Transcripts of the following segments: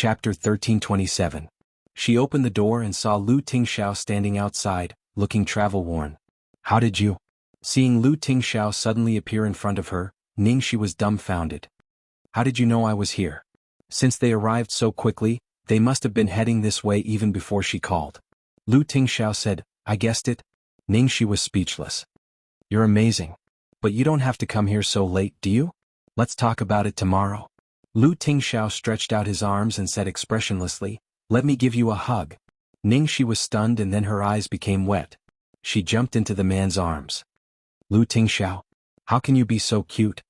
Chapter 1327. She opened the door and saw Lu Tingxiao standing outside, looking travel-worn. How did you? Seeing Lu Tingxiao suddenly appear in front of her, Ningxi was dumbfounded. How did you know I was here? Since they arrived so quickly, they must have been heading this way even before she called. Lu Tingxiao said, I guessed it. Ningxi was speechless. You're amazing. But you don't have to come here so late, do you? Let's talk about it tomorrow. Lu Tingxiao stretched out his arms and said expressionlessly, Let me give you a hug. Ningxi was stunned and then her eyes became wet. She jumped into the man's arms. Lu Tingxiao, how can you be so cute?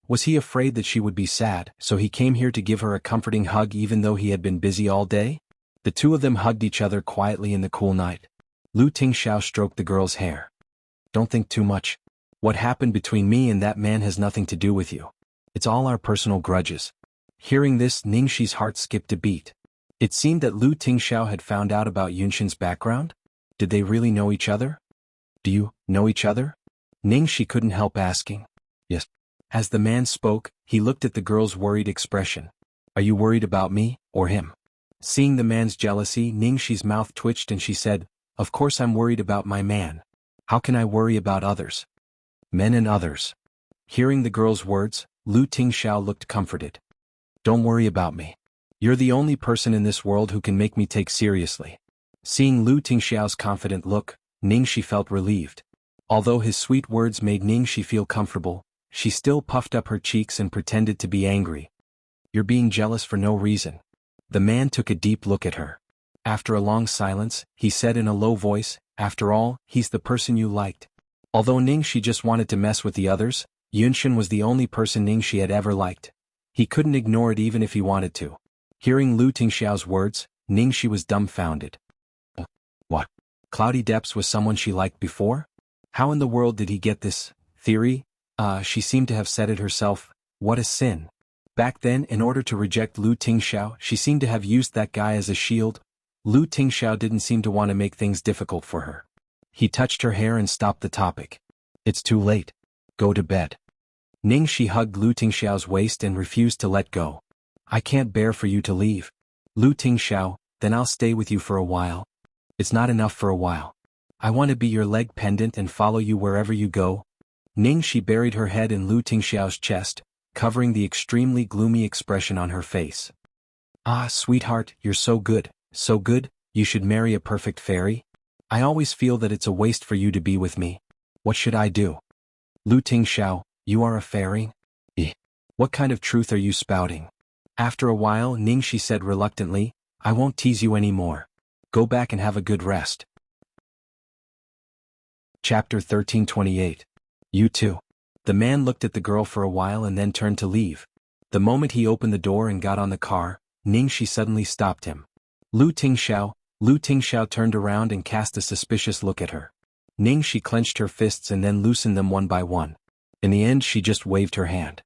Was he afraid that she would be sad, so he came here to give her a comforting hug even though he had been busy all day? The two of them hugged each other quietly in the cool night. Lu Tingxiao stroked the girl's hair. Don't think too much. What happened between me and that man has nothing to do with you. It's all our personal grudges. Hearing this, Ningxi's heart skipped a beat. It seemed that Lu Tingxiao had found out about Yunshin's background? Did they really know each other? Do you know each other? Ningxi couldn't help asking. Yes. As the man spoke, he looked at the girl's worried expression. Are you worried about me, or him? Seeing the man's jealousy, Ningxi's mouth twitched and she said, Of course I'm worried about my man. How can I worry about others? Men and others. Hearing the girl's words, Lu Tingxiao looked comforted. Don't worry about me. You're the only person in this world who can make me take seriously. Seeing Lu Tingxiao's confident look, Ningxi felt relieved. Although his sweet words made Ningxi feel comfortable, she still puffed up her cheeks and pretended to be angry. You're being jealous for no reason. The man took a deep look at her. After a long silence, he said in a low voice, After all, he's the person you liked. Although Ningxi just wanted to mess with the others, Yunshin was the only person Ningxi had ever liked. He couldn't ignore it even if he wanted to. Hearing Lu Tingxiao's words, Ningxi was dumbfounded. What? Cloudy Depths was someone she liked before? How in the world did he get this theory? She seemed to have said it herself. What a sin. Back then, in order to reject Lu Tingxiao, she seemed to have used that guy as a shield. Lu Tingxiao didn't seem to want to make things difficult for her. He touched her hair and stopped the topic. It's too late. Go to bed. Ningxi hugged Lu Tingxiao's waist and refused to let go. I can't bear for you to leave. Lu Tingxiao, then I'll stay with you for a while. It's not enough for a while. I want to be your leg pendant and follow you wherever you go. Ningxi buried her head in Lu Tingxiao's chest, covering the extremely gloomy expression on her face. Ah, sweetheart, you're so good, you should marry a perfect fairy. I always feel that it's a waste for you to be with me. What should I do? Lu Tingxiao, you are a fairy? What kind of truth are you spouting? After a while, Ningxi said reluctantly, I won't tease you anymore. Go back and have a good rest. Chapter 1328. You too. The man looked at the girl for a while and then turned to leave. The moment he opened the door and got on the car, Ningxi suddenly stopped him. Lu Tingxiao turned around and cast a suspicious look at her. Ningxi clenched her fists and then loosened them one by one. In the end, she just waved her hand.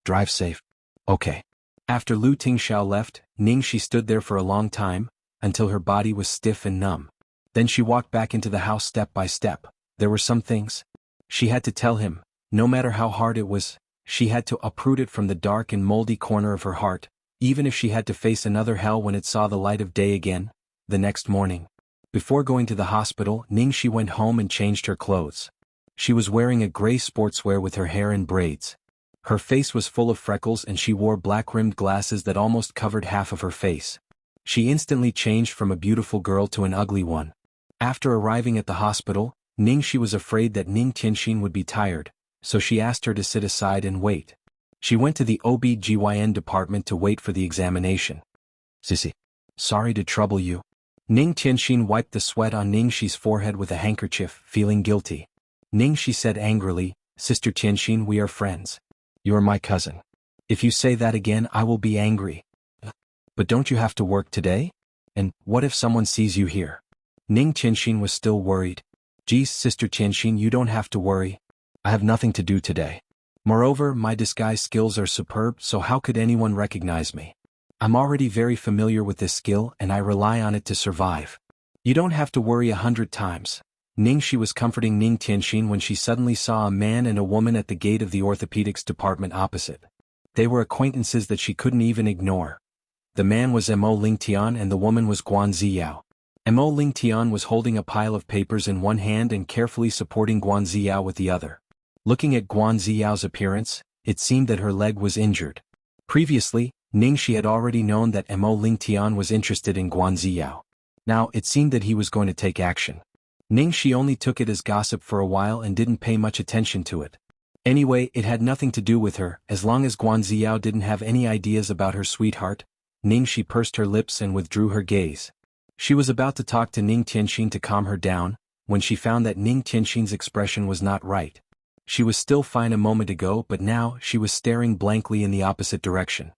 Drive safe. Okay. After Lu Tingxiao left, Ningxi stood there for a long time, until her body was stiff and numb. Then she walked back into the house step by step. There were some things she had to tell him, no matter how hard it was. She had to uproot it from the dark and moldy corner of her heart, even if she had to face another hell when it saw the light of day again. The next morning, before going to the hospital, Ningxi went home and changed her clothes. She was wearing a gray sportswear with her hair in braids. Her face was full of freckles and she wore black-rimmed glasses that almost covered half of her face. She instantly changed from a beautiful girl to an ugly one. After arriving at the hospital, Ningxi was afraid that Ning Tianxin would be tired, so she asked her to sit aside and wait. She went to the OB/GYN department to wait for the examination. Sissy. Sorry to trouble you. Ning Tianxin wiped the sweat on Ningxi's forehead with a handkerchief, feeling guilty. Ningxi said angrily, Sister Tianxin, we are friends. You're my cousin. If you say that again, I will be angry. But don't you have to work today? And what if someone sees you here? Ning Tianxin was still worried. Geez, Sister Tianxin, you don't have to worry. I have nothing to do today. Moreover, my disguise skills are superb, so how could anyone recognize me? I'm already very familiar with this skill and I rely on it to survive. You don't have to worry 100 times. Ningxi was comforting Ning Tianxin when she suddenly saw a man and a woman at the gate of the orthopedics department opposite. They were acquaintances that she couldn't even ignore. The man was Mo Ling Tian and the woman was Guan Ziyao. Mo Ling Tian was holding a pile of papers in one hand and carefully supporting Guan Ziyao with the other. Looking at Guan Ziyao's appearance, it seemed that her leg was injured. Previously, Ningxi had already known that Mo Ling Tian was interested in Guan Ziyao. Now it seemed that he was going to take action. Ningxi only took it as gossip for a while and didn't pay much attention to it. Anyway, it had nothing to do with her. As long as Guan Ziyao didn't have any ideas about her sweetheart, Ningxi pursed her lips and withdrew her gaze. She was about to talk to Ning Tianxin to calm her down, when she found that Ning Tianxin's expression was not right. She was still fine a moment ago, but now she was staring blankly in the opposite direction.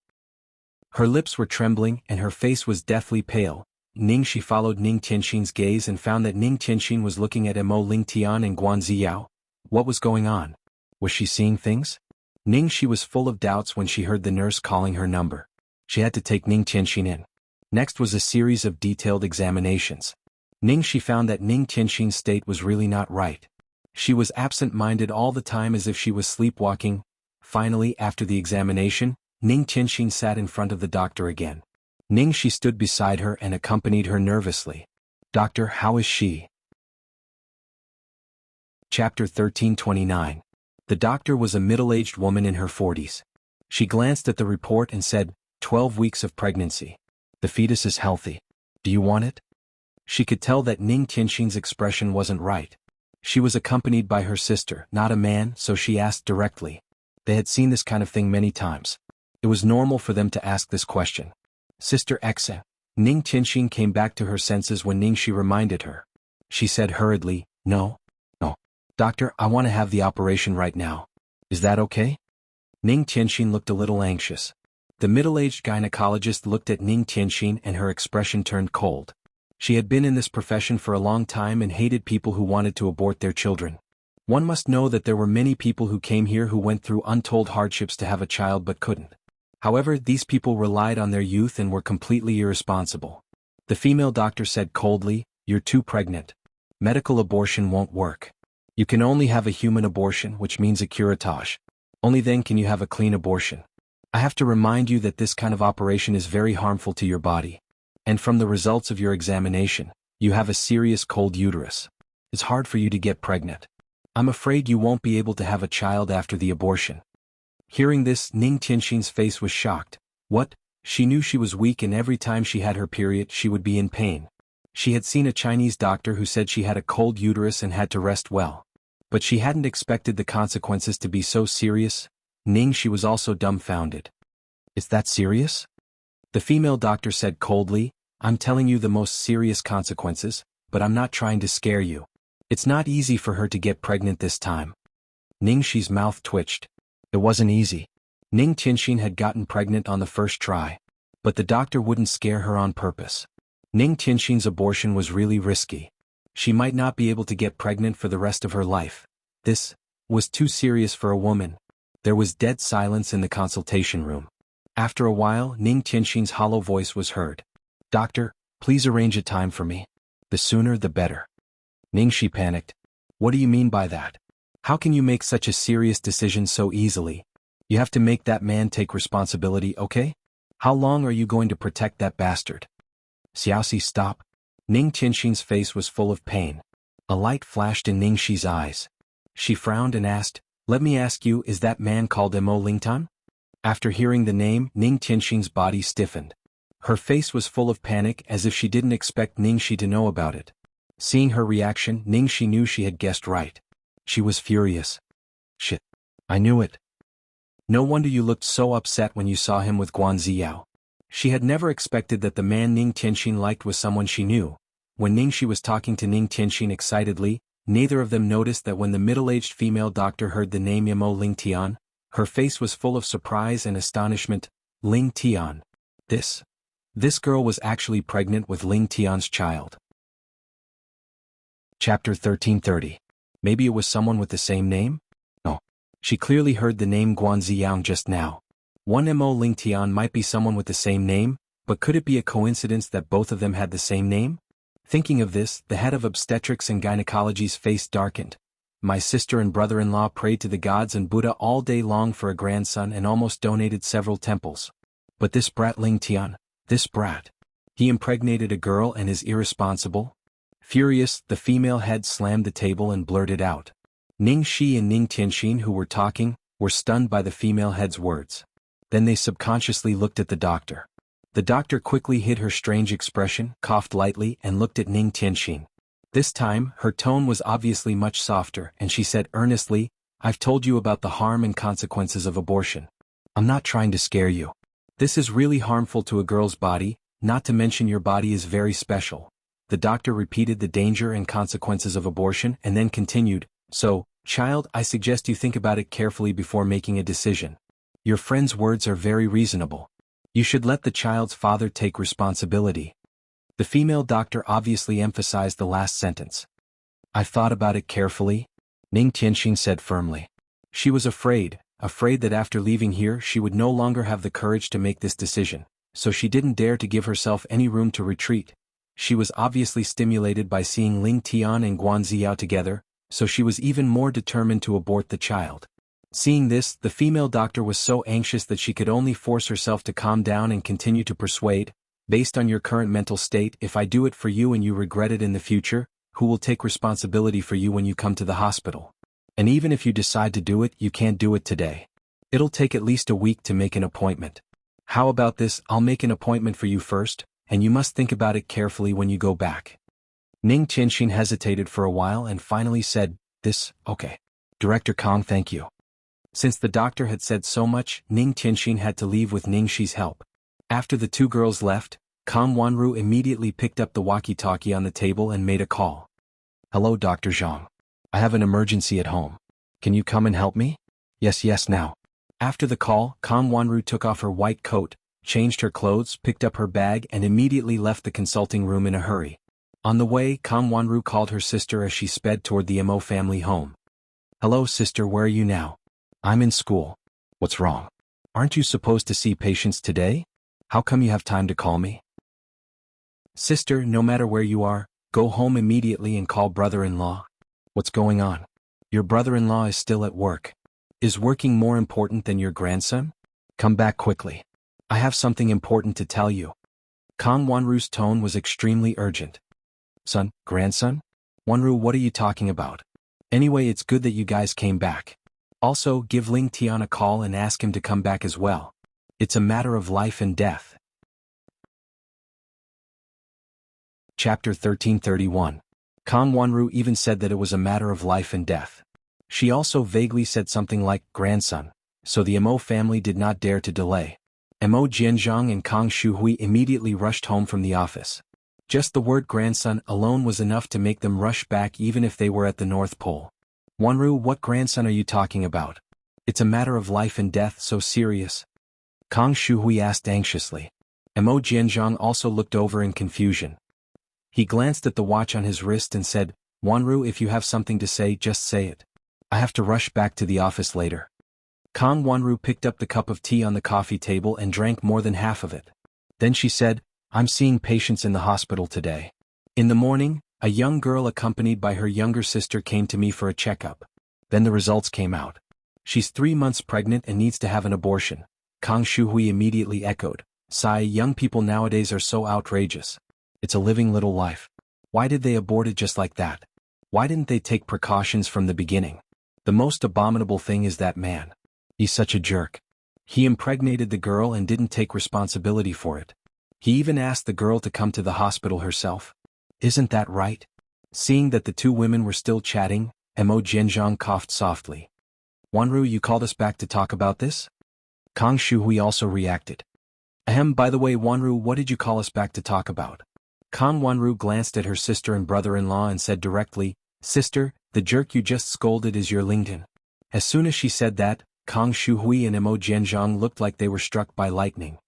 Her lips were trembling and her face was deathly pale. Ningxi followed Ning Tianxin's gaze and found that Ning Tianxin was looking at Mo Ling Tian and Guan Ziyao. What was going on? Was she seeing things? Ningxi was full of doubts when she heard the nurse calling her number. She had to take Ning Tianxin in. Next was a series of detailed examinations. Ningxi found that Ning Tianxin's state was really not right. She was absent-minded all the time as if she was sleepwalking. Finally, after the examination, Ning Tianxin sat in front of the doctor again. Ningxi stood beside her and accompanied her nervously. "Doctor, how is she?" Chapter 1329. The doctor was a middle-aged woman in her 40s. She glanced at the report and said, 12 weeks of pregnancy. The fetus is healthy. Do you want it? She could tell that Ning Tianxin's expression wasn't right. She was accompanied by her sister, not a man, so she asked directly. They had seen this kind of thing many times. It was normal for them to ask this question. Sister Exa. Ning Tianxin came back to her senses when Ningxi reminded her. She said hurriedly, No. Doctor, I want to have the operation right now. Is that okay? Ning Tianxin looked a little anxious. The middle-aged gynecologist looked at Ning Tianxin and her expression turned cold. She had been in this profession for a long time and hated people who wanted to abort their children. One must know that there were many people who came here who went through untold hardships to have a child but couldn't. However, these people relied on their youth and were completely irresponsible. The female doctor said coldly, You're too pregnant. Medical abortion won't work. You can only have a human abortion, which means a curettage. Only then can you have a clean abortion. I have to remind you that this kind of operation is very harmful to your body. And from the results of your examination, you have a serious cold uterus. It's hard for you to get pregnant. I'm afraid you won't be able to have a child after the abortion. Hearing this, Ning Tianxin's face was shocked. What? She knew she was weak and every time she had her period she would be in pain. She had seen a Chinese doctor who said she had a cold uterus and had to rest well. But she hadn't expected the consequences to be so serious. Ningxi was also dumbfounded. Is that serious? The female doctor said coldly, I'm telling you the most serious consequences, but I'm not trying to scare you. It's not easy for her to get pregnant this time. Ningxi's mouth twitched. It wasn't easy. Ning Tianxin had gotten pregnant on the first try. But the doctor wouldn't scare her on purpose. Ning Tianxin's abortion was really risky. She might not be able to get pregnant for the rest of her life. This was too serious for a woman. There was dead silence in the consultation room. After a while, Ning Tianxin's hollow voice was heard. Doctor, please arrange a time for me. The sooner the better. Ningxi panicked. What do you mean by that? How can you make such a serious decision so easily? You have to make that man take responsibility, okay? How long are you going to protect that bastard? Xiaoxi, stop. Ning Tianxin's face was full of pain. A light flashed in Ningxi's eyes. She frowned and asked, Let me ask you, is that man called Mo Lingtan? After hearing the name, Ning Tianxin's body stiffened. Her face was full of panic as if she didn't expect Ningxi to know about it. Seeing her reaction, Ningxi knew she had guessed right. She was furious. Shit. I knew it. No wonder you looked so upset when you saw him with Guan Ziyao. She had never expected that the man Ning Tianxin liked was someone she knew. When Ningxi was talking to Ning Tianxin excitedly, neither of them noticed that when the middle-aged female doctor heard the name Mo Ling Tian, her face was full of surprise and astonishment. Ling Tian. This girl was actually pregnant with Ling Tian's child. Chapter 1330. Maybe it was someone with the same name? No. She clearly heard the name Guan Ziyang just now. One Mo Ling Tian might be someone with the same name, but could it be a coincidence that both of them had the same name? Thinking of this, the head of obstetrics and gynecology's face darkened. My sister and brother-in-law prayed to the gods and Buddha all day long for a grandson and almost donated several temples. But this brat Ling Tian, This brat. He impregnated a girl and is irresponsible? Furious, the female head slammed the table and blurted out. Ning Shi and Ning Tianxin, who were talking, were stunned by the female head's words. Then they subconsciously looked at the doctor. The doctor quickly hid her strange expression, coughed lightly, and looked at Ning Tianxin. This time, her tone was obviously much softer, and she said earnestly, I've told you about the harm and consequences of abortion. I'm not trying to scare you. This is really harmful to a girl's body, not to mention your body is very special. The doctor repeated the danger and consequences of abortion and then continued, so, child, I suggest you think about it carefully before making a decision. Your friend's words are very reasonable. You should let the child's father take responsibility. The female doctor obviously emphasized the last sentence. I've thought about it carefully, Ning Tianxin said firmly. She was afraid that after leaving here she would no longer have the courage to make this decision, so she didn't dare to give herself any room to retreat. She was obviously stimulated by seeing Ling Tian and Guan Ziao together, so she was even more determined to abort the child. Seeing this, the female doctor was so anxious that she could only force herself to calm down and continue to persuade, based on your current mental state, if I do it for you and you regret it in the future, who will take responsibility for you when you come to the hospital? And even if you decide to do it, you can't do it today. It'll take at least a week to make an appointment. How about this, I'll make an appointment for you first, and you must think about it carefully when you go back. Ning Tianxin hesitated for a while and finally said, okay. Director Kong, thank you. Since the doctor had said so much, Ning Tianxin had to leave with Ning Shi's help. After the two girls left, Kang Wanru immediately picked up the walkie-talkie on the table and made a call. Hello Dr. Zhang. I have an emergency at home. Can you come and help me? Yes now. After the call, Kang Wanru took off her white coat, changed her clothes, picked up her bag and immediately left the consulting room in a hurry. On the way, Kang Wanru called her sister as she sped toward the Mo family home. Hello sister, where are you now? I'm in school. What's wrong? Aren't you supposed to see patients today? How come you have time to call me? Sister, no matter where you are, go home immediately and call brother-in-law. What's going on? Your brother-in-law is still at work. Is working more important than your grandson? Come back quickly. I have something important to tell you. Kang Wanru's tone was extremely urgent. Son, grandson? Wanru, what are you talking about? Anyway, it's good that you guys came back. Also, give Ling Tian a call and ask him to come back as well. It's a matter of life and death. Chapter 1331. Kang Wanru even said that it was a matter of life and death. She also vaguely said something like, grandson, so the Mo family did not dare to delay. Mo Jianzhang and Kang Shuhui immediately rushed home from the office. Just the word grandson alone was enough to make them rush back even if they were at the North Pole. Wanru, what grandson are you talking about? It's a matter of life and death, so serious. Kang Shuhui asked anxiously. Mo Jianzhang also looked over in confusion. He glanced at the watch on his wrist and said, Wanru, if you have something to say, just say it. I have to rush back to the office later. Kang Wanru picked up the cup of tea on the coffee table and drank more than half of it. Then she said, I'm seeing patients in the hospital today. In the morning, a young girl accompanied by her younger sister came to me for a checkup. Then the results came out. She's 3 months pregnant and needs to have an abortion. Kang Shuhui immediately echoed, sigh, young people nowadays are so outrageous. It's a living little life. Why did they abort it just like that? Why didn't they take precautions from the beginning? The most abominable thing is that man. He's such a jerk. He impregnated the girl and didn't take responsibility for it. He even asked the girl to come to the hospital herself. Isn't that right? Seeing that the two women were still chatting, Mo Jianzhang coughed softly. Wanru, you called us back to talk about this? Kang Shuhui also reacted. Ahem, by the way, Wanru, what did you call us back to talk about? Kang Wanru glanced at her sister and brother-in-law and said directly, Sister, the jerk you just scolded is your Lington. As soon as she said that, Kang Shuhui and Mo Jianzhang looked like they were struck by lightning.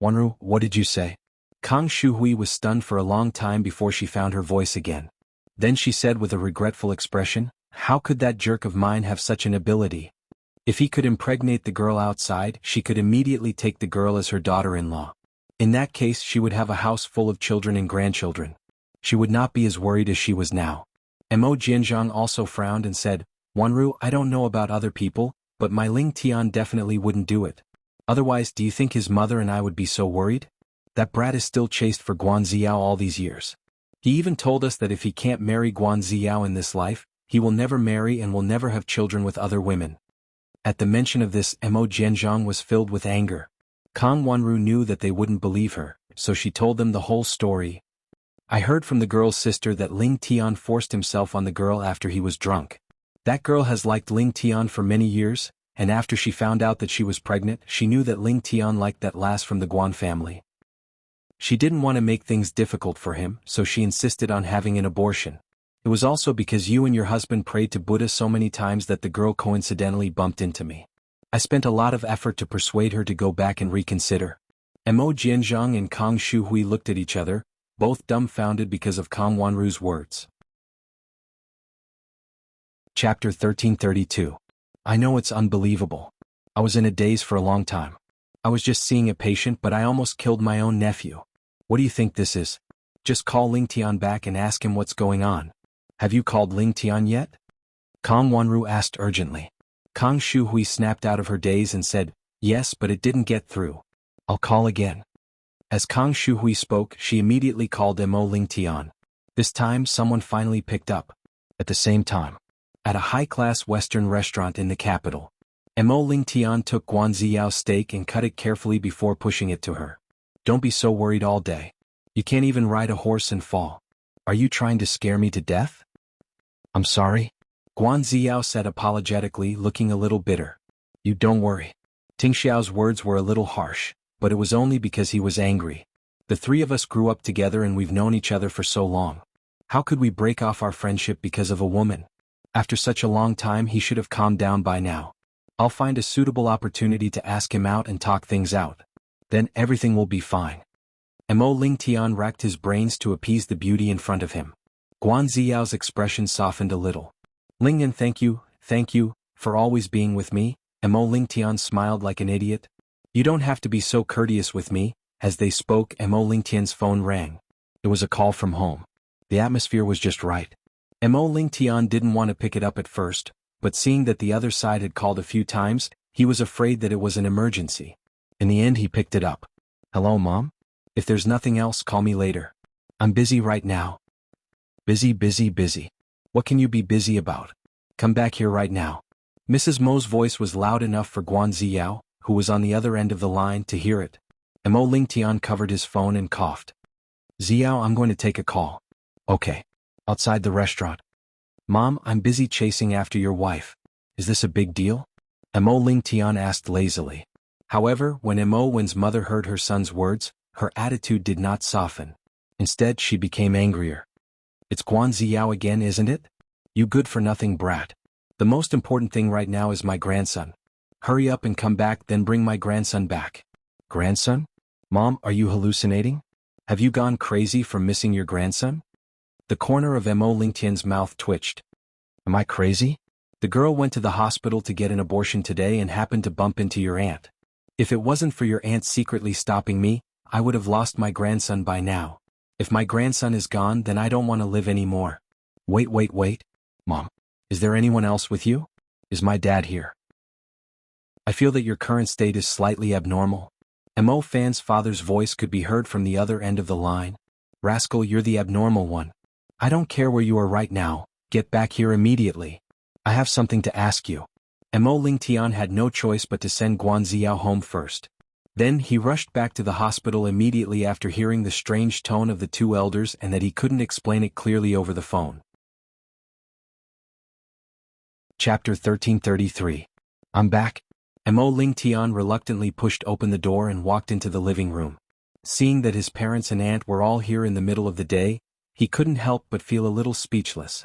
Wanru, what did you say? Kang Shuhui was stunned for a long time before she found her voice again. Then she said with a regretful expression, how could that jerk of mine have such an ability? If he could impregnate the girl outside, she could immediately take the girl as her daughter-in-law. In that case, she would have a house full of children and grandchildren. She would not be as worried as she was now. Mo Jianzhang also frowned and said, Wanru, I don't know about other people, but my Ling Tian definitely wouldn't do it. Otherwise, do you think his mother and I would be so worried? That brat is still chased for Guan Ziao all these years. He even told us that if he can't marry Guan Ziao in this life, he will never marry and will never have children with other women. At the mention of this, Mo Jianzhang was filled with anger. Kang Wanru knew that they wouldn't believe her, so she told them the whole story. I heard from the girl's sister that Ling Tian forced himself on the girl after he was drunk. That girl has liked Ling Tian for many years, and after she found out that she was pregnant, she knew that Ling Tian liked that lass from the Guan family. She didn't want to make things difficult for him, so she insisted on having an abortion. It was also because you and your husband prayed to Buddha so many times that the girl coincidentally bumped into me. I spent a lot of effort to persuade her to go back and reconsider. Mo Jianzhang and Kang Shuhui looked at each other, both dumbfounded because of Kang Wanru's words. Chapter 1332. I know it's unbelievable. I was in a daze for a long time. I was just seeing a patient, but I almost killed my own nephew. What do you think this is? Just call Ling Tian back and ask him what's going on. Have you called Ling Tian yet? Kang Wanru asked urgently. Kang Shuhui snapped out of her daze and said, yes, but it didn't get through. I'll call again. As Kang Shuhui spoke, she immediately called Mo Ling Tian. This time someone finally picked up. At the same time, at a high-class Western restaurant in the capital, Mo Ling Tian took Guan Ziyao's steak and cut it carefully before pushing it to her. Don't be so worried all day. You can't even ride a horse and fall. Are you trying to scare me to death? I'm sorry. Guan Ziyao said apologetically, looking a little bitter. You don't worry. Ting Xiao's words were a little harsh, but it was only because he was angry. The three of us grew up together and we've known each other for so long. How could we break off our friendship because of a woman? After such a long time, he should have calmed down by now. I'll find a suitable opportunity to ask him out and talk things out. Then everything will be fine. Mo Ling Tian racked his brains to appease the beauty in front of him. Guan Ziyao's expression softened a little. Ling Yan, thank you, for always being with me. Mo Ling Tian smiled like an idiot. You don't have to be so courteous with me. As they spoke, Mo Ling Tian's phone rang. It was a call from home. The atmosphere was just right. Mo Ling Tian didn't want to pick it up at first, but seeing that the other side had called a few times, he was afraid that it was an emergency. In the end, he picked it up. Hello, Mom? If there's nothing else, call me later. I'm busy right now. Busy. What can you be busy about? Come back here right now. Mrs. Mo's voice was loud enough for Guan Ziyao, who was on the other end of the line, to hear it. Mo Ling Tian covered his phone and coughed. Ziyao, I'm going to take a call. Okay. Outside the restaurant. Mom, I'm busy chasing after your wife. Is this a big deal? Mo Ling Tian asked lazily. However, when Mo Wen's mother heard her son's words, her attitude did not soften. Instead, she became angrier. It's Guan Ziyao again, isn't it? You good-for-nothing brat. The most important thing right now is my grandson. Hurry up and come back, then bring my grandson back. Grandson? Mom, are you hallucinating? Have you gone crazy from missing your grandson? The corner of Mo Ling Tian's mouth twitched. Am I crazy? The girl went to the hospital to get an abortion today and happened to bump into your aunt. If it wasn't for your aunt secretly stopping me, I would have lost my grandson by now. If my grandson is gone, then I don't want to live anymore. Wait. Mom, is there anyone else with you? Is my dad here? I feel that your current state is slightly abnormal. Mo Fan's father's voice could be heard from the other end of the line. Rascal, you're the abnormal one. I don't care where you are right now, get back here immediately. I have something to ask you. Mo Ling Tian had no choice but to send Guan Ziyao home first. Then he rushed back to the hospital immediately after hearing the strange tone of the two elders and that he couldn't explain it clearly over the phone. Chapter 1333. I'm back. Mo Ling Tian reluctantly pushed open the door and walked into the living room. Seeing that his parents and aunt were all here in the middle of the day, he couldn't help but feel a little speechless.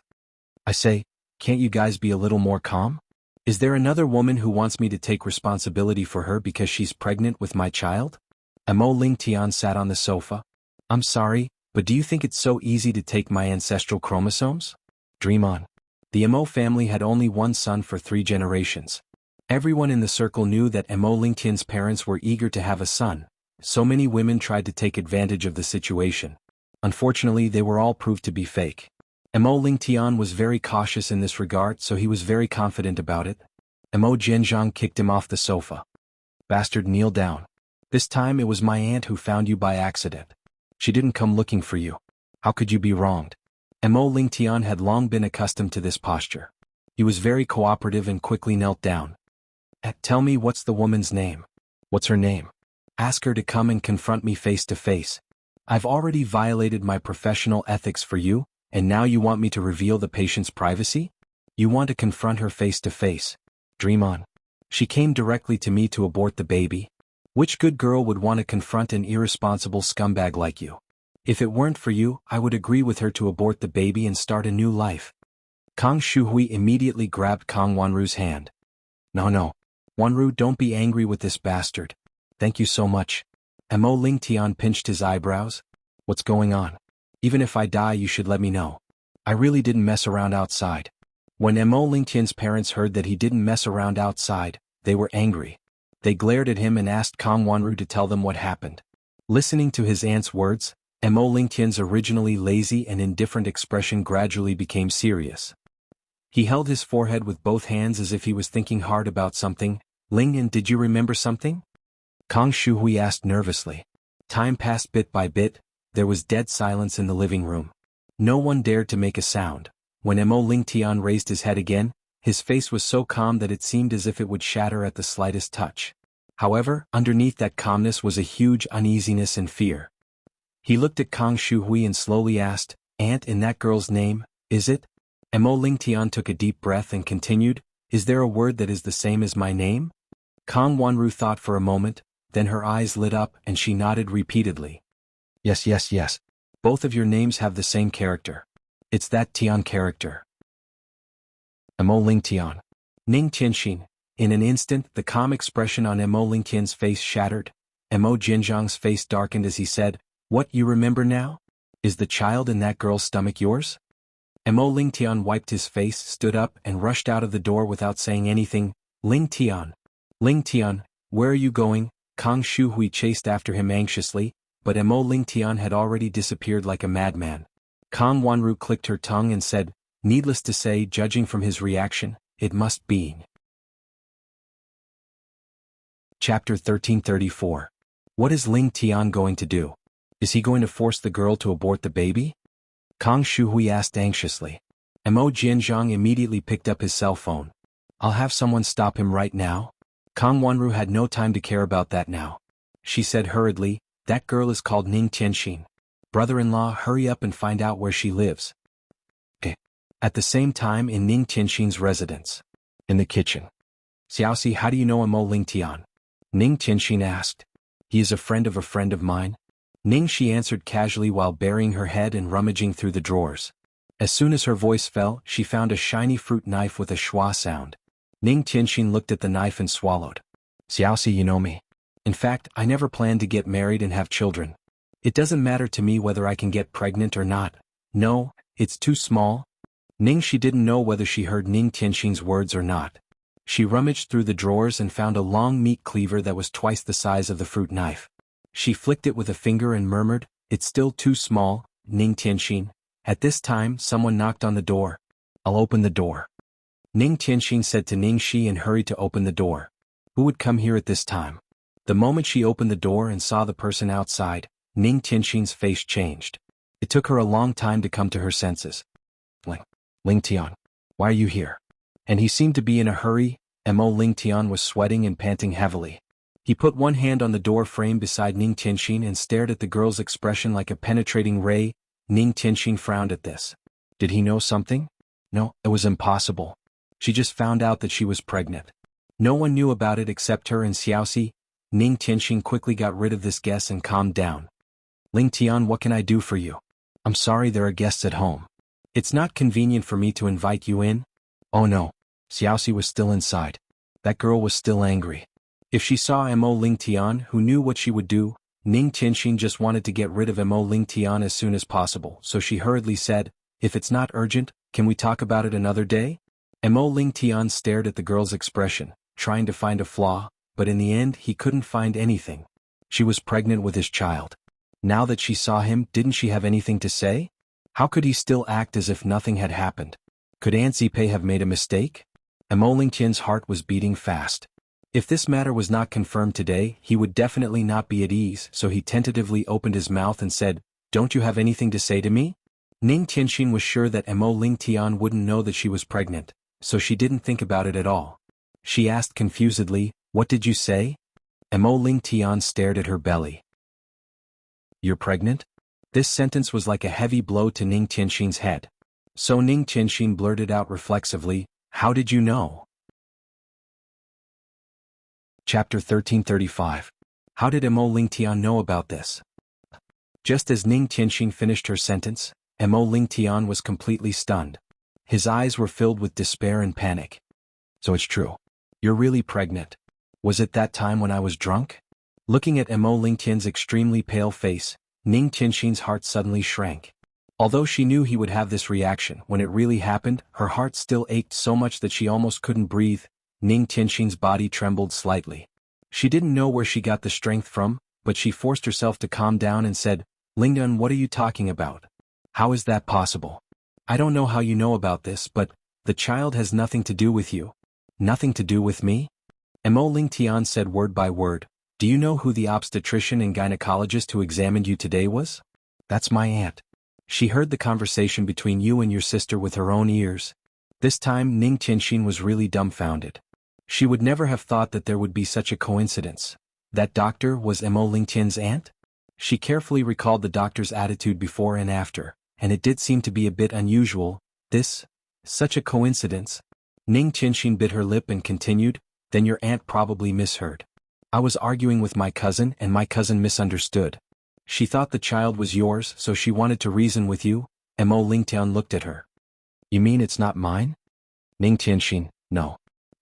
I say, can't you guys be a little more calm? Is there another woman who wants me to take responsibility for her because she's pregnant with my child? Mo Ling Tian sat on the sofa. I'm sorry, but do you think it's so easy to take my ancestral chromosomes? Dream on. The Mo family had only one son for 3 generations. Everyone in the circle knew that Mo Ling Tian's parents were eager to have a son. So many women tried to take advantage of the situation. Unfortunately, they were all proved to be fake. Mo Ling Tian was very cautious in this regard, so he was very confident about it. Mo Jianzhang kicked him off the sofa. Bastard, kneel down. This time it was my aunt who found you by accident. She didn't come looking for you. How could you be wronged? Mo Ling Tian had long been accustomed to this posture. He was very cooperative and quickly knelt down. Tell me, what's the woman's name? What's her name? Ask her to come and confront me face to face. I've already violated my professional ethics for you, and now you want me to reveal the patient's privacy? You want to confront her face to face. Dream on. She came directly to me to abort the baby. Which good girl would want to confront an irresponsible scumbag like you? If it weren't for you, I would agree with her to abort the baby and start a new life. Kang Shuhui immediately grabbed Kang Wanru's hand. No. Wanru, don't be angry with this bastard. Thank you so much. Mo Ling Tian pinched his eyebrows. What's going on? Even if I die, you should let me know. I really didn't mess around outside. When Mo Ling Tian's parents heard that he didn't mess around outside, they were angry. They glared at him and asked Kang Wanru to tell them what happened. Listening to his aunt's words, Mo Ling Tian's originally lazy and indifferent expression gradually became serious. He held his forehead with both hands as if he was thinking hard about something. Ling, did you remember something? Kang Shuhui asked nervously. Time passed bit by bit. There was dead silence in the living room. No one dared to make a sound. When Mo Ling Tian raised his head again, his face was so calm that it seemed as if it would shatter at the slightest touch. However, underneath that calmness was a huge uneasiness and fear. He looked at Kang Shuhui and slowly asked, Aunt, in that girl's name, is it? Mo Ling Tian took a deep breath and continued, Is there a word that is the same as my name? Kang Wanru thought for a moment, then her eyes lit up and she nodded repeatedly. Yes. Both of your names have the same character. It's that Tian character. Mo Ling Tian. Ning Tianxin. In an instant, the calm expression on Mo Ling Tian's face shattered. Mo Jinjiang's face darkened as he said, What, you remember now? Is the child in that girl's stomach yours? Mo Ling Tian wiped his face, stood up, and rushed out of the door without saying anything. Ling Tian, where are you going? Kang Shuhui chased after him anxiously, but Mo Ling Tian had already disappeared like a madman. Kang Wanru clicked her tongue and said, Needless to say, judging from his reaction, it must be. Chapter 1334. What is Ling Tian going to do? Is he going to force the girl to abort the baby? Kang Shuhui asked anxiously. Mo Jinjiang immediately picked up his cell phone. I'll have someone stop him right now. Kang Wanru had no time to care about that now. She said hurriedly, That girl is called Ning Tianxin. Brother-in-law, hurry up and find out where she lives. Okay. At the same time, in Ning Tianxin's residence. In the kitchen. Xiaoxi, how do you know Mo Ling Tian? Ning Tianxin asked. He is a friend of mine. Ning, she answered casually while burying her head and rummaging through the drawers. As soon as her voice fell, she found a shiny fruit knife with a schwa sound. Ning Tianxin looked at the knife and swallowed. Xiaoxi, you know me. In fact, I never planned to get married and have children. It doesn't matter to me whether I can get pregnant or not. No, it's too small. Ning, she didn't know whether she heard Ning Tianxin's words or not. She rummaged through the drawers and found a long meat cleaver that was twice the size of the fruit knife. She flicked it with a finger and murmured, It's still too small, Ning Tianxin. At this time, someone knocked on the door. I'll open the door. Ning Tianxin said to Ning Shi and hurried to open the door. Who would come here at this time? The moment she opened the door and saw the person outside, Ning Tianxin's face changed. It took her a long time to come to her senses. Ling Tian, why are you here? And he seemed to be in a hurry. Mo Ling Tian was sweating and panting heavily. He put one hand on the door frame beside Ning Tianxin and stared at the girl's expression like a penetrating ray. Ning Tianxin frowned at this. Did he know something? No, it was impossible. She just found out that she was pregnant. No one knew about it except her and Xiaoxi. Ning Tianxin quickly got rid of this guess and calmed down. Ling Tian, what can I do for you? I'm sorry, there are guests at home. It's not convenient for me to invite you in. Oh no. Xiaoxi was still inside. That girl was still angry. If she saw Mo Ling Tian, who knew what she would do, Ning Tianxin just wanted to get rid of Mo Ling Tian as soon as possible, so she hurriedly said, If it's not urgent, can we talk about it another day? Mo Ling Tian stared at the girl's expression, trying to find a flaw, but in the end he couldn't find anything. She was pregnant with his child. Now that she saw him, didn't she have anything to say? How could he still act as if nothing had happened? Could Aunt Zipei have made a mistake? Mo Ling Tian's heart was beating fast. If this matter was not confirmed today, he would definitely not be at ease, so he tentatively opened his mouth and said, "Don't you have anything to say to me?" Ning Tianxin was sure that Mo Ling Tian wouldn't know that she was pregnant, so she didn't think about it at all. She asked confusedly, "What did you say?" Mo Ling Tian stared at her belly. "You're pregnant?" This sentence was like a heavy blow to Ning Tianxin's head. So Ning Tianxin blurted out reflexively, "How did you know?" Chapter 1335. How did Mo Ling Tian know about this? Just as Ning Tianxin finished her sentence, Mo Ling Tian was completely stunned. His eyes were filled with despair and panic. "So it's true. You're really pregnant. Was it that time when I was drunk?" Looking at Mo Ling Tian's extremely pale face, Ning Tianxin's heart suddenly shrank. Although she knew he would have this reaction when it really happened, her heart still ached so much that she almost couldn't breathe. Ning Tianxin's body trembled slightly. She didn't know where she got the strength from, but she forced herself to calm down and said, "Lingdan, what are you talking about? How is that possible? I don't know how you know about this, but the child has nothing to do with you." "Nothing to do with me?" Mo Ling Tian said word by word. "Do you know who the obstetrician and gynecologist who examined you today was?" "That's my aunt. She heard the conversation between you and your sister with her own ears." This time Ning Tianxin was really dumbfounded. She would never have thought that there would be such a coincidence. That doctor was Mo Ling Tian's aunt? She carefully recalled the doctor's attitude before and after, and it did seem to be a bit unusual. Such a coincidence. Ning Tianxin bit her lip and continued, "Then your aunt probably misheard. I was arguing with my cousin and my cousin misunderstood. She thought the child was yours, so she wanted to reason with you." Mo Ling Tian looked at her. "You mean it's not mine?" Ning Tianxin, "No."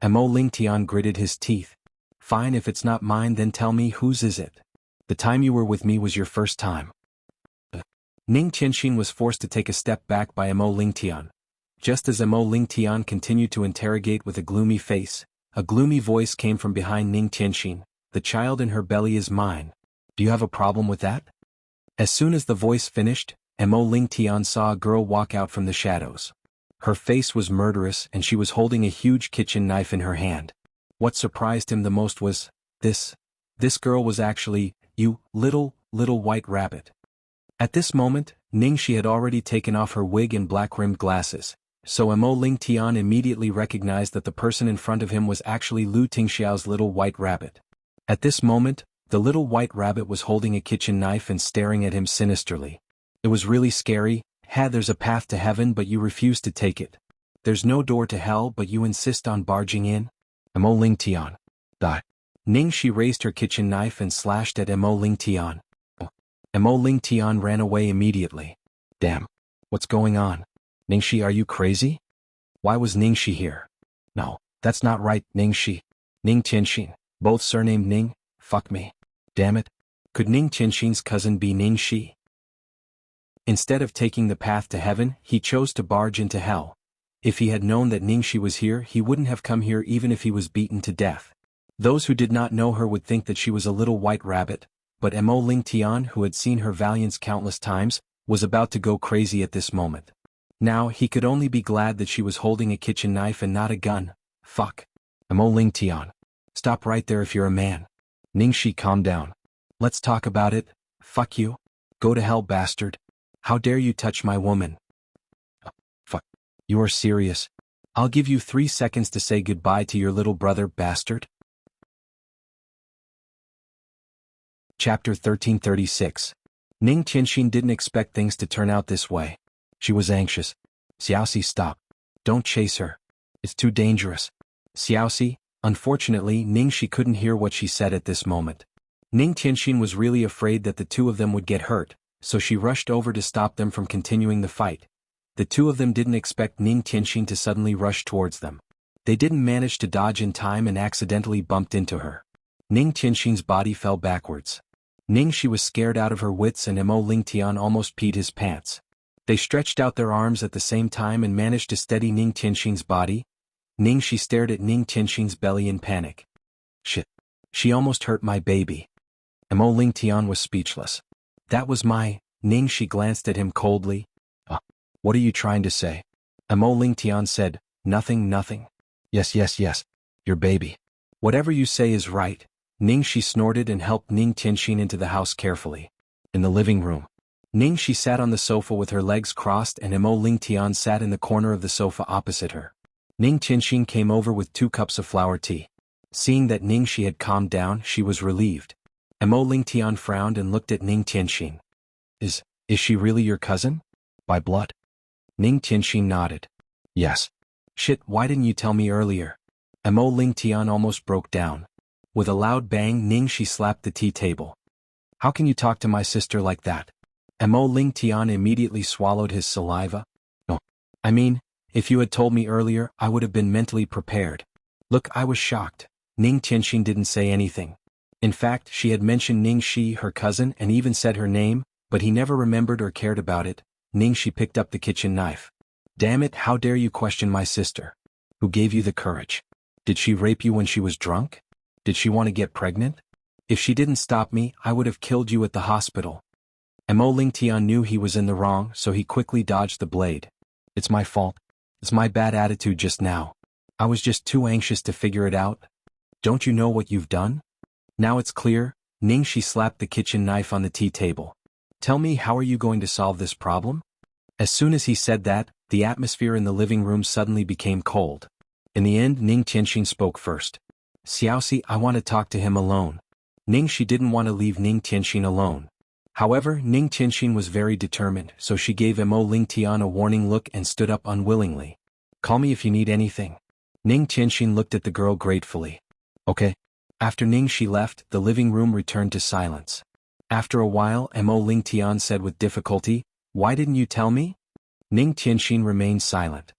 Mo Ling Tian gritted his teeth. "Fine, if it's not mine, then tell me whose is it? The time you were with me was your first time." Ning Tianxin was forced to take a step back by Mo Ling Tian. Just as Mo Ling Tian continued to interrogate with a gloomy face, a gloomy voice came from behind Ning Tianxin. "The child in her belly is mine. Do you have a problem with that?" As soon as the voice finished, Mo Ling Tian saw a girl walk out from the shadows. Her face was murderous and she was holding a huge kitchen knife in her hand. What surprised him the most was, this girl was actually, you little white rabbit. At this moment, Ningxi had already taken off her wig and black-rimmed glasses, so Mo Ling Tian immediately recognized that the person in front of him was actually Lu Tingxiao's little white rabbit. At this moment, the little white rabbit was holding a kitchen knife and staring at him sinisterly. It was really scary. "There's a path to heaven but you refuse to take it. There's no door to hell but you insist on barging in." Mo Ling Tian. Die. Ningxi raised her kitchen knife and slashed at Mo Ling Tian. Mo Ling Tian ran away immediately. "Damn. What's going on? Ningxi, are you crazy? Why was Ningxi here?" "No, that's not right, Ningxi. Ning Tianxin, both surnamed Ning, fuck me. Damn it. Could Ning Tianxin's cousin be Ningxi?" Instead of taking the path to heaven, he chose to barge into hell. If he had known that Ningxi was here, he wouldn't have come here even if he was beaten to death. Those who did not know her would think that she was a little white rabbit, but Mo Ling Tian, who had seen her valiance countless times, was about to go crazy at this moment. Now he could only be glad that she was holding a kitchen knife and not a gun. Fuck. Mo Ling Tian. Stop right there if you're a man. Ningxi, calm down. Let's talk about it. Fuck you. Go to hell, bastard. How dare you touch my woman? Fuck. You are serious? I'll give you 3 seconds to say goodbye to your little brother, bastard. Chapter 1336. Ning Tianxin didn't expect things to turn out this way. She was anxious. "Xiaoxi, stop. Don't chase her. It's too dangerous." "Xiaoxi." Unfortunately, Ningxi couldn't hear what she said at this moment. Ning Tianxin was really afraid that the two of them would get hurt, so she rushed over to stop them from continuing the fight. The two of them didn't expect Ning Tianxin to suddenly rush towards them. They didn't manage to dodge in time and accidentally bumped into her. Ning Tianxin's body fell backwards. Ningxi was scared out of her wits and Mo Ling Tian almost peed his pants. They stretched out their arms at the same time and managed to steady Ning Tianxin's body. Ningxi stared at Ning Tianxin's belly in panic. "Shit. She almost hurt my baby." Mo Ling Tian was speechless. "That was my..." Ningxi glanced at him coldly. What are you trying to say?" Mo Ling Tian said, Nothing. Yes. Your baby." Whatever you say is right, Ningxi snorted and helped Ning Tianxin into the house carefully. In the living room, Ningxi sat on the sofa with her legs crossed and Mo Lingtian sat in the corner of the sofa opposite her. Ning Tianxin came over with 2 cups of flower tea. Seeing that Ningxi had calmed down, she was relieved. Mo Lingtian frowned and looked at Ning Tianxin. Is she really your cousin? By blood? Ning Tianxin nodded. Yes. Shit, why didn't you tell me earlier? Mo Lingtian almost broke down. With a loud bang, Ningxi slapped the tea table. How can you talk to my sister like that? Mo Lingtian immediately swallowed his saliva. No. I mean, if you had told me earlier, I would have been mentally prepared. Look, I was shocked. Ning Tianxin didn't say anything. In fact, she had mentioned Ningxi, her cousin, and even said her name, but he never remembered or cared about it. Ningxi picked up the kitchen knife. Damn it, how dare you question my sister? Who gave you the courage? Did she rape you when she was drunk? Did she want to get pregnant? If she didn't stop me, I would have killed you at the hospital. Mo Lingtian knew he was in the wrong, so he quickly dodged the blade. It's my fault. It's my bad attitude just now. I was just too anxious to figure it out. Don't you know what you've done? Now it's clear. Ningxi slapped the kitchen knife on the tea table. Tell me, how are you going to solve this problem? As soon as he said that, the atmosphere in the living room suddenly became cold. In the end, Ning Tianxin spoke first. Xiaoxi, I want to talk to him alone. Ningxi didn't want to leave Ning Tianxin alone. However, Ning Tianxin was very determined, so she gave Mo Lingtian a warning look and stood up unwillingly. Call me if you need anything. Ning Tianxin looked at the girl gratefully. Okay. After Ningxi left, the living room returned to silence. After a while, Mo Lingtian said with difficulty, Why didn't you tell me? Ning Tianxin remained silent.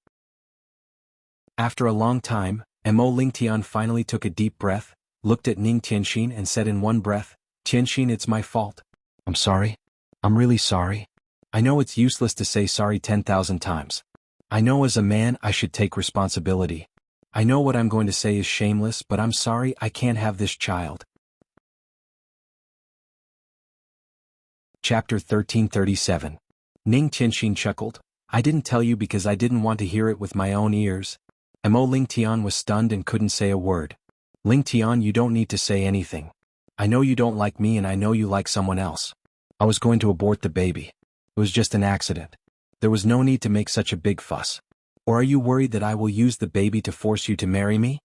After a long time, Mo Lingtian finally took a deep breath, looked at Ning Tianxin and said in one breath, Tianxin, it's my fault. I'm sorry. I'm really sorry. I know it's useless to say sorry 10,000 times. I know as a man I should take responsibility. I know what I'm going to say is shameless, but I'm sorry I can't have this child. Chapter 1337. Ning Tianxin chuckled. I didn't tell you because I didn't want to hear it with my own ears. Mo Lingtian was stunned and couldn't say a word. Lingtian, you don't need to say anything. I know you don't like me and I know you like someone else. I was going to abort the baby. It was just an accident. There was no need to make such a big fuss. Or are you worried that I will use the baby to force you to marry me?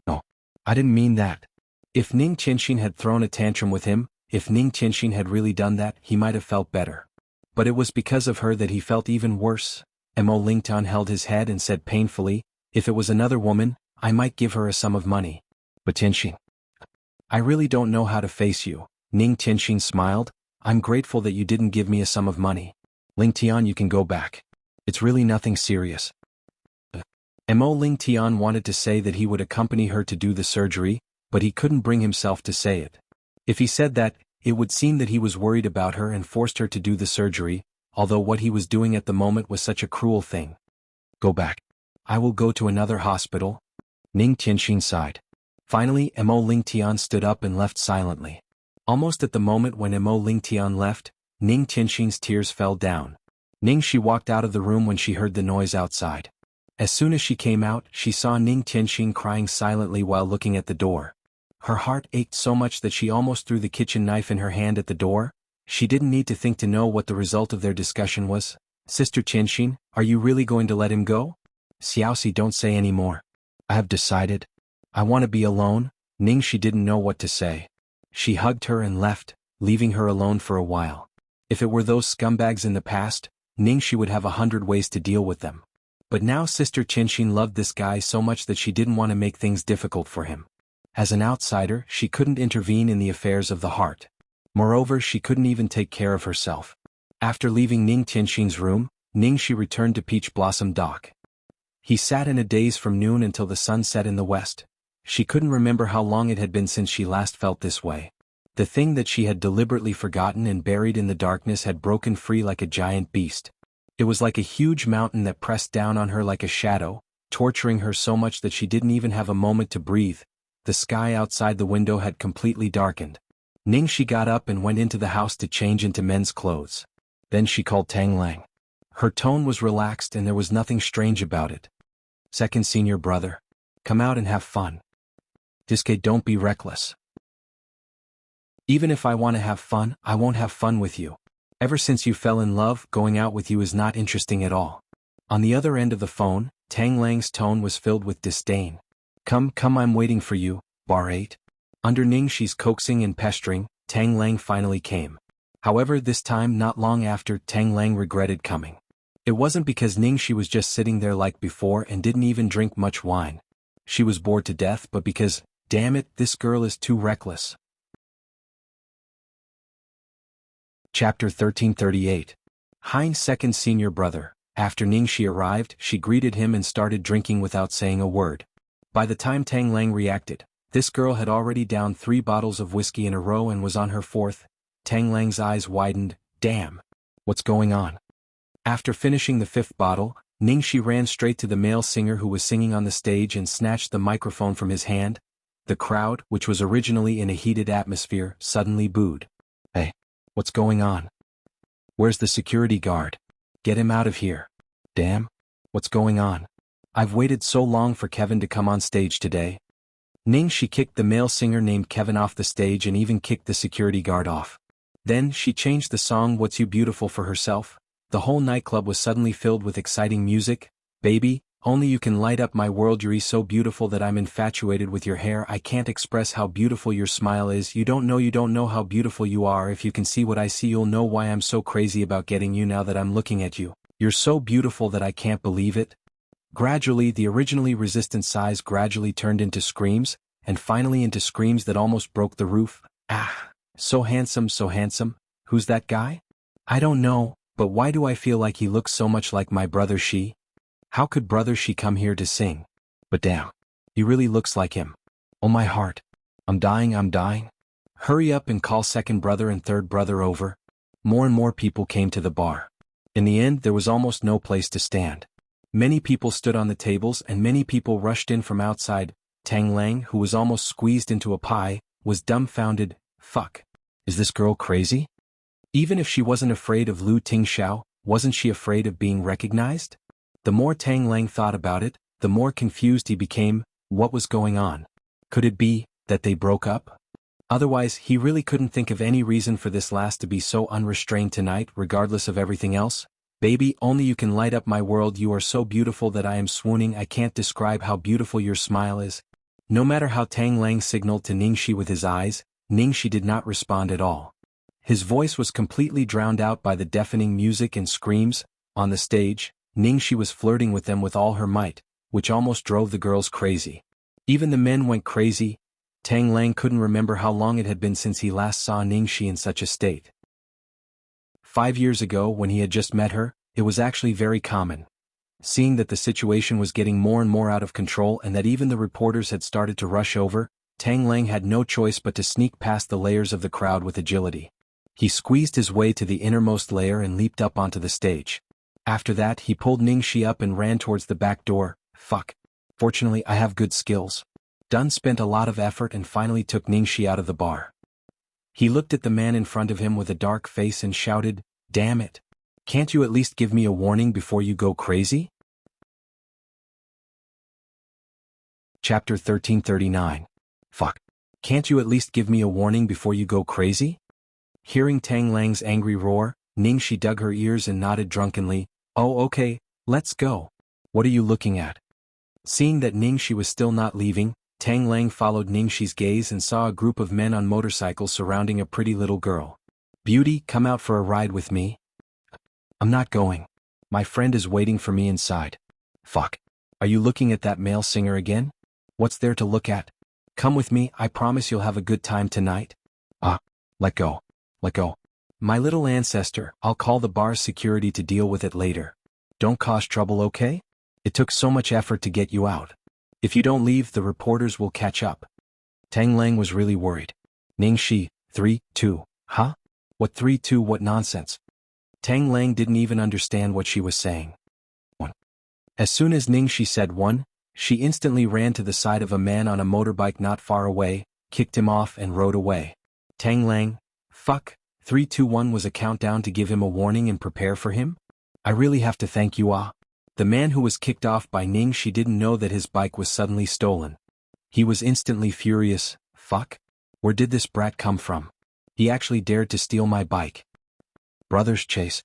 No. I didn't mean that. If Ning Tianxin had thrown a tantrum with him, if Ning Tianxin had really done that, he might have felt better. But it was because of her that he felt even worse. Mo Lingtian held his head and said painfully, If it was another woman, I might give her a sum of money. But Tianxin, I really don't know how to face you. Ning Tianxin smiled. I'm grateful that you didn't give me a sum of money. Lingtian, you can go back. It's really nothing serious. Mo Lingtian wanted to say that he would accompany her to do the surgery, but he couldn't bring himself to say it. If he said that, it would seem that he was worried about her and forced her to do the surgery, although what he was doing at the moment was such a cruel thing. Go back. I will go to another hospital. Ning Tianxin sighed. Finally, Mo Lingtian stood up and left silently. Almost at the moment when Mo Lingtian left, Ning Tianxin's tears fell down. Ningxi walked out of the room when she heard the noise outside. As soon as she came out, she saw Ning Tianxin crying silently while looking at the door. Her heart ached so much that she almost threw the kitchen knife in her hand at the door. She didn't need to think to know what the result of their discussion was. Sister Tianxin, are you really going to let him go? Xiaoxi, don't say any more. I have decided. I want to be alone. Ningxi didn't know what to say. She hugged her and left, leaving her alone for a while. If it were those scumbags in the past, Ningxi would have 100 ways to deal with them. But now Sister Tianxin loved this guy so much that she didn't want to make things difficult for him. As an outsider, she couldn't intervene in the affairs of the heart. Moreover, she couldn't even take care of herself. After leaving Ning Tianxin's room, Ningxi returned to Peach Blossom Dock. He sat in a daze from noon until the sun set in the west. She couldn't remember how long it had been since she last felt this way. The thing that she had deliberately forgotten and buried in the darkness had broken free like a giant beast. It was like a huge mountain that pressed down on her like a shadow, torturing her so much that she didn't even have a moment to breathe. The sky outside the window had completely darkened. Ningxi got up and went into the house to change into men's clothes. Then she called Tang Lang. Her tone was relaxed and there was nothing strange about it. Second senior brother. Come out and have fun. Diske, don't be reckless. Even if I want to have fun, I won't have fun with you. Ever since you fell in love, going out with you is not interesting at all. On the other end of the phone, Tang Lang's tone was filled with disdain. Come, I'm waiting for you, bar 8. Under Ningxi's coaxing and pestering, Tang Lang finally came. However, this time not long after, Tang Lang regretted coming. It wasn't because Ningxi was just sitting there like before and didn't even drink much wine. She was bored to death, but because, damn it, this girl is too reckless. Chapter 1338. Hein's second senior brother. After Ningxi arrived, she greeted him and started drinking without saying a word. By the time Tang Lang reacted, this girl had already downed 3 bottles of whiskey in a row and was on her 4th. Tang Lang's eyes widened. Damn. What's going on? After finishing the 5th bottle, Ningxi ran straight to the male singer who was singing on the stage and snatched the microphone from his hand. The crowd, which was originally in a heated atmosphere, suddenly booed. Hey. What's going on? Where's the security guard? Get him out of here. Damn. What's going on? I've waited so long for Kevin to come on stage today. Ningxi kicked the male singer named Kevin off the stage and even kicked the security guard off. Then she changed the song What's You Beautiful for herself. The whole nightclub was suddenly filled with exciting music. Baby, only you can light up my world. You're so beautiful that I'm infatuated with your hair. I can't express how beautiful your smile is. You don't know how beautiful you are. If you can see what I see, you'll know why I'm so crazy about getting you now that I'm looking at you. You're so beautiful that I can't believe it. Gradually, the originally resistant sighs gradually turned into screams, and finally into screams that almost broke the roof. Ah, so handsome, so handsome. Who's that guy? I don't know, but why do I feel like he looks so much like my brother Shi? How could brother Shi come here to sing? But damn, he really looks like him. Oh my heart. I'm dying. Hurry up and call second brother and third brother over. More and more people came to the bar. In the end, there was almost no place to stand. Many people stood on the tables and many people rushed in from outside. Tang Lang, who was almost squeezed into a pie, was dumbfounded. Fuck. Is this girl crazy? Even if she wasn't afraid of Lu Tingxiao, wasn't she afraid of being recognized? The more Tang Lang thought about it, the more confused he became. What was going on? Could it be that they broke up? Otherwise, he really couldn't think of any reason for this last to be so unrestrained tonight, regardless of everything else. Baby, only you can light up my world. You are so beautiful that I am swooning. I can't describe how beautiful your smile is. No matter how Tang Lang signaled to Ningxi with his eyes, Ningxi did not respond at all. His voice was completely drowned out by the deafening music and screams. On the stage, Ningxi was flirting with them with all her might, which almost drove the girls crazy. Even the men went crazy. Tang Lang couldn't remember how long it had been since he last saw Ningxi in such a state. 5 years ago, when he had just met her, it was actually very common. Seeing that the situation was getting more and more out of control and that even the reporters had started to rush over, Tang Lang had no choice but to sneak past the layers of the crowd with agility. He squeezed his way to the innermost layer and leaped up onto the stage. After that, he pulled Ningxi up and ran towards the back door. Fuck. Fortunately, I have good skills. Dun spent a lot of effort and finally took Ningxi out of the bar. He looked at the man in front of him with a dark face and shouted, "Damn it. Can't you at least give me a warning before you go crazy?" Chapter 1339. Fuck. Can't you at least give me a warning before you go crazy? Hearing Tang Lang's angry roar, Ningxi dug her ears and nodded drunkenly. Oh, okay, let's go. What are you looking at? Seeing that Ningxi was still not leaving, Tang Lang followed Ningxi's gaze and saw a group of men on motorcycles surrounding a pretty little girl. Beauty, come out for a ride with me. I'm not going. My friend is waiting for me inside. Fuck. Are you looking at that male singer again? What's there to look at? Come with me, I promise you'll have a good time tonight. Let go. Let go. My little ancestor, I'll call the bar's security to deal with it later. Don't cause trouble, okay? It took so much effort to get you out. If you don't leave, the reporters will catch up. Tang Lang was really worried. Ningxi, 3, 2, huh? What 3, 2, what nonsense? Tang Lang didn't even understand what she was saying. 1. As soon as Ningxi said 1, she instantly ran to the side of a man on a motorbike not far away, kicked him off and rode away. Tang Lang, fuck, 3, 2, 1 was a countdown to give him a warning and prepare for him? I really have to thank you. The man who was kicked off by Ningxi didn't know that his bike was suddenly stolen. He was instantly furious. Fuck? Where did this brat come from? He actually dared to steal my bike. Brothers Chase.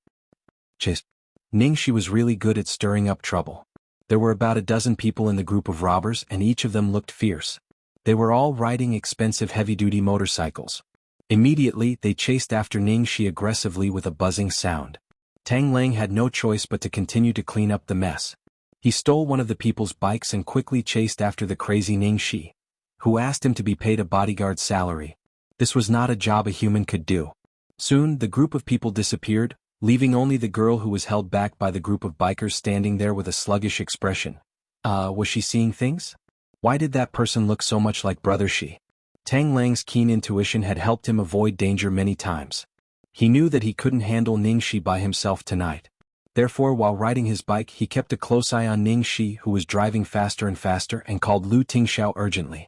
Ningxi was really good at stirring up trouble. There were about a dozen people in the group of robbers and each of them looked fierce. They were all riding expensive heavy-duty motorcycles. Immediately, they chased after Ningxi aggressively with a buzzing sound. Tang Lang had no choice but to continue to clean up the mess. He stole one of the people's bikes and quickly chased after the crazy Ningxi, who asked him to be paid a bodyguard's salary. This was not a job a human could do. Soon, the group of people disappeared, leaving only the girl who was held back by the group of bikers standing there with a sluggish expression. Was she seeing things? Why did that person look so much like Brother Shi? Tang Lang's keen intuition had helped him avoid danger many times. He knew that he couldn't handle Ningxi by himself tonight. Therefore, while riding his bike, he kept a close eye on Ningxi, who was driving faster and faster, and called Lu Tingxiao urgently.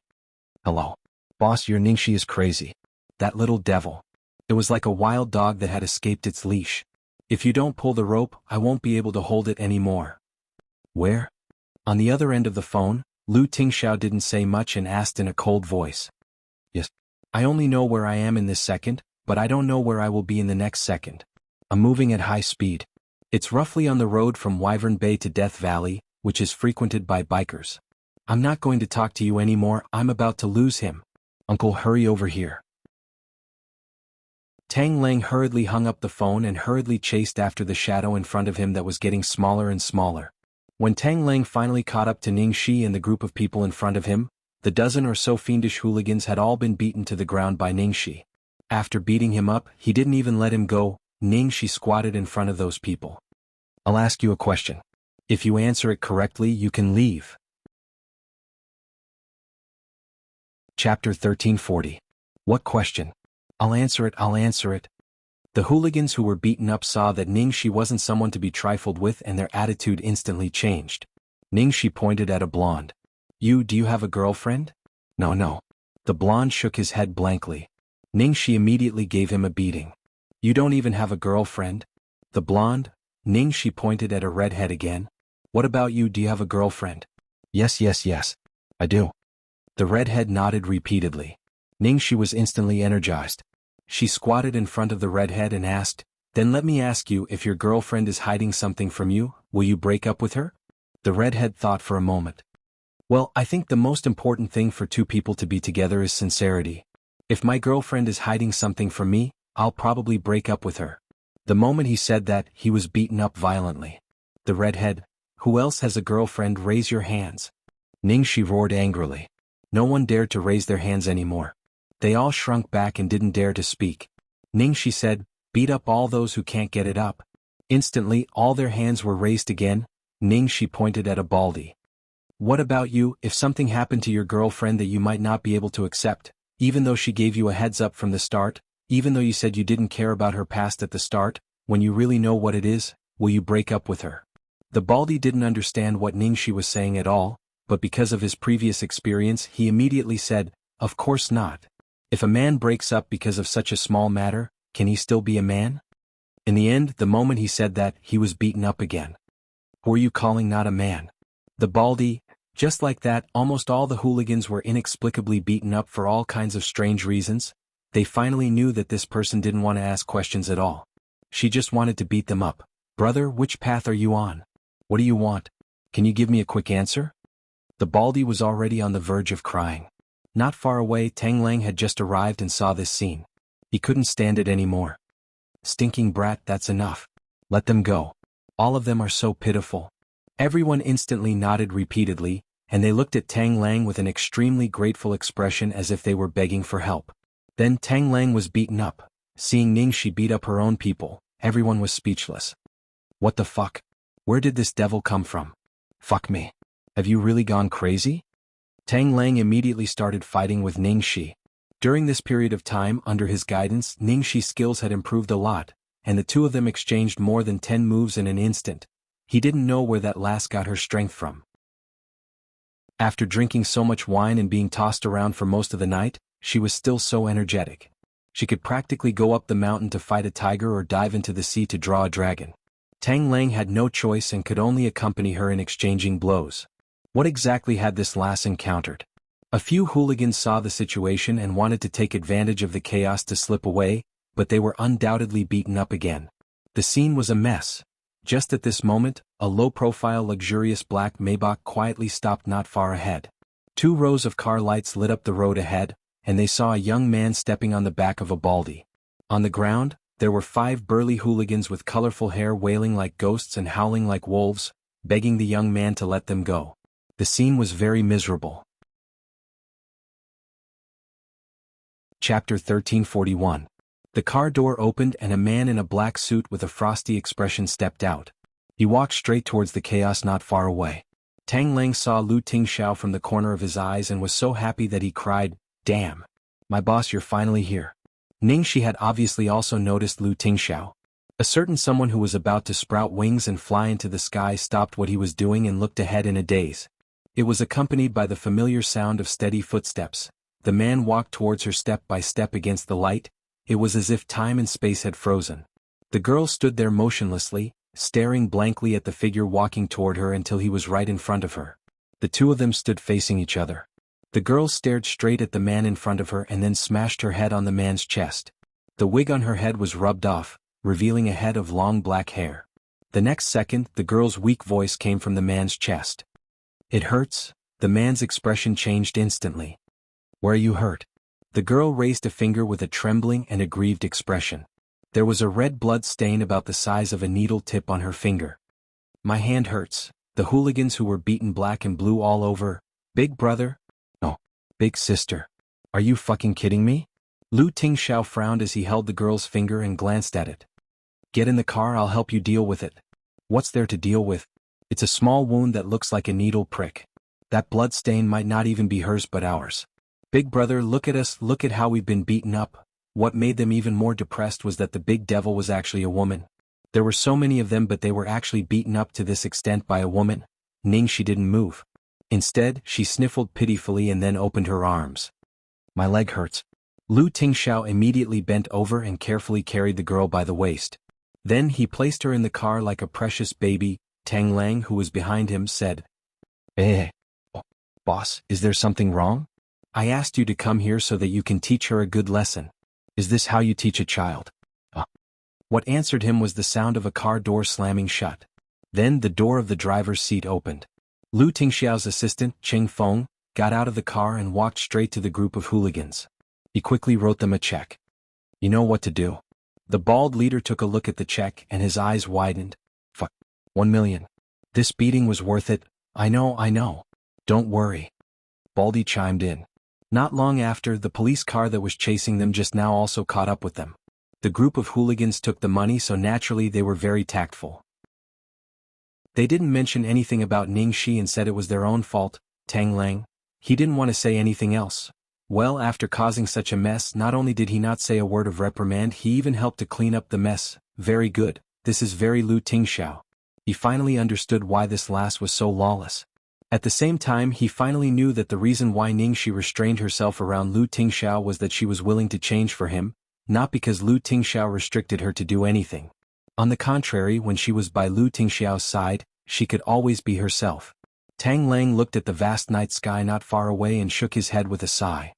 Hello. Boss, your Ningxi is crazy. That little devil. It was like a wild dog that had escaped its leash. If you don't pull the rope, I won't be able to hold it anymore. Where? On the other end of the phone, Lu Tingxiao didn't say much and asked in a cold voice. Yes. I only know where I am in this second, but I don't know where I will be in the next second. I'm moving at high speed. It's roughly on the road from Wyvern Bay to Death Valley, which is frequented by bikers. I'm not going to talk to you anymore, I'm about to lose him. Uncle, hurry over here. Tang Lang hurriedly hung up the phone and hurriedly chased after the shadow in front of him that was getting smaller and smaller. When Tang Lang finally caught up to Ningxi and the group of people in front of him, the dozen or so fiendish hooligans had all been beaten to the ground by Ningxi. After beating him up, he didn't even let him go. Ningxi squatted in front of those people. I'll ask you a question. If you answer it correctly, you can leave. Chapter 1340. What question? I'll answer it. The hooligans who were beaten up saw that Ningxi wasn't someone to be trifled with and their attitude instantly changed. Ningxi pointed at a blonde. Do you have a girlfriend? No. The blonde shook his head blankly. Ningxi immediately gave him a beating. You don't even have a girlfriend? The blonde? Ningxi pointed at a redhead again. What about you, do you have a girlfriend? Yes. I do. The redhead nodded repeatedly. Ningxi was instantly energized. She squatted in front of the redhead and asked, Then let me ask you, if your girlfriend is hiding something from you, will you break up with her? The redhead thought for a moment. Well, I think the most important thing for two people to be together is sincerity. If my girlfriend is hiding something from me, I'll probably break up with her. The moment he said that, he was beaten up violently. The redhead, who else has a girlfriend, raise your hands. Ningxi roared angrily. No one dared to raise their hands anymore. They all shrunk back and didn't dare to speak. Ningxi said, beat up all those who can't get it up. Instantly, all their hands were raised again. Ningxi pointed at a baldy. What about you, if something happened to your girlfriend that you might not be able to accept, even though she gave you a heads up from the start, even though you said you didn't care about her past at the start, when you really know what it is, will you break up with her? The baldy didn't understand what Ningxi was saying at all, but because of his previous experience he immediately said, of course not. If a man breaks up because of such a small matter, can he still be a man? In the end, the moment he said that, he was beaten up again. Who are you calling not a man? The baldy. Just like that, almost all the hooligans were inexplicably beaten up for all kinds of strange reasons. They finally knew that this person didn't want to ask questions at all. She just wanted to beat them up. Brother, which path are you on? What do you want? Can you give me a quick answer? The baldy was already on the verge of crying. Not far away, Tang Lang had just arrived and saw this scene. He couldn't stand it anymore. Stinking brat, that's enough. Let them go. All of them are so pitiful. Everyone instantly nodded repeatedly, and they looked at Tang Lang with an extremely grateful expression as if they were begging for help. Then Tang Lang was beaten up. Seeing Ningxi beat up her own people, everyone was speechless. What the fuck? Where did this devil come from? Fuck me. Have you really gone crazy? Tang Lang immediately started fighting with Ningxi. During this period of time, under his guidance, Ningxi's skills had improved a lot, and the two of them exchanged more than 10 moves in an instant. He didn't know where that last got her strength from. After drinking so much wine and being tossed around for most of the night, she was still so energetic. She could practically go up the mountain to fight a tiger or dive into the sea to draw a dragon. Tang Lang had no choice and could only accompany her in exchanging blows. What exactly had this lass encountered? A few hooligans saw the situation and wanted to take advantage of the chaos to slip away, but they were undoubtedly beaten up again. The scene was a mess. Just at this moment, a low-profile luxurious black Maybach quietly stopped not far ahead. 2 rows of car lights lit up the road ahead, and they saw a young man stepping on the back of a baldy. On the ground, there were 5 burly hooligans with colorful hair wailing like ghosts and howling like wolves, begging the young man to let them go. The scene was very miserable. Chapter 1341. The car door opened and a man in a black suit with a frosty expression stepped out. He walked straight towards the chaos not far away. Tang Lang saw Lu Tingxiao from the corner of his eyes and was so happy that he cried, "Damn! My boss, you're finally here." Ningxi had obviously also noticed Lu Tingxiao. A certain someone who was about to sprout wings and fly into the sky stopped what he was doing and looked ahead in a daze. It was accompanied by the familiar sound of steady footsteps. The man walked towards her step by step against the light. It was as if time and space had frozen. The girl stood there motionlessly, staring blankly at the figure walking toward her until he was right in front of her. The 2 of them stood facing each other. The girl stared straight at the man in front of her and then smashed her head on the man's chest. The wig on her head was rubbed off, revealing a head of long black hair. The next second, the girl's weak voice came from the man's chest. "It hurts?" The man's expression changed instantly. "Where are you hurt?" The girl raised a finger with a trembling and aggrieved expression. There was a red blood stain about the size of a needle tip on her finger. "My hand hurts." The hooligans who were beaten black and blue all over. "Big brother? No. Big sister. Are you fucking kidding me?" Lu Tingxiao frowned as he held the girl's finger and glanced at it. "Get in the car, I'll help you deal with it." "What's there to deal with? It's a small wound that looks like a needle prick. That blood stain might not even be hers but ours. Big brother, look at us, look at how we've been beaten up." What made them even more depressed was that the big devil was actually a woman. There were so many of them, but they were actually beaten up to this extent by a woman. Ningxi didn't move. Instead, she sniffled pitifully and then opened her arms. "My leg hurts." Lu Tingxiao immediately bent over and carefully carried the girl by the waist. Then he placed her in the car like a precious baby. Tang Lang, who was behind him, said, "Oh, boss, is there something wrong? I asked you to come here so that you can teach her a good lesson. Is this how you teach a child?" What answered him was the sound of a car door slamming shut. Then the door of the driver's seat opened. Lu Tingxiao's assistant, Cheng Feng, got out of the car and walked straight to the group of hooligans. He quickly wrote them a check. "You know what to do." The bald leader took a look at the check and his eyes widened. "Fuck. 1 million. This beating was worth it." I know. Don't worry." Baldy chimed in. Not long after, the police car that was chasing them just now also caught up with them. The group of hooligans took the money, so naturally they were very tactful. They didn't mention anything about Ningxi and said it was their own fault. Tang Lang, he didn't want to say anything else. Well, after causing such a mess, not only did he not say a word of reprimand, he even helped to clean up the mess. Very good. This is very Lu Tingxiao. He finally understood why this lass was so lawless. At the same time, he finally knew that the reason why Ningxi restrained herself around Lu Tingxiao was that she was willing to change for him, not because Lu Tingxiao restricted her to do anything. On the contrary, when she was by Lu Tingxiao's side, she could always be herself. Tang Lang looked at the vast night sky not far away and shook his head with a sigh.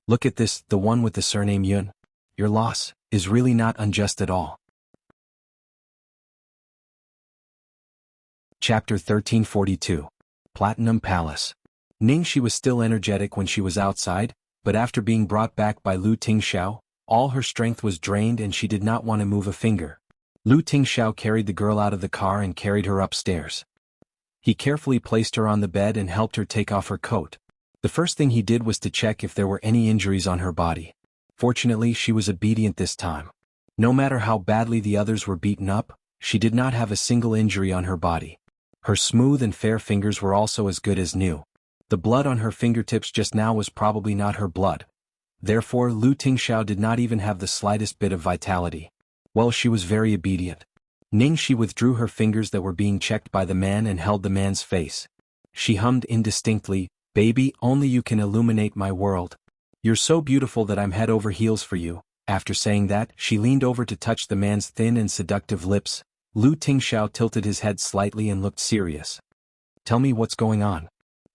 "Look at this, the one with the surname Yun. Your loss is really not unjust at all." Chapter 1342. Platinum Palace. Ningxi was still energetic when she was outside, but after being brought back by Lu Tingxiao, all her strength was drained and she did not want to move a finger. Lu Tingxiao carried the girl out of the car and carried her upstairs. He carefully placed her on the bed and helped her take off her coat. The first thing he did was to check if there were any injuries on her body. Fortunately, she was obedient this time. No matter how badly the others were beaten up, she did not have a single injury on her body. Her smooth and fair fingers were also as good as new. The blood on her fingertips just now was probably not her blood. Therefore, Lu Tingxiao did not even have the slightest bit of vitality. Well, she was very obedient. Ningxi withdrew her fingers that were being checked by the man and held the man's face. She hummed indistinctly, "Baby, only you can illuminate my world. You're so beautiful that I'm head over heels for you." After saying that, she leaned over to touch the man's thin and seductive lips. Lu Tingxiao tilted his head slightly and looked serious. "Tell me what's going on."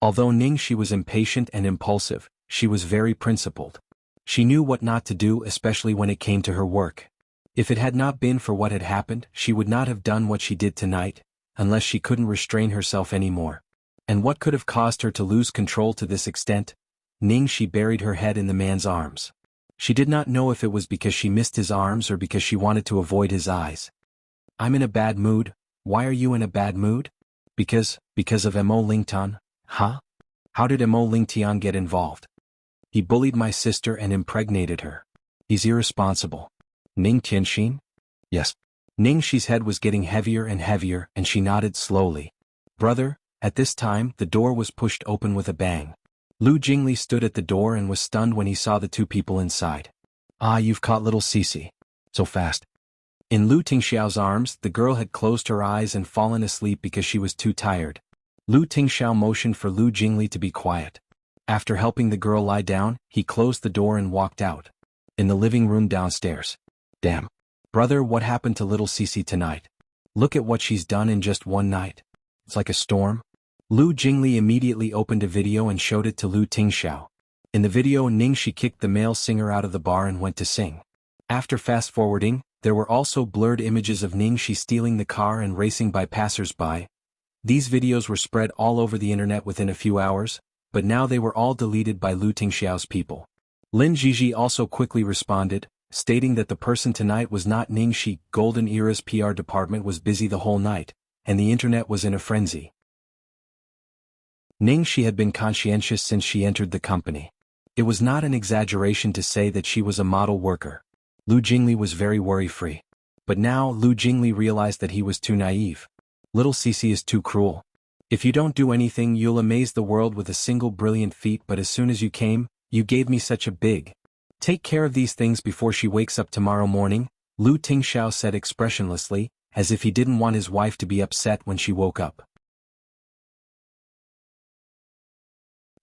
Although Ningxi was impatient and impulsive, she was very principled. She knew what not to do, especially when it came to her work. If it had not been for what had happened, she would not have done what she did tonight, unless she couldn't restrain herself anymore. And what could have caused her to lose control to this extent? Ningxi buried her head in the man's arms. She did not know if it was because she missed his arms or because she wanted to avoid his eyes. I'm in a bad mood. Why are you in a bad mood? Because of Mo Lingtian. Huh? How did Mo Lingtian get involved? He bullied my sister and impregnated her. He's irresponsible. Ning Tianxin? Yes. Ningxi's head was getting heavier and heavier, and she nodded slowly. Brother, at this time, the door was pushed open with a bang. Lu Jingli stood at the door and was stunned when he saw the two people inside. Ah, you've caught little Cece. So fast. In Lu Tingxiao's arms, the girl had closed her eyes and fallen asleep because she was too tired. Lu Tingxiao motioned for Lu Jingli to be quiet. After helping the girl lie down, he closed the door and walked out. In the living room downstairs. Damn. Brother, what happened to little Cece tonight? Look at what she's done in just one night. It's like a storm. Lu Jingli immediately opened a video and showed it to Lu Tingxiao. In the video, Ningxi kicked the male singer out of the bar and went to sing. After fast-forwarding, there were also blurred images of Ningxi stealing the car and racing by passers-by. These videos were spread all over the internet within a few hours, but now they were all deleted by Lu Tingxiao's people. Lin Jiji also quickly responded, stating that the person tonight was not Ningxi. Golden Era's PR department was busy the whole night, and the internet was in a frenzy. Ningxi had been conscientious since she entered the company. It was not an exaggeration to say that she was a model worker. Lu Jingli was very worry-free. But now Lu Jingli realized that he was too naive. Little Cece is too cruel. If you don't do anything, you'll amaze the world with a single brilliant feat, but as soon as you came, you gave me such a big. Take care of these things before she wakes up tomorrow morning, Lu Tingxiao said expressionlessly, as if he didn't want his wife to be upset when she woke up.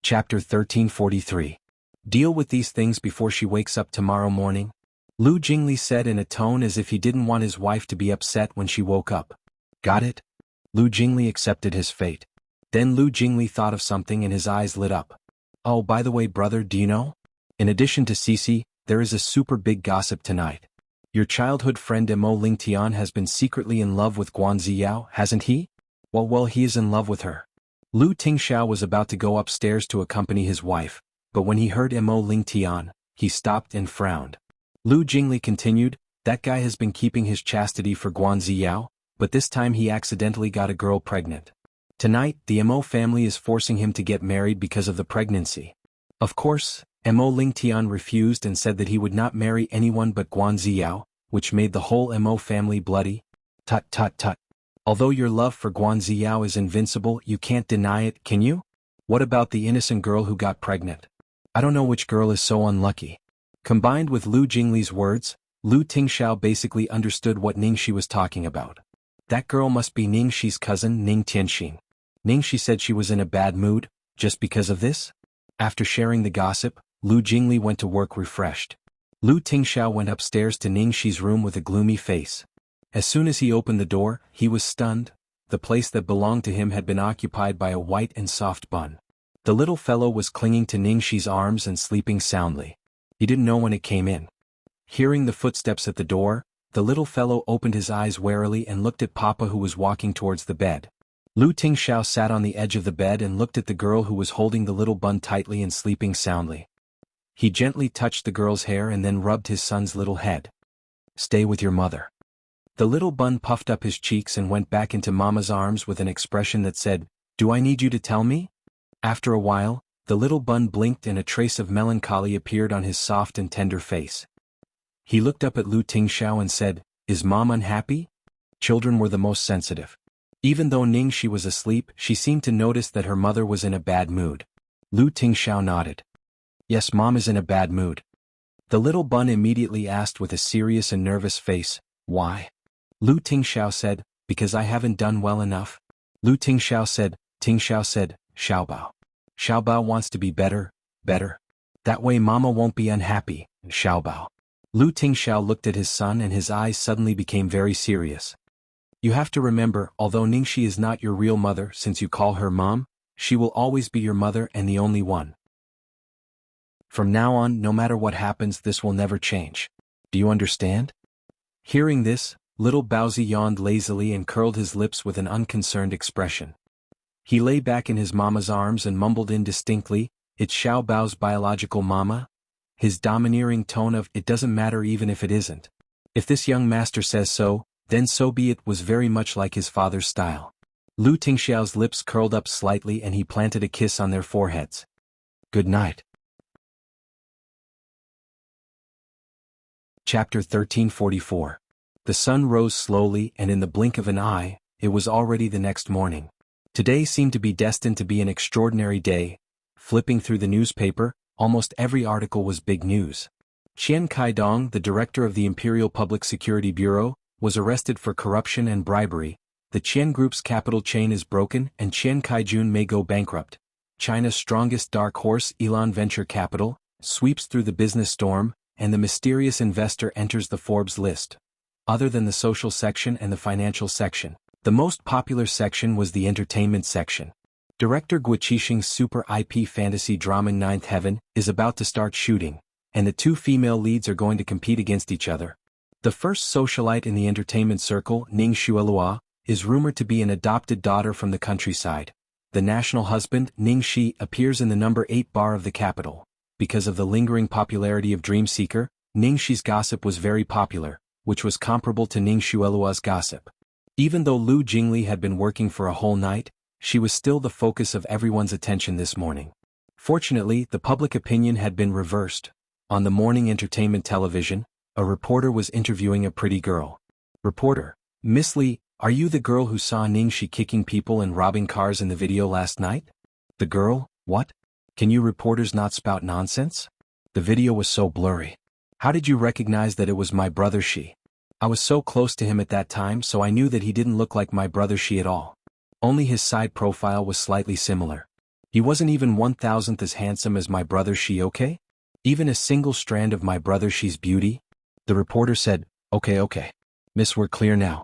Chapter 1343. Deal with these things before she wakes up tomorrow morning, Lu Jingli said in a tone as if he didn't want his wife to be upset when she woke up. Got it? Lu Jingli accepted his fate. Then Lu Jingli thought of something and his eyes lit up. Oh, by the way, brother, do you know? In addition to Cece, there is a super big gossip tonight. Your childhood friend Mo Lingtian has been secretly in love with Guanzi Yao, hasn't he? Well, he is in love with her. Lu Tingxiao was about to go upstairs to accompany his wife, but when he heard Mo Lingtian, he stopped and frowned. Lu Jingli continued, that guy has been keeping his chastity for Guanzi Yao, but this time he accidentally got a girl pregnant. Tonight, the Mo family is forcing him to get married because of the pregnancy. Of course, Mo Lingtian refused and said that he would not marry anyone but Guanzi Yao, which made the whole Mo family bloody. Tut tut tut. Although your love for Guanzi Yao is invincible, you can't deny it, can you? What about the innocent girl who got pregnant? I don't know which girl is so unlucky. Combined with Lu Jingli's words, Lu Tingxiao basically understood what Ningxi was talking about. That girl must be Ningxi's cousin Ning Tianxin. Ningxi said she was in a bad mood, just because of this? After sharing the gossip, Lu Jingli went to work refreshed. Lu Tingxiao went upstairs to Ningxi's room with a gloomy face. As soon as he opened the door, he was stunned. The place that belonged to him had been occupied by a white and soft bun. The little fellow was clinging to Ningxi's arms and sleeping soundly. He didn't know when it came in. Hearing the footsteps at the door, the little fellow opened his eyes warily and looked at Papa, who was walking towards the bed. Lu Tingxiao sat on the edge of the bed and looked at the girl who was holding the little bun tightly and sleeping soundly. He gently touched the girl's hair and then rubbed his son's little head. Stay with your mother. The little bun puffed up his cheeks and went back into Mama's arms with an expression that said, Do I need you to tell me? After a while, the little bun blinked and a trace of melancholy appeared on his soft and tender face. He looked up at Lu Tingxiao and said, Is Mom unhappy? Children were the most sensitive. Even though Ningxi was asleep, she seemed to notice that her mother was in a bad mood. Lu Tingxiao nodded. Yes, Mom is in a bad mood. The little bun immediately asked with a serious and nervous face, Why? Lu Tingxiao said, Because I haven't done well enough. Lu Tingxiao said, Xiaobao. Xiaobao wants to be better. That way Mama won't be unhappy, Xiaobao. Lu Tingxiao looked at his son and his eyes suddenly became very serious. You have to remember, although Ningxi is not your real mother since you call her Mom, She will always be your mother and the only one. From now on, no matter what happens, this will never change. Do you understand? Hearing this, little Baozi yawned lazily and curled his lips with an unconcerned expression. He lay back in his mama's arms and mumbled indistinctly, "It's Xiao Bao's biological mama?" His domineering tone of, "It doesn't matter even if it isn't. If this young master says so, then so be it," was very much like his father's style. Lu Tingxiao's lips curled up slightly and he planted a kiss on their foreheads. "Good night." Chapter 1344. The sun rose slowly and in the blink of an eye, it was already the next morning. Today seemed to be destined to be an extraordinary day. Flipping through the newspaper, almost every article was big news. Qian Kaidong, the director of the Imperial Public Security Bureau, was arrested for corruption and bribery. The Qian Group's capital chain is broken and Qian Kaijun may go bankrupt. China's strongest dark horse, Elon Venture Capital, sweeps through the business storm, and the mysterious investor enters the Forbes list. Other than the social section and the financial section, the most popular section was the entertainment section. Director Guo Qixing's super IP fantasy drama Ninth Heaven is about to start shooting, and the two female leads are going to compete against each other. The first socialite in the entertainment circle, Ning Xuelua, is rumored to be an adopted daughter from the countryside. The national husband, Ning Shi, appears in the number 8 bar of the capital. Because of the lingering popularity of Dream Seeker, Ning Shi's gossip was very popular, which was comparable to Ning Xuelua's gossip. Even though Lu Jingli had been working for a whole night, she was still the focus of everyone's attention this morning. Fortunately, the public opinion had been reversed. On the morning entertainment television, a reporter was interviewing a pretty girl. Reporter: "Miss Li, are you the girl who saw Ning Shi kicking people and robbing cars in the video last night?" The girl: "What? Can you reporters not spout nonsense? The video was so blurry. How did you recognize that it was my brother Shi? I was so close to him at that time, so I knew that he didn't look like my brother Shi at all. Only his side profile was slightly similar. He wasn't even 1,000th as handsome as my brother Shi, okay? Even a single strand of my brother Shi's beauty?" The reporter said, Okay. Miss, we're clear now."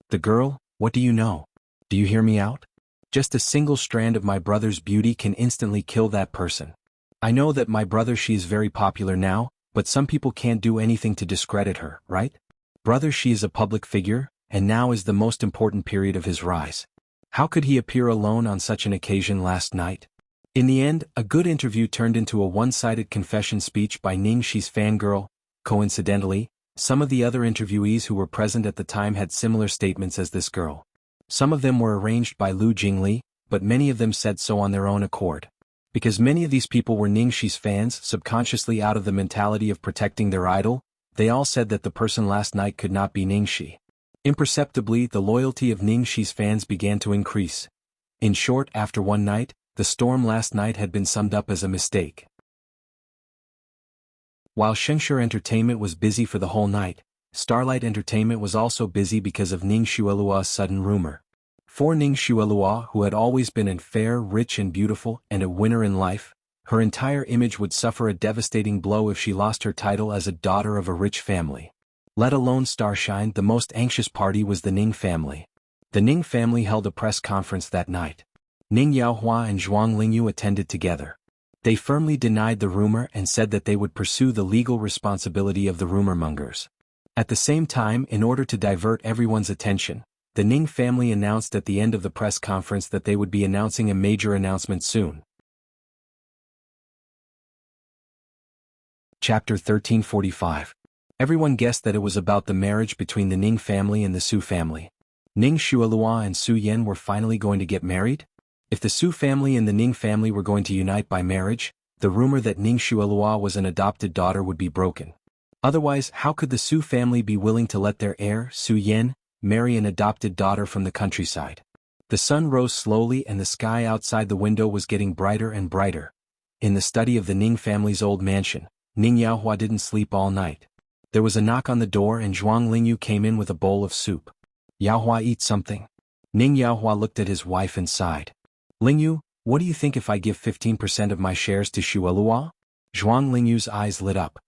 The girl: "What do you know? Do you hear me out? Just a single strand of my brother's beauty can instantly kill that person. I know that my brother Shi is very popular now, but some people can't do anything to discredit her, right? Brother Shi is a public figure, and now is the most important period of his rise. How could he appear alone on such an occasion last night?" In the end, a good interview turned into a one-sided confession speech by Ning Shi's fangirl. Coincidentally, some of the other interviewees who were present at the time had similar statements as this girl. Some of them were arranged by Lu Jingli, but many of them said so on their own accord. Because many of these people were Ning Shi's fans, subconsciously out of the mentality of protecting their idol, they all said that the person last night could not be Ning Shi. Imperceptibly, the loyalty of Ning Shi's fans began to increase. In short, after one night, the storm last night had been summed up as a mistake. While Shengshur Entertainment was busy for the whole night, Starlight Entertainment was also busy because of Ning Xuelua's sudden rumor. For Ning Xuelua, who had always been fair, rich and beautiful, and a winner in life, her entire image would suffer a devastating blow if she lost her title as a daughter of a rich family. Let alone starshine, the most anxious party was the Ning family. The Ning family held a press conference that night. Ning Yaohua and Zhuang Lingyu attended together. They firmly denied the rumor and said that they would pursue the legal responsibility of the rumormongers. At the same time, in order to divert everyone's attention, the Ning family announced at the end of the press conference that they would be announcing a major announcement soon. Chapter 1345. Everyone guessed that it was about the marriage between the Ning family and the Su family. Ning Xuelua and Su Yan were finally going to get married? If the Su family and the Ning family were going to unite by marriage, the rumor that Ning Xuelua was an adopted daughter would be broken. Otherwise, how could the Su family be willing to let their heir, Su Yan, marry an adopted daughter from the countryside? The sun rose slowly and the sky outside the window was getting brighter and brighter. In the study of the Ning family's old mansion, Ning Yaohua didn't sleep all night. There was a knock on the door and Zhuang Lingyu came in with a bowl of soup. "Yaohua, eat something." Ning Yaohua looked at his wife and sighed. "Lingyu, what do you think if I give 15% of my shares to Xuelua?" Zhuang Lingyu's eyes lit up.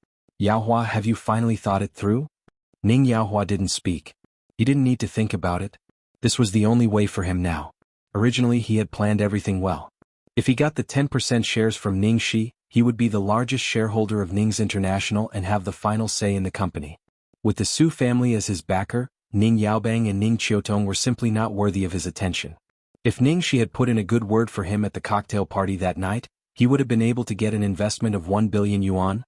"Yaohua, have you finally thought it through?" Ning Yaohua didn't speak. He didn't need to think about it. This was the only way for him now. Originally he had planned everything well. If he got the 10% shares from Ning Shi, he would be the largest shareholder of Ning's International and have the final say in the company. With the Su family as his backer, Ning Yaobang and Ning Qiutong were simply not worthy of his attention. If Ning Shi had put in a good word for him at the cocktail party that night, he would have been able to get an investment of 1 billion yuan.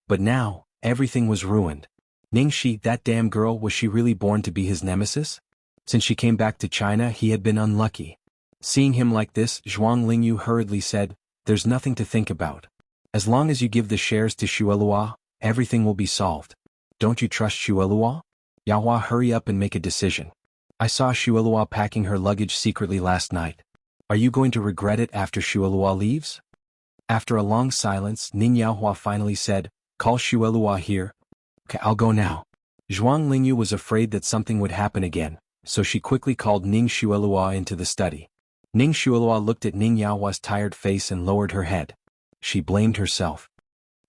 But now, everything was ruined. Ning Shi, that damn girl, was she really born to be his nemesis? Since she came back to China, he had been unlucky. Seeing him like this, Zhuang Lingyu hurriedly said, "There's nothing to think about. As long as you give the shares to Xuelua, everything will be solved. Don't you trust Xuelua? Yaohua, hurry up and make a decision. I saw Xuelua packing her luggage secretly last night. Are you going to regret it after Xuelua leaves?" After a long silence, Ning Yaohua finally said, "Call Xuelua here." "Okay, I'll go now." Zhuang Lingyu was afraid that something would happen again, so she quickly called Ning Xuelua into the study. Ning Xuelua looked at Ning Yaohua's tired face and lowered her head. She blamed herself.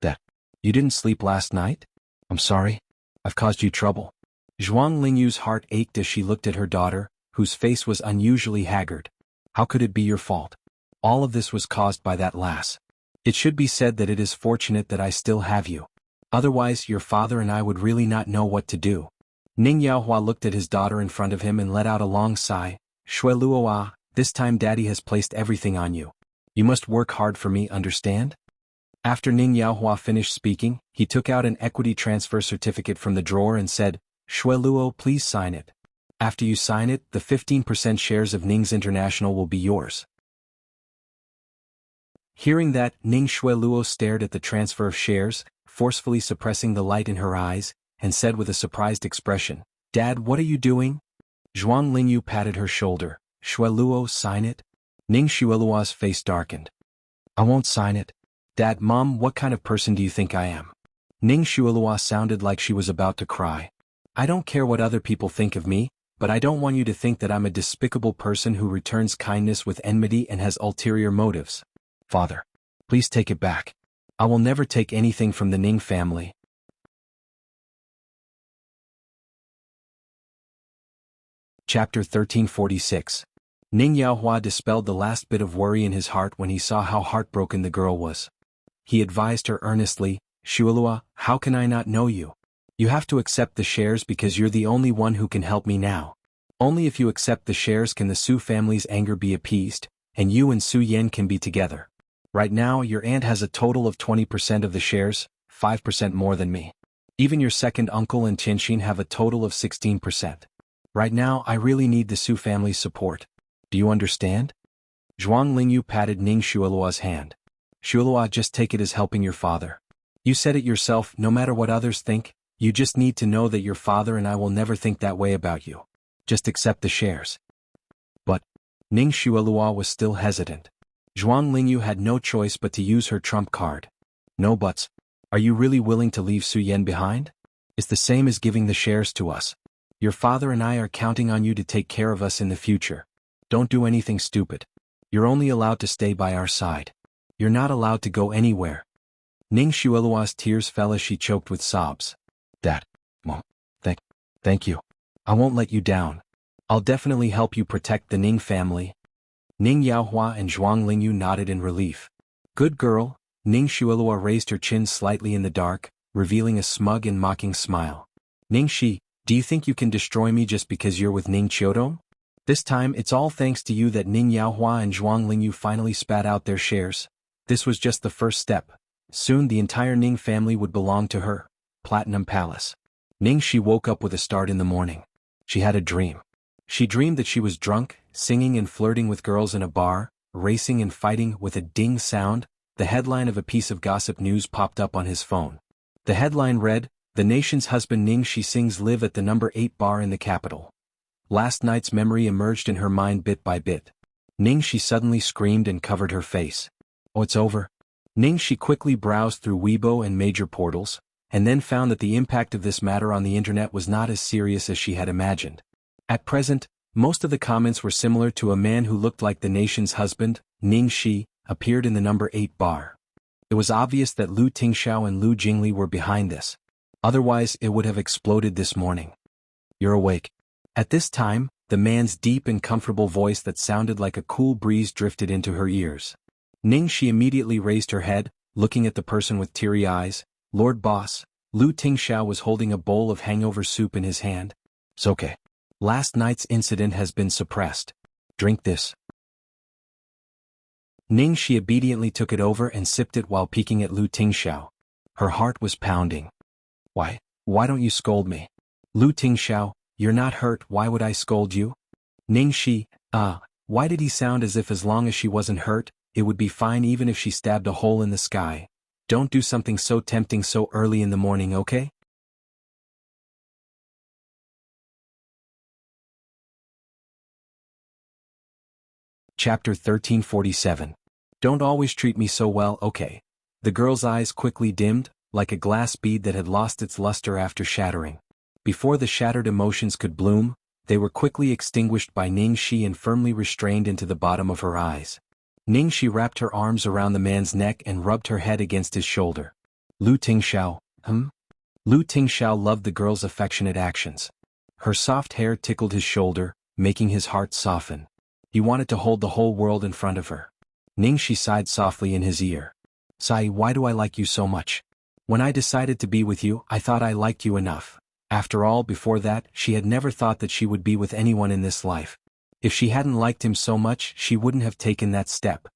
"That, you didn't sleep last night? I'm sorry. I've caused you trouble." Zhuang Lingyu's heart ached as she looked at her daughter, whose face was unusually haggard. "How could it be your fault? All of this was caused by that lass. It should be said that it is fortunate that I still have you. Otherwise, your father and I would really not know what to do." Ning Yaohua looked at his daughter in front of him and let out a long sigh. "Xuelua, this time Daddy has placed everything on you. You must work hard for me, understand?" After Ning Yaohua finished speaking, he took out an equity transfer certificate from the drawer and said, "Xueluo, please sign it. After you sign it, the 15% shares of Ning's International will be yours." Hearing that, Ning Xueluo stared at the transfer of shares, forcefully suppressing the light in her eyes, and said with a surprised expression, "Dad, what are you doing?" Zhuang Lingyu patted her shoulder. "Xueluo, sign it." Ning Xueluo's face darkened. "I won't sign it." "Dad, Mom, what kind of person do you think I am?" Ning Xueluo sounded like she was about to cry. "I don't care what other people think of me, but I don't want you to think that I'm a despicable person who returns kindness with enmity and has ulterior motives. Father, please take it back. I will never take anything from the Ning family." Chapter 1346. Ning Yaohua dispelled the last bit of worry in his heart when he saw how heartbroken the girl was. He advised her earnestly, "Xuelua, how can I not know you? You have to accept the shares because you're the only one who can help me now. Only if you accept the shares can the Su family's anger be appeased, and you and Su Yan can be together. Right now, your aunt has a total of 20% of the shares, 5% more than me. Even your second uncle and Tianxin have a total of 16%. Right now, I really need the Su family's support. Do you understand?" Zhuang Lingyu patted Ning Xuelua's hand. "Xuelua, just take it as helping your father. You said it yourself, no matter what others think, you just need to know that your father and I will never think that way about you. Just accept the shares." But Ning Xuelua was still hesitant. Zhuang Lingyu had no choice but to use her trump card. "No buts. Are you really willing to leave Su Yan behind? It's the same as giving the shares to us. Your father and I are counting on you to take care of us in the future. Don't do anything stupid. You're only allowed to stay by our side. You're not allowed to go anywhere." Ning Xuelua's tears fell as she choked with sobs. "Dad, Mom, thank you. I won't let you down. I'll definitely help you protect the Ning family." Ning Yaohua and Zhuang Lingyu nodded in relief. "Good girl." Ning Xuelua raised her chin slightly in the dark, revealing a smug and mocking smile. "Ning Shi, do you think you can destroy me just because you're with Ning Qiutong? This time it's all thanks to you that Ning Yaohua and Zhuang Lingyu finally spat out their shares. This was just the first step. Soon the entire Ning family would belong to her. Platinum Palace. Ning Shi woke up with a start in the morning. She had a dream. She dreamed that she was drunk, singing and flirting with girls in a bar, racing and fighting. With a ding sound, the headline of a piece of gossip news popped up on his phone. The headline read, "The nation's husband Ning Shi sings live at the number 8 bar in the capital." Last night's memory emerged in her mind bit by bit. Ning Shi suddenly screamed and covered her face. "Oh, it's over." Ning Shi quickly browsed through Weibo and major portals, and then found that the impact of this matter on the internet was not as serious as she had imagined. At present, most of the comments were similar to a man who looked like the nation's husband, Ning Shi, appeared in the number 8 bar. It was obvious that Lu Tingxiao and Lu Jingli were behind this. Otherwise, it would have exploded this morning. "You're awake." At this time, the man's deep and comfortable voice that sounded like a cool breeze drifted into her ears. Ning Shi immediately raised her head, looking at the person with teary eyes. Lord Boss, Lu Tingxiao was holding a bowl of hangover soup in his hand. It's okay. Last night's incident has been suppressed. Drink this. Ning Shi obediently took it over and sipped it while peeking at Lu Tingxiao. Her heart was pounding. Why don't you scold me? Lu Tingxiao, you're not hurt, why would I scold you? Ning Shi, why did he sound as long as she wasn't hurt, it would be fine even if she stabbed a hole in the sky? Don't do something so tempting so early in the morning, okay? Chapter 1347. Don't always treat me so well, okay? The girl's eyes quickly dimmed, like a glass bead that had lost its luster after shattering. Before the shattered emotions could bloom, they were quickly extinguished by Ning Shi and firmly restrained into the bottom of her eyes. Ning Shi wrapped her arms around the man's neck and rubbed her head against his shoulder. Lu Tingxiao, Lu Tingxiao loved the girl's affectionate actions. Her soft hair tickled his shoulder, making his heart soften. He wanted to hold the whole world in front of her. Ning Shi sighed softly in his ear. Sai, why do I like you so much? When I decided to be with you, I thought I liked you enough. After all, before that, she had never thought that she would be with anyone in this life. If she hadn't liked him so much, she wouldn't have taken that step.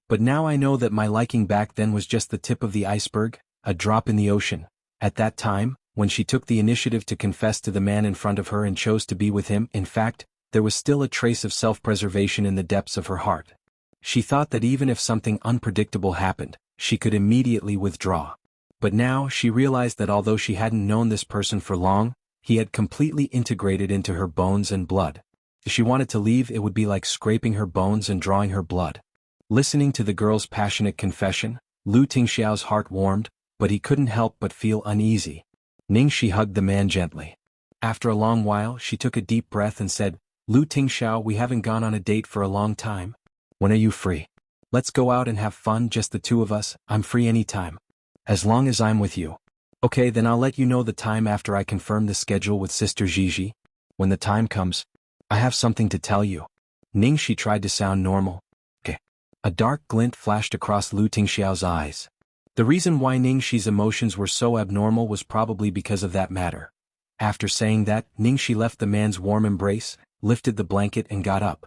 But now I know that my liking back then was just the tip of the iceberg, a drop in the ocean. At that time, when she took the initiative to confess to the man in front of her and chose to be with him, in fact, there was still a trace of self-preservation in the depths of her heart. She thought that even if something unpredictable happened, she could immediately withdraw. But now she realized that although she hadn't known this person for long, he had completely integrated into her bones and blood. If she wanted to leave, it would be like scraping her bones and drawing her blood. Listening to the girl's passionate confession, Lu Tingxiao's heart warmed, but he couldn't help but feel uneasy. Ning Shi hugged the man gently. After a long while, she took a deep breath and said, Lu Tingxiao, we haven't gone on a date for a long time. When are you free? Let's go out and have fun, just the two of us. I'm free anytime. As long as I'm with you. Okay, then I'll let you know the time after I confirm the schedule with Sister Gigi. When the time comes, I have something to tell you. Ning Shi tried to sound normal. Okay. A dark glint flashed across Lu Tingxiao's eyes. The reason why Ning Shi's emotions were so abnormal was probably because of that matter. After saying that, Ning Shi left the man's warm embrace, lifted the blanket and got up.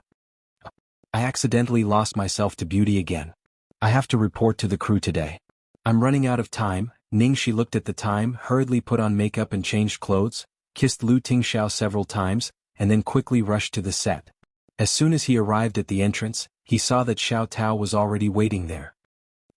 I accidentally lost myself to beauty again. I have to report to the crew today. I'm running out of time. Ning Shi looked at the time, hurriedly put on makeup and changed clothes, kissed Lu Tingxiao several times, and then quickly rushed to the set. As soon as he arrived at the entrance, he saw that Xiao Tao was already waiting there.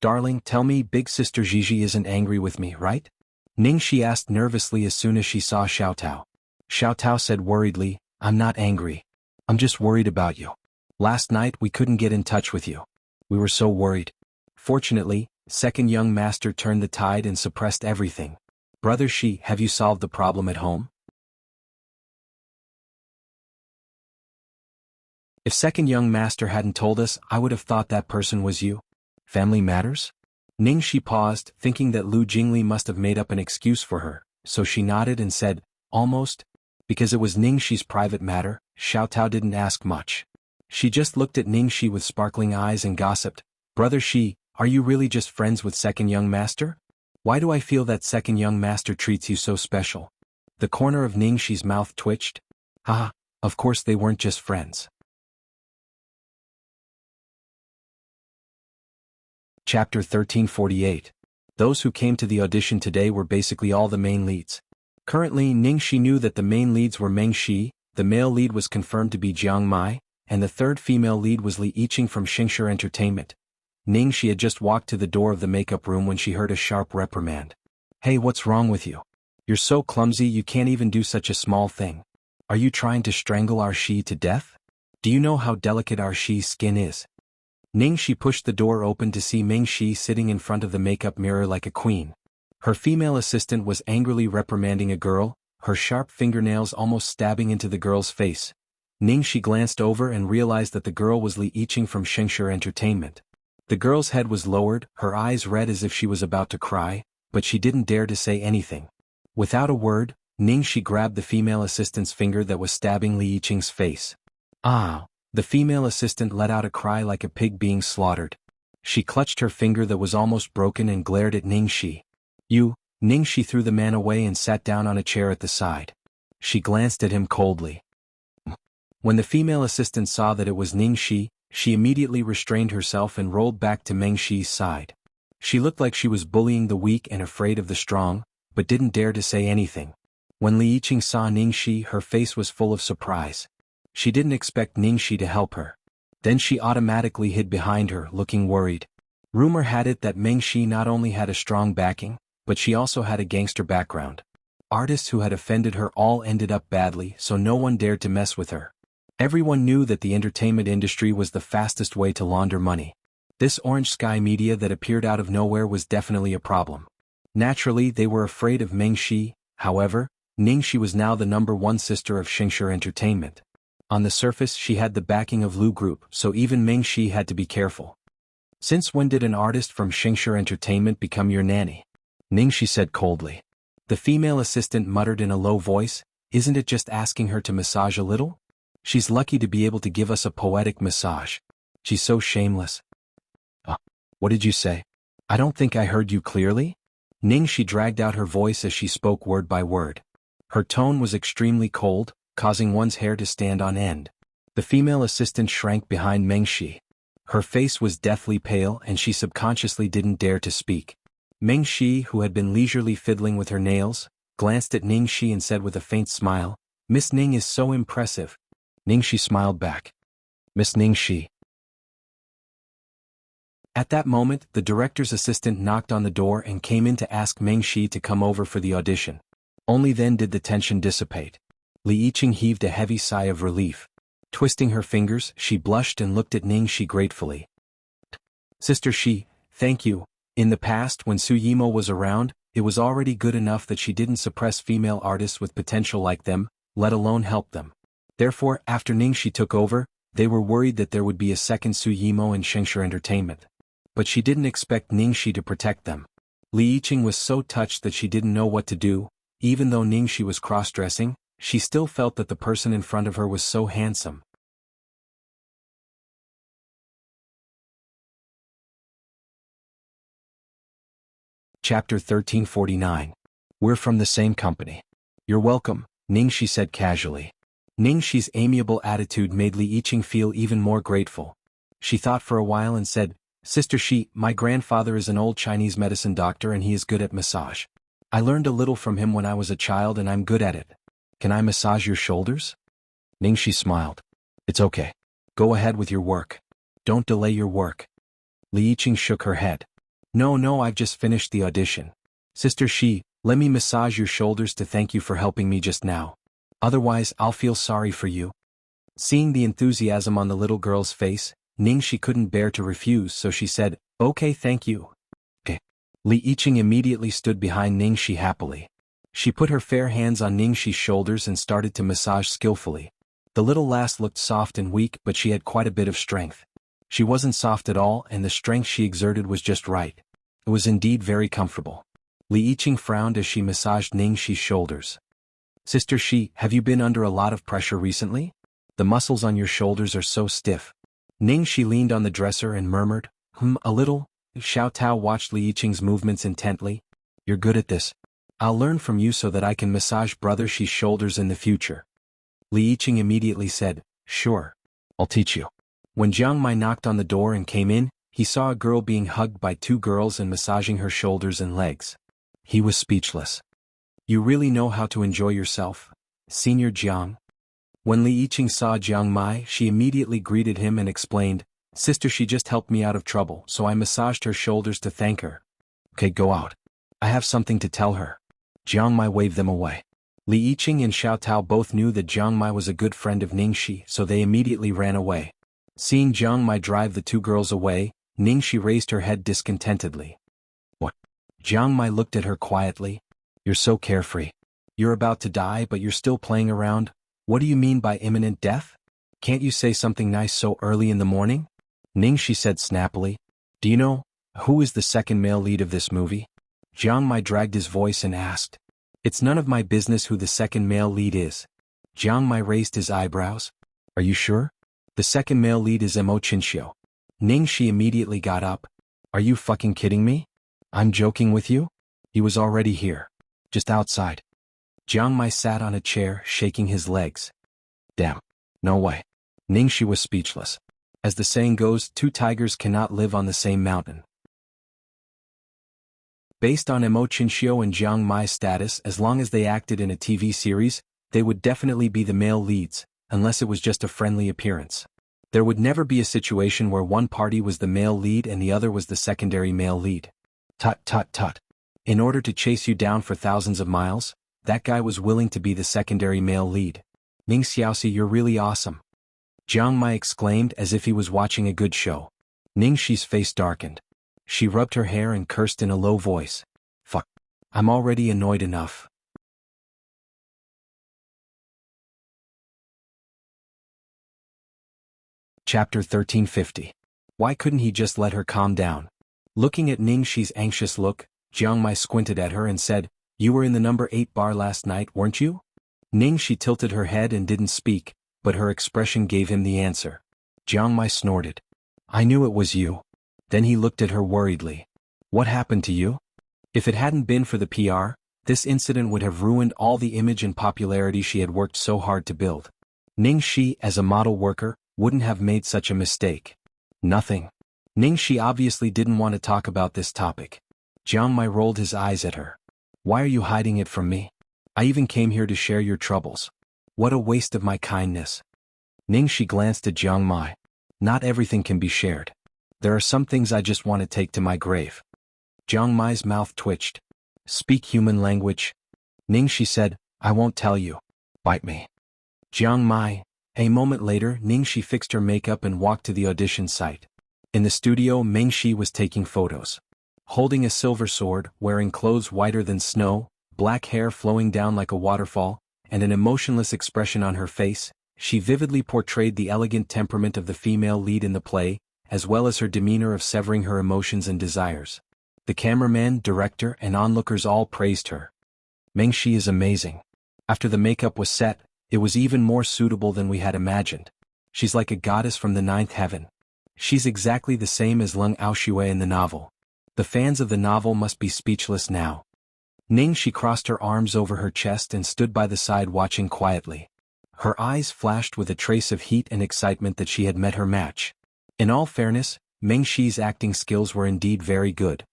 Darling, tell me, big sister Gigi isn't angry with me, right? Ning Shi asked nervously as soon as she saw Xiao Tao. Xiao Tao said worriedly, I'm not angry. I'm just worried about you. Last night we couldn't get in touch with you. We were so worried. Fortunately, second young master turned the tide and suppressed everything. Brother Shi, have you solved the problem at home? If second young master hadn't told us, I would have thought that person was you. Family matters? Ning Shi paused, thinking that Lu Jingli must have made up an excuse for her, so she nodded and said, almost. Because it was Ning Shi's private matter, Xiao Tao didn't ask much. She just looked at Ning Shi with sparkling eyes and gossiped, Brother Shi, are you really just friends with second young master? Why do I feel that second young master treats you so special? The corner of Ning Shi's mouth twitched. Haha, of course they weren't just friends. Chapter 1348. Those who came to the audition today were basically all the main leads. Currently, Ning Shi knew that the main leads were Meng Shi, the male lead was confirmed to be Jiang Mai, and the third female lead was Li Yiqing from Xingshi Entertainment. Ning Shi had just walked to the door of the makeup room when she heard a sharp reprimand. Hey, what's wrong with you? You're so clumsy you can't even do such a small thing. Are you trying to strangle our Shi to death? Do you know how delicate our Shi's skin is? Ning Shi pushed the door open to see Meng Shi sitting in front of the makeup mirror like a queen. Her female assistant was angrily reprimanding a girl, her sharp fingernails almost stabbing into the girl's face. Ning Shi glanced over and realized that the girl was Li Yiqing from Xingshi Entertainment. The girl's head was lowered, her eyes red as if she was about to cry, but she didn't dare to say anything. Without a word, Ning Shi grabbed the female assistant's finger that was stabbing Li Yiqing's face. Ah! The female assistant let out a cry like a pig being slaughtered. She clutched her finger that was almost broken and glared at Ningxi. You, Ningxi threw the man away and sat down on a chair at the side. She glanced at him coldly. When the female assistant saw that it was Ningxi, she immediately restrained herself and rolled back to Mengxi's side. She looked like she was bullying the weak and afraid of the strong, but didn't dare to say anything. When Li Yiqing saw Ningxi, her face was full of surprise. She didn't expect Ningxi to help her. Then she automatically hid behind her, looking worried. Rumor had it that Mengxi not only had a strong backing, but she also had a gangster background. Artists who had offended her all ended up badly, so no one dared to mess with her. Everyone knew that the entertainment industry was the fastest way to launder money. This orange sky media that appeared out of nowhere was definitely a problem. Naturally, they were afraid of Mengxi. However, Ningxi was now the #1 sister of Xingshi Entertainment. On the surface, she had the backing of Lu Group, so even Mengxi had to be careful. Since when did an artist from Xingshi Entertainment become your nanny? Ningxi said coldly. The female assistant muttered in a low voice, isn't it just asking her to massage a little? She's lucky to be able to give us a poetic massage. She's so shameless. What did you say? I don't think I heard you clearly? Ningxi dragged out her voice as she spoke word by word. Her tone was extremely cold, causing one's hair to stand on end. The female assistant shrank behind Mengxi. Her face was deathly pale and she subconsciously didn't dare to speak. Mengxi, who had been leisurely fiddling with her nails, glanced at Ningxi and said with a faint smile, Miss Ning is so impressive. Ningxi smiled back. Miss Ningxi. At that moment, the director's assistant knocked on the door and came in to ask Mengxi to come over for the audition. Only then did the tension dissipate. Li Yiqing heaved a heavy sigh of relief. Twisting her fingers, she blushed and looked at Ningxi gratefully. Sister Shi, thank you. In the past, when Su Yimo was around, it was already good enough that she didn't suppress female artists with potential like them, let alone help them. Therefore, after Ningxi took over, they were worried that there would be a second Su Yimo in Xingshi Entertainment. But she didn't expect Ningxi to protect them. Li Yiqing was so touched that she didn't know what to do. Even though Ningxi was cross-dressing, she still felt that the person in front of her was so handsome. Chapter 1349. We're from the same company. You're welcome, Ningxi said casually. Ningxi's amiable attitude made Li Yiqing feel even more grateful. She thought for a while and said, Sister Shi, my grandfather is an old Chinese medicine doctor and he is good at massage. I learned a little from him when I was a child and I'm good at it. Can I massage your shoulders? Ningxi smiled. It's okay. Go ahead with your work. Don't delay your work. Li Yiqing shook her head. No, I've just finished the audition. Sister Shi, let me massage your shoulders to thank you for helping me just now. Otherwise, I'll feel sorry for you. Seeing the enthusiasm on the little girl's face, Ningxi couldn't bear to refuse, so she said, okay, thank you. Okay. Li Yiqing immediately stood behind Ningxi happily. She put her fair hands on Ningxi's shoulders and started to massage skillfully. The little lass looked soft and weak, but she had quite a bit of strength. She wasn't soft at all, and the strength she exerted was just right. It was indeed very comfortable. Li Yiqing frowned as she massaged Ningxi's shoulders. Sister Shi, have you been under a lot of pressure recently? The muscles on your shoulders are so stiff. Ningxi leaned on the dresser and murmured, a little. Xiao Tao watched Li Yiqing's movements intently. You're good at this. I'll learn from you so that I can massage Brother Shi's shoulders in the future. Li Yiqing immediately said, sure. I'll teach you. When Jiang Mai knocked on the door and came in, he saw a girl being hugged by two girls and massaging her shoulders and legs. He was speechless. You really know how to enjoy yourself, Senior Jiang. When Li Yiqing saw Jiang Mai, she immediately greeted him and explained, Sister, she just helped me out of trouble, so I massaged her shoulders to thank her. Okay, go out. I have something to tell her. Jiang Mai waved them away. Li Yiqing and Xiao Tao both knew that Jiang Mai was a good friend of Ningxi, so they immediately ran away. Seeing Jiang Mai drive the two girls away, Ningxi raised her head discontentedly. What? Jiang Mai looked at her quietly. You're so carefree. You're about to die, but you're still playing around? What do you mean by imminent death? Can't you say something nice so early in the morning? Ningxi said snappily. Do you know, who is the second male lead of this movie? Jiang Mai dragged his voice and asked. It's none of my business who the second male lead is. Jiang Mai raised his eyebrows. Are you sure? The second male lead is Mo Qinxiu. Ningxi immediately got up. Are you fucking kidding me? I'm joking with you? He was already here. Just outside. Jiang Mai sat on a chair, shaking his legs. Damn. No way. Ningxi was speechless. As the saying goes, two tigers cannot live on the same mountain. Based on Mo Chinxiu and Jiang Mai's status, as long as they acted in a TV series, they would definitely be the male leads, unless it was just a friendly appearance. There would never be a situation where one party was the male lead and the other was the secondary male lead. Tut tut tut. In order to chase you down for thousands of miles, that guy was willing to be the secondary male lead. Ning Xiaoxi, you're really awesome. Jiang Mai exclaimed as if he was watching a good show. Ningxi's face darkened. She rubbed her hair and cursed in a low voice. Fuck. I'm already annoyed enough. Chapter 1350. Why couldn't he just let her calm down? Looking at Ningxi's anxious look, Jiang Mai squinted at her and said, You were in the number 8 bar last night, weren't you? Ningxi tilted her head and didn't speak, but her expression gave him the answer. Jiang Mai snorted. I knew it was you. Then he looked at her worriedly. What happened to you? If it hadn't been for the PR, this incident would have ruined all the image and popularity she had worked so hard to build. Ningxi, as a model worker, wouldn't have made such a mistake. Nothing. Ningxi obviously didn't want to talk about this topic. Jiang Mai rolled his eyes at her. Why are you hiding it from me? I even came here to share your troubles. What a waste of my kindness. Ningxi glanced at Jiang Mai. Not everything can be shared. There are some things I just want to take to my grave. Jiang Mai's mouth twitched. Speak human language. Ningxi said, I won't tell you. Bite me. Jiang Mai. A moment later, Ningxi fixed her makeup and walked to the audition site. In the studio, Mengxi was taking photos. Holding a silver sword, wearing clothes whiter than snow, black hair flowing down like a waterfall, and an emotionless expression on her face, she vividly portrayed the elegant temperament of the female lead in the play, as well as her demeanor of severing her emotions and desires. The cameraman, director, and onlookers all praised her. Mengxi is amazing. After the makeup was set, it was even more suitable than we had imagined. She's like a goddess from the 9th heaven. She's exactly the same as Leng Aoxue in the novel. The fans of the novel must be speechless now. Ningxi crossed her arms over her chest and stood by the side watching quietly. Her eyes flashed with a trace of heat and excitement that she had met her match. In all fairness, Mengxi's acting skills were indeed very good.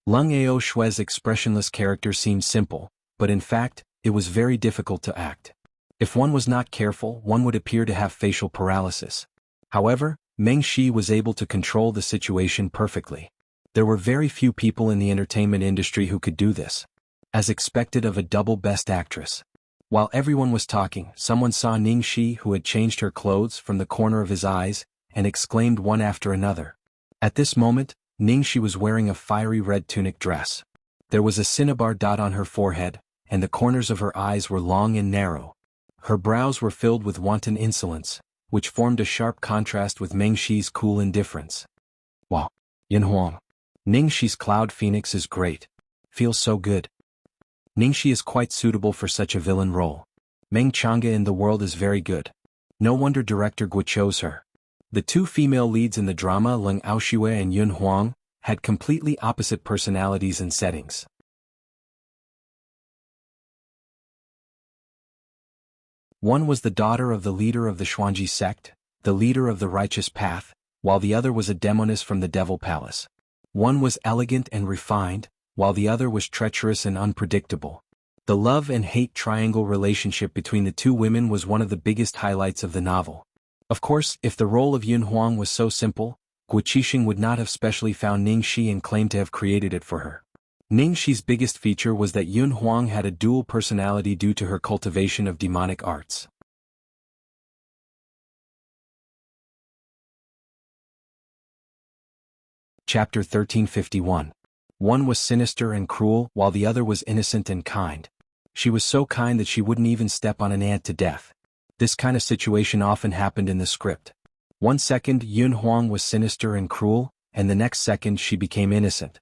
Leng Aoshue's expressionless character seemed simple, but in fact, it was very difficult to act. If one was not careful, one would appear to have facial paralysis. However, Mengxi was able to control the situation perfectly. There were very few people in the entertainment industry who could do this. As expected of a double best actress. While everyone was talking, someone saw Ningxi, who had changed her clothes, from the corner of his eyes, and exclaimed one after another. At this moment, Ningxi was wearing a fiery red tunic dress. There was a cinnabar dot on her forehead, and the corners of her eyes were long and narrow. Her brows were filled with wanton insolence, which formed a sharp contrast with Mengxi's cool indifference. Wow. Yin Huang. Ningxi's Cloud Phoenix is great. Feels so good. Ningxi is quite suitable for such a villain role. Meng Chang'e in the world is very good. No wonder director Guo chose her. The two female leads in the drama, Leng Aoxue and Yun Huang, had completely opposite personalities and settings. One was the daughter of the leader of the Xuanji sect, the leader of the righteous path, while the other was a demoness from the Devil Palace. One was elegant and refined, while the other was treacherous and unpredictable. The love and hate triangle relationship between the two women was one of the biggest highlights of the novel. Of course, if the role of Yun Huang was so simple, Guo Qixing would not have specially found Ningxi and claimed to have created it for her. Ningxi's biggest feature was that Yun Huang had a dual personality due to her cultivation of demonic arts. Chapter 1351. One was sinister and cruel, while the other was innocent and kind. She was so kind that she wouldn't even step on an ant to death. This kind of situation often happened in the script. One second Yun Huang was sinister and cruel, and the next second she became innocent.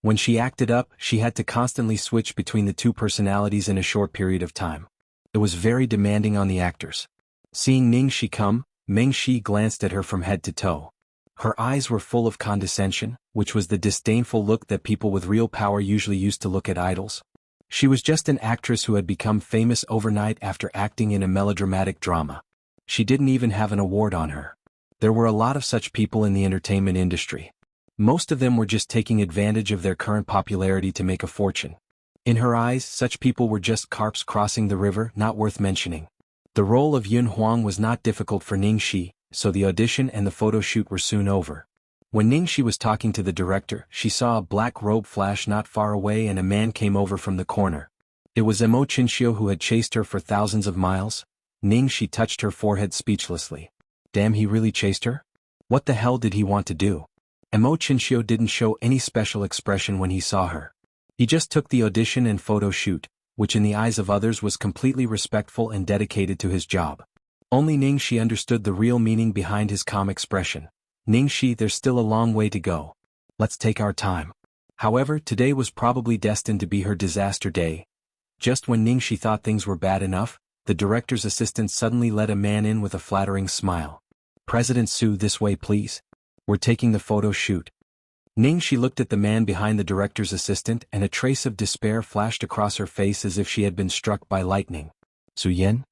When she acted up, she had to constantly switch between the two personalities in a short period of time. It was very demanding on the actors. Seeing Ningxi come, Mengxi glanced at her from head to toe. Her eyes were full of condescension, which was the disdainful look that people with real power usually use to look at idols. She was just an actress who had become famous overnight after acting in a melodramatic drama. She didn't even have an award on her. There were a lot of such people in the entertainment industry. Most of them were just taking advantage of their current popularity to make a fortune. In her eyes, such people were just carps crossing the river, not worth mentioning. The role of Yun Huang was not difficult for Ningxi, so the audition and the photo shoot were soon over. When Ningxi was talking to the director, she saw a black robe flash not far away and a man came over from the corner. It was Emo Chinxiu who had chased her for thousands of miles. Ningxi touched her forehead speechlessly. Damn, he really chased her? What the hell did he want to do? Emo Chinxiu didn't show any special expression when he saw her. He just took the audition and photo shoot, which in the eyes of others was completely respectful and dedicated to his job. Only Ningxi understood the real meaning behind his calm expression. Ningxi, there's still a long way to go. Let's take our time. However, today was probably destined to be her disaster day. Just when Ningxi thought things were bad enough, the director's assistant suddenly let a man in with a flattering smile. President Su, this way please. We're taking the photo shoot. Ningxi looked at the man behind the director's assistant and a trace of despair flashed across her face as if she had been struck by lightning. Su Yan?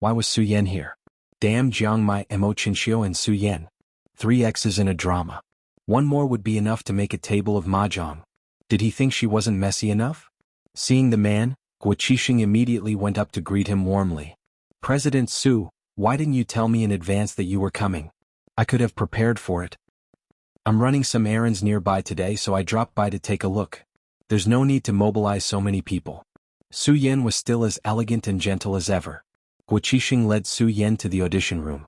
Why was Su Yan here? Damn Jiang Mai, Emo Chinxiu and Su Yan. 3 X's in a drama. One more would be enough to make a table of mahjong. Did he think she wasn't messy enough? Seeing the man, Guo Qixing immediately went up to greet him warmly. President Su, why didn't you tell me in advance that you were coming? I could have prepared for it. I'm running some errands nearby today, so I dropped by to take a look. There's no need to mobilize so many people. Su Yan was still as elegant and gentle as ever. Guo Qixing led Su Yan to the audition room.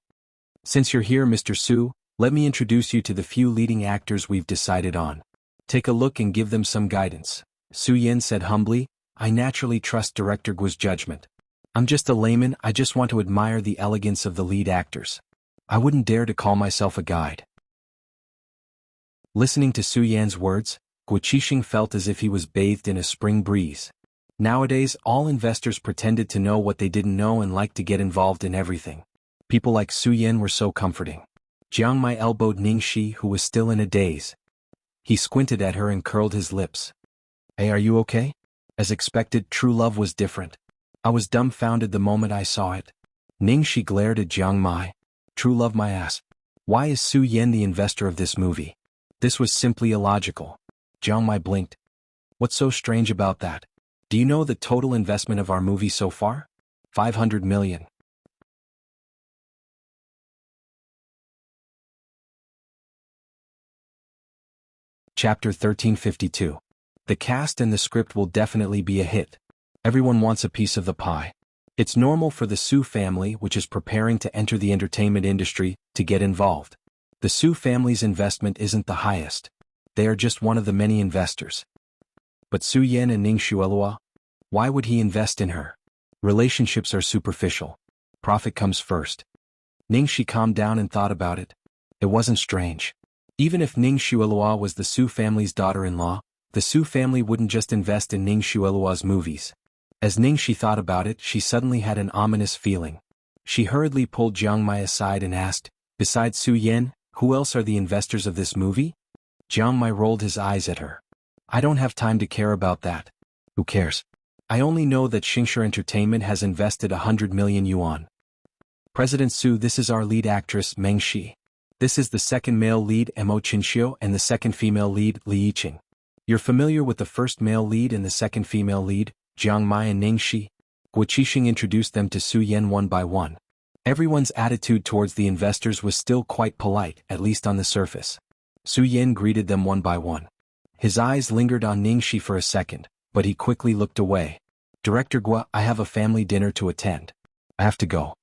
Since you're here, Mr. Su, let me introduce you to the few leading actors we've decided on. Take a look and give them some guidance. Su Yan said humbly, I naturally trust Director Guo's judgment. I'm just a layman, I just want to admire the elegance of the lead actors. I wouldn't dare to call myself a guide. Listening to Su Yan's words, Guo Qixing felt as if he was bathed in a spring breeze. Nowadays, all investors pretended to know what they didn't know and liked to get involved in everything. People like Su Yan were so comforting. Jiang Mai elbowed Ningxi, who was still in a daze. He squinted at her and curled his lips. Hey, are you okay? As expected, true love was different. I was dumbfounded the moment I saw it. Ningxi glared at Jiang Mai. True love my ass. Why is Su Yan the investor of this movie? This was simply illogical. Jiang Mai blinked. What's so strange about that? Do you know the total investment of our movie so far? 500 million. Chapter 1352. The cast and the script will definitely be a hit. Everyone wants a piece of the pie. It's normal for the Su family, which is preparing to enter the entertainment industry, to get involved. The Su family's investment isn't the highest. They are just one of the many investors. But Su Yan and Ning Xuelua? Why would he invest in her? Relationships are superficial. Profit comes first. Ningxi calmed down and thought about it. It wasn't strange. Even if Ning Xuelua was the Su family's daughter-in-law, the Su family wouldn't just invest in Ning Xuelua's movies. As Ningxi thought about it, she suddenly had an ominous feeling. She hurriedly pulled Jiang Mai aside and asked, besides Su Yan, who else are the investors of this movie? Jiang Mai rolled his eyes at her. I don't have time to care about that. Who cares? I only know that Xingshi Entertainment has invested 100 million yuan. President Su, this is our lead actress, Meng Shi. This is the second male lead, Emo Chinxiu, and the second female lead, Li Yiqing. You're familiar with the first male lead and the second female lead, Jiang Mai and Ningxi? Guo Qixing introduced them to Su Yan one by one. Everyone's attitude towards the investors was still quite polite, at least on the surface. Su Yan greeted them one by one. His eyes lingered on Ningxi for a second, but he quickly looked away. Director Guo, I have a family dinner to attend. I have to go.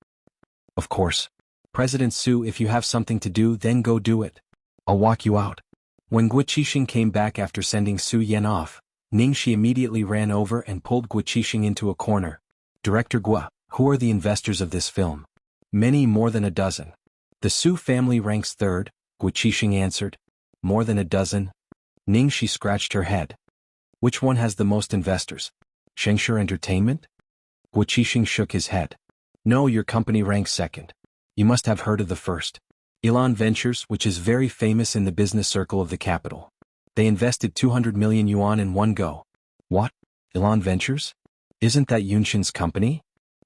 Of course. President Su, if you have something to do, then go do it. I'll walk you out. When Guo Qixing came back after sending Su Yan off, Ningxi immediately ran over and pulled Guo Qixing into a corner. Director Guo, who are the investors of this film? Many, more than a dozen. The Su family ranks third, Guo Qixing answered. More than a dozen? Ningxi scratched her head. Which one has the most investors? Xingshi Entertainment? Guo Qixing shook his head. No, your company ranks second. You must have heard of the first. Elon Ventures, which is very famous in the business circle of the capital. They invested 200 million yuan in one go. What? Elon Ventures? Isn't that Yunshin's company?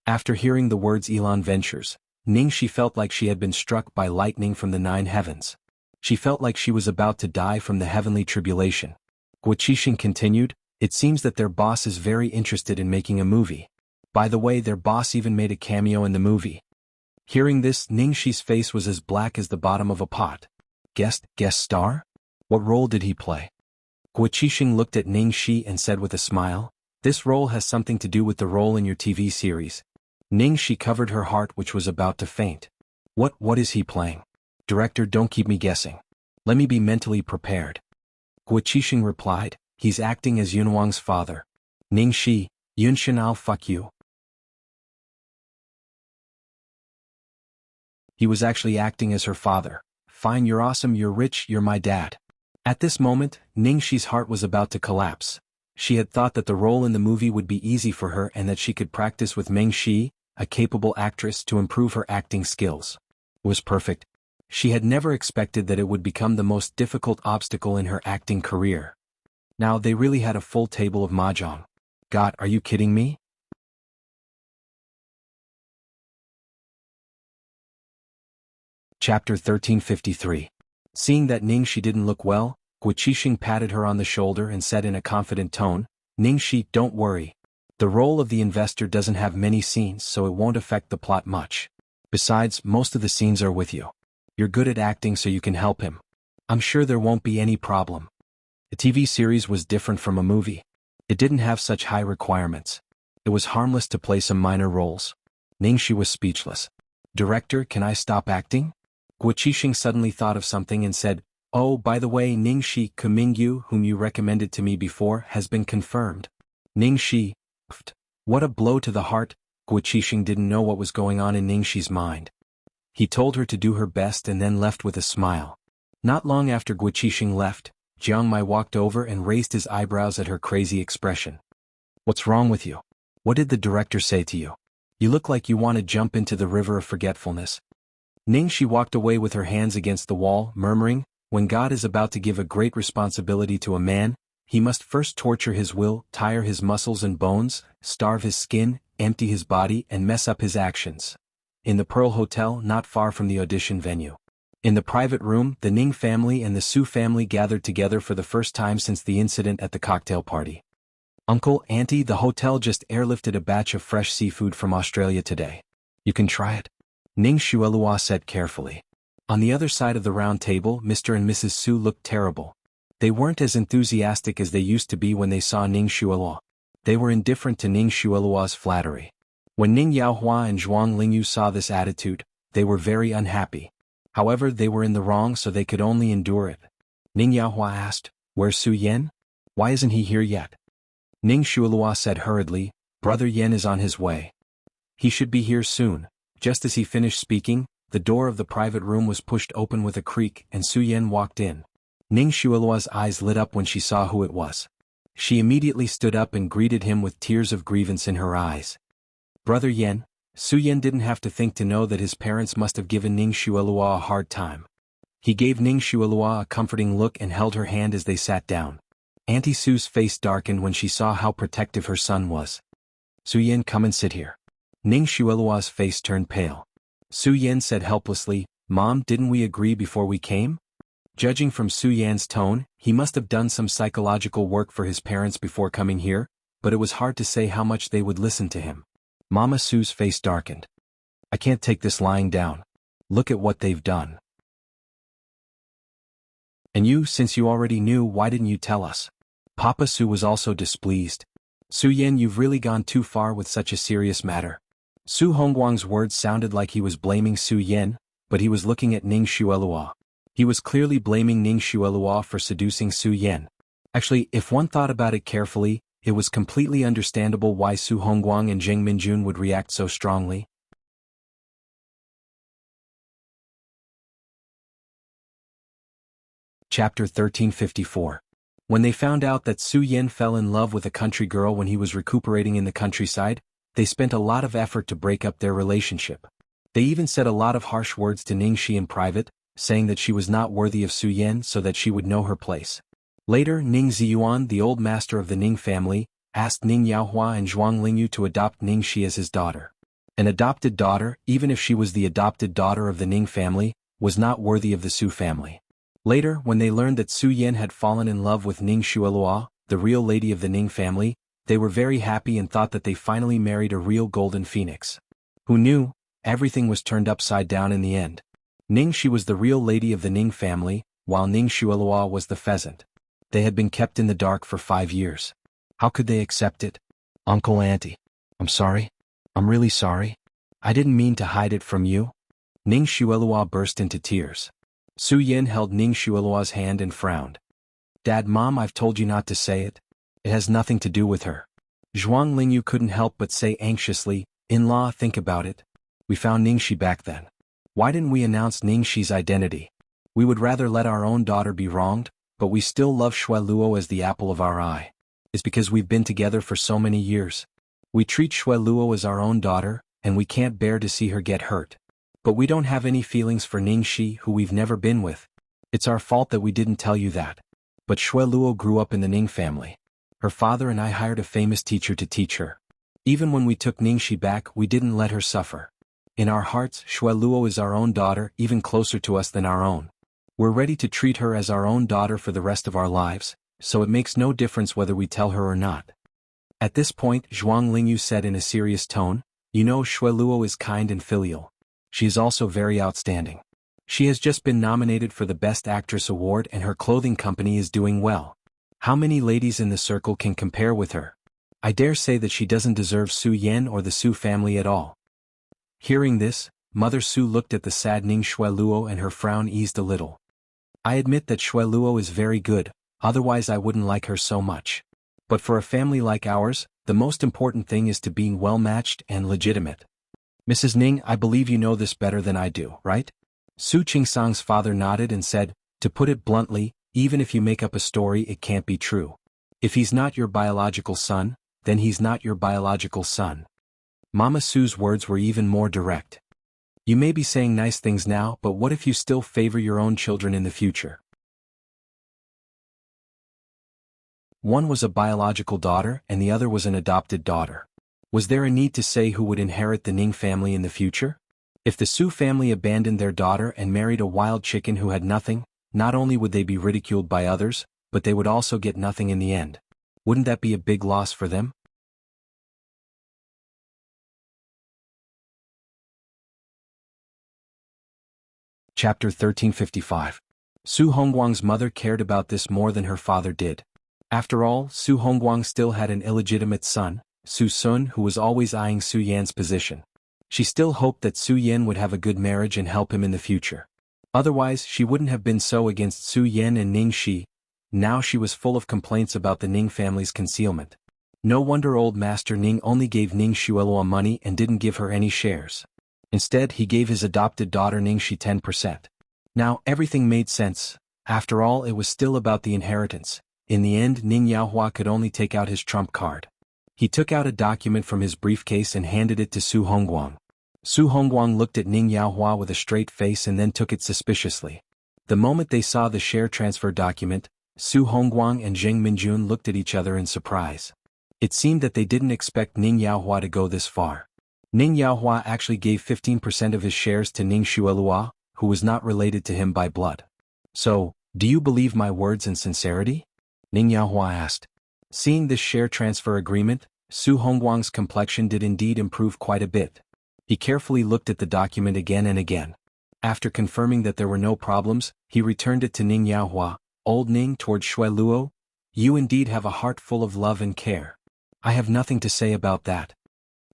After hearing the words Elon Ventures, Ningxi felt like she had been struck by lightning from the 9 heavens. She felt like she was about to die from the heavenly tribulation. Guoqixing continued, it seems that their boss is very interested in making a movie. By the way, their boss even made a cameo in the movie. Hearing this, Ningxi's face was as black as the bottom of a pot. Guest star? What role did he play? Guoqixing looked at Ningxi and said with a smile, this role has something to do with the role in your TV series. Ningxi covered her heart, which was about to faint. What is he playing? Director, don't keep me guessing. Let me be mentally prepared. Guoqixing replied, he's acting as Yunwang's father. Ningxi, Yunshin, I'll fuck you. He was actually acting as her father. Fine, you're awesome, you're rich, you're my dad. At this moment, Ningxi's heart was about to collapse. She had thought that the role in the movie would be easy for her and that she could practice with Meng Shi, a capable actress, to improve her acting skills. It was perfect. She had never expected that it would become the most difficult obstacle in her acting career. Now they really had a full table of mahjong. God, are you kidding me? Chapter 1353. Seeing that Ningxi didn't look well, Guoqixing patted her on the shoulder and said in a confident tone, Ningxi, don't worry. The role of the investor doesn't have many scenes, so it won't affect the plot much. Besides, most of the scenes are with you. You're good at acting, so you can help him. I'm sure there won't be any problem. The TV series was different from a movie. It didn't have such high requirements. It was harmless to play some minor roles. Ningxi was speechless. Director, can I stop acting? Guoqixing suddenly thought of something and said, oh, by the way, Ningxi Kumingyu, whom you recommended to me before, has been confirmed. Ningxi, what a blow to the heart. Guoqixing didn't know what was going on in Ningxi's mind. He told her to do her best and then left with a smile. Not long after Guoqixing left, Jiang Mai walked over and raised his eyebrows at her crazy expression. What's wrong with you? What did the director say to you? You look like you want to jump into the river of forgetfulness. Ningxi walked away with her hands against the wall, murmuring, when God is about to give a great responsibility to a man, he must first torture his will, tire his muscles and bones, starve his skin, empty his body, and mess up his actions. In the Pearl Hotel, not far from the audition venue. In the private room, the Ning family and the Su family gathered together for the first time since the incident at the cocktail party. Uncle, Auntie, the hotel just airlifted a batch of fresh seafood from Australia today. You can try it. Ning Xuelua said carefully. On the other side of the round table, Mr. and Mrs. Su looked terrible. They weren't as enthusiastic as they used to be when they saw Ning Xuelua. They were indifferent to Ning Xuelua's flattery. When Ning Yaohua and Zhuang Lingyu saw this attitude, they were very unhappy. However, they were in the wrong, so they could only endure it. Ning Yaohua asked, where's Su Yan? Why isn't he here yet? Ning Xuelua said hurriedly, Brother Yan is on his way. He should be here soon. Just as he finished speaking, the door of the private room was pushed open with a creak and Su Yan walked in. Ning Xuelua's eyes lit up when she saw who it was. She immediately stood up and greeted him with tears of grievance in her eyes. Brother Yan, Su Yan didn't have to think to know that his parents must have given Ning Xuelua a hard time. He gave Ning Xuelua a comforting look and held her hand as they sat down. Auntie Su's face darkened when she saw how protective her son was. Su Yan, come and sit here. Ning Xuelua's face turned pale. Su Yan said helplessly, Mom, didn't we agree before we came? Judging from Su Yan's tone, he must have done some psychological work for his parents before coming here, but it was hard to say how much they would listen to him. Mama Su's face darkened. I can't take this lying down. Look at what they've done. And you, since you already knew, why didn't you tell us? Papa Su was also displeased. Su Yan, you've really gone too far with such a serious matter. Su Hongguang's words sounded like he was blaming Su Yan, but he was looking at Ning Xuelua. He was clearly blaming Ning Xuelua for seducing Su Yan. Actually, if one thought about it carefully, it was completely understandable why Su Hongguang and Zheng Minjun would react so strongly. Chapter 1354. When they found out that Su Yan fell in love with a country girl when he was recuperating in the countryside, they spent a lot of effort to break up their relationship. They even said a lot of harsh words to Ningxi in private, saying that she was not worthy of Su Yan so that she would know her place. Later, Ning Ziyuan, the old master of the Ning family, asked Ning Yaohua and Zhuang Lingyu to adopt Ning Shi as his daughter. An adopted daughter, even if she was the adopted daughter of the Ning family, was not worthy of the Su family. Later, when they learned that Su Yan had fallen in love with Ning Shuelua, the real lady of the Ning family, they were very happy and thought that they finally married a real golden phoenix. Who knew? Everything was turned upside down in the end. Ning Shi was the real lady of the Ning family, while Ning Shuelua was the pheasant. They had been kept in the dark for 5 years. How could they accept it? Uncle, Auntie. I'm sorry. I'm really sorry. I didn't mean to hide it from you. Ning Shuelua burst into tears. Su Yan held Ning Shuelua's hand and frowned. Dad, Mom, I've told you not to say it. It has nothing to do with her. Zhuang Lingyu couldn't help but say anxiously, In-law, think about it. We found Ning Shi back then. Why didn't we announce Ning Shi's identity? We would rather let our own daughter be wronged, but we still love Shui Luo as the apple of our eye. It's because we've been together for so many years. We treat Shui Luo as our own daughter, and we can't bear to see her get hurt. But we don't have any feelings for Ning Shi, who we've never been with. It's our fault that we didn't tell you that. But Shui Luo grew up in the Ning family. Her father and I hired a famous teacher to teach her. Even when we took Ning Shi back, we didn't let her suffer. In our hearts, Shui Luo is our own daughter, even closer to us than our own. We're ready to treat her as our own daughter for the rest of our lives, so it makes no difference whether we tell her or not. At this point, Zhuang Lingyu said in a serious tone, You know, Shui Luo is kind and filial. She is also very outstanding. She has just been nominated for the Best Actress award and her clothing company is doing well. How many ladies in the circle can compare with her? I dare say that she doesn't deserve Su Yan or the Su family at all. Hearing this, Mother Su looked at the sad Ning Shui Luo and her frown eased a little. I admit that Shui Luo is very good, otherwise I wouldn't like her so much. But for a family like ours, the most important thing is to being well-matched and legitimate. Mrs. Ning, I believe you know this better than I do, right? Su Qingsang's father nodded and said, To put it bluntly, even if you make up a story it can't be true. If he's not your biological son, then he's not your biological son. Mama Su's words were even more direct. You may be saying nice things now, but what if you still favor your own children in the future? One was a biological daughter and the other was an adopted daughter. Was there a need to say who would inherit the Ning family in the future? If the Su family abandoned their daughter and married a wild chicken who had nothing, not only would they be ridiculed by others, but they would also get nothing in the end. Wouldn't that be a big loss for them? Chapter 1355. Su Hongguang's mother cared about this more than her father did. After all, Su Hongguang still had an illegitimate son, Su Sun, who was always eyeing Su Yan's position. She still hoped that Su Yan would have a good marriage and help him in the future. Otherwise, she wouldn't have been so against Su Yan and Ning Shi. Now she was full of complaints about the Ning family's concealment. No wonder old Master Ning only gave Ning Shuelua money and didn't give her any shares. Instead, he gave his adopted daughter Ning Shi 10%. Now, everything made sense. After all, it was still about the inheritance. In the end, Ning Yaohua could only take out his trump card. He took out a document from his briefcase and handed it to Su Hongguang. Su Hongguang looked at Ning Yaohua with a straight face and then took it suspiciously. The moment they saw the share transfer document, Su Hongguang and Zheng Minjun looked at each other in surprise. It seemed that they didn't expect Ning Yaohua to go this far. Ning Yaohua actually gave 15% of his shares to Ning Shuelua, who was not related to him by blood. So, do you believe my words and sincerity? Ning Yaohua asked. Seeing this share transfer agreement, Su Hongguang's complexion did indeed improve quite a bit. He carefully looked at the document again and again. After confirming that there were no problems, he returned it to Ning Yaohua. Old Ning, towards Shui Luo, you indeed have a heart full of love and care. I have nothing to say about that.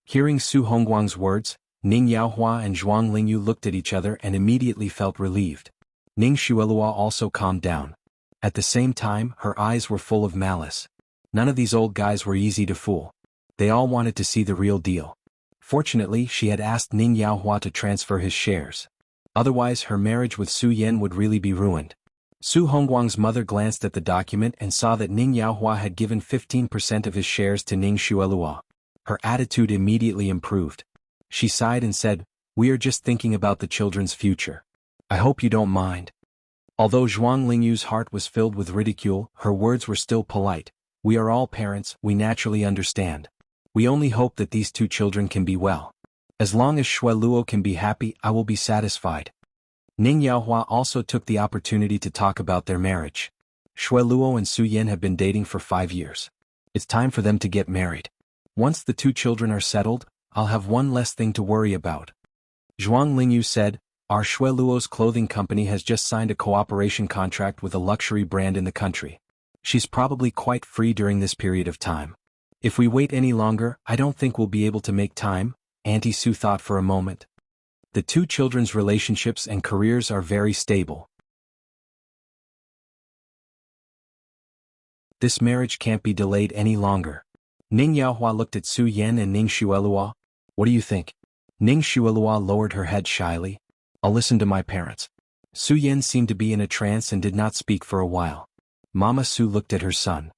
Hearing Su Hongguang's words, Ning Yaohua and Zhuang Lingyu looked at each other and immediately felt relieved. Ning Shuelua also calmed down. At the same time, her eyes were full of malice. None of these old guys were easy to fool. They all wanted to see the real deal. Fortunately, she had asked Ning Yaohua to transfer his shares. Otherwise, her marriage with Su Yan would really be ruined. Su Hongguang's mother glanced at the document and saw that Ning Yaohua had given 15% of his shares to Ning Shuelua. Her attitude immediately improved. She sighed and said, We are just thinking about the children's future. I hope you don't mind. Although Zhuang Lingyu's heart was filled with ridicule, her words were still polite. We are all parents, we naturally understand. We only hope that these two children can be well. As long as Shui Luo can be happy, I will be satisfied. Ning Yaohua also took the opportunity to talk about their marriage. Shui Luo and Su Yan have been dating for 5 years. It's time for them to get married. Once the two children are settled, I'll have one less thing to worry about. Zhuang Lingyu said, our Shui Luo's clothing company has just signed a cooperation contract with a luxury brand in the country. She's probably quite free during this period of time. If we wait any longer, I don't think we'll be able to make time. Auntie Su thought for a moment. The two children's relationships and careers are very stable. This marriage can't be delayed any longer. Ning Yaohua looked at Su Yan and Ning Shuelua. What do you think? Ning Shuelua lowered her head shyly. I'll listen to my parents. Su Yan seemed to be in a trance and did not speak for a while. Mama Su looked at her son.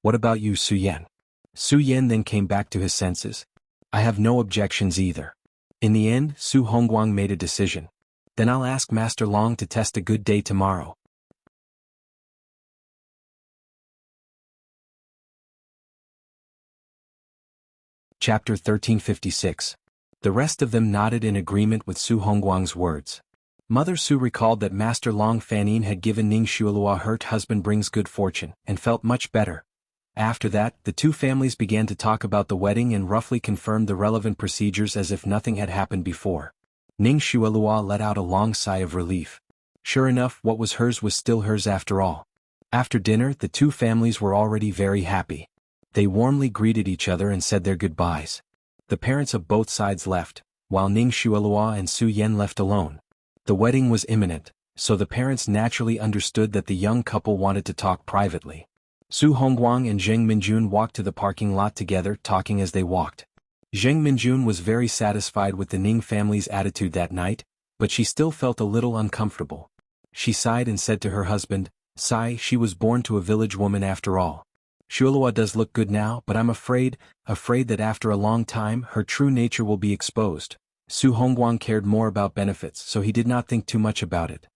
What about you, Su Yan? Su Yan then came back to his senses. I have no objections either. In the end, Su Hongguang made a decision. Then I'll ask Master Long to test a good day tomorrow. Chapter 1356. The rest of them nodded in agreement with Su Hongguang's words. Mother Su recalled that Master Long Fanin had given Ning Shuelua her husband brings good fortune, and felt much better. After that, the two families began to talk about the wedding and roughly confirmed the relevant procedures as if nothing had happened before. Ning Shuelua let out a long sigh of relief. Sure enough, what was hers was still hers after all. After dinner, the two families were already very happy. They warmly greeted each other and said their goodbyes. The parents of both sides left, while Ning Shuelua and Su Yan left alone. The wedding was imminent, so the parents naturally understood that the young couple wanted to talk privately. Su Hongguang and Zheng Minjun walked to the parking lot together, talking as they walked. Zheng Minjun was very satisfied with the Ning family's attitude that night, but she still felt a little uncomfortable. She sighed and said to her husband, "Sigh, she was born to a village woman after all. Shuelua does look good now, but I'm afraid that after a long time her true nature will be exposed." Su Hongguang cared more about benefits, so he did not think too much about it.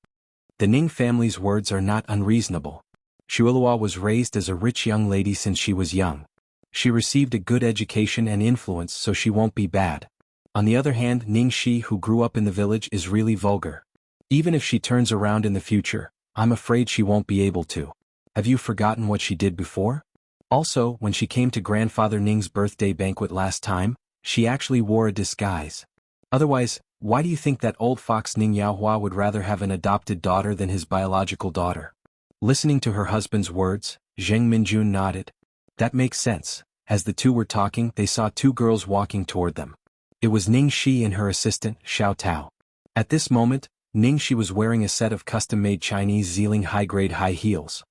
The Ning family's words are not unreasonable. Shuelua was raised as a rich young lady since she was young. She received a good education and influence, so she won't be bad. On the other hand, Ning Shi, who grew up in the village, is really vulgar. Even if she turns around in the future, I'm afraid she won't be able to. Have you forgotten what she did before? Also, when she came to Grandfather Ning's birthday banquet last time, she actually wore a disguise. Otherwise, why do you think that old fox Ning Yaohua would rather have an adopted daughter than his biological daughter? Listening to her husband's words, Zheng Minjun nodded. That makes sense. As the two were talking, they saw two girls walking toward them. It was Ning Shi and her assistant, Xiao Tao. At this moment, Ning Shi was wearing a set of custom-made Chinese Ziling high-grade high heels.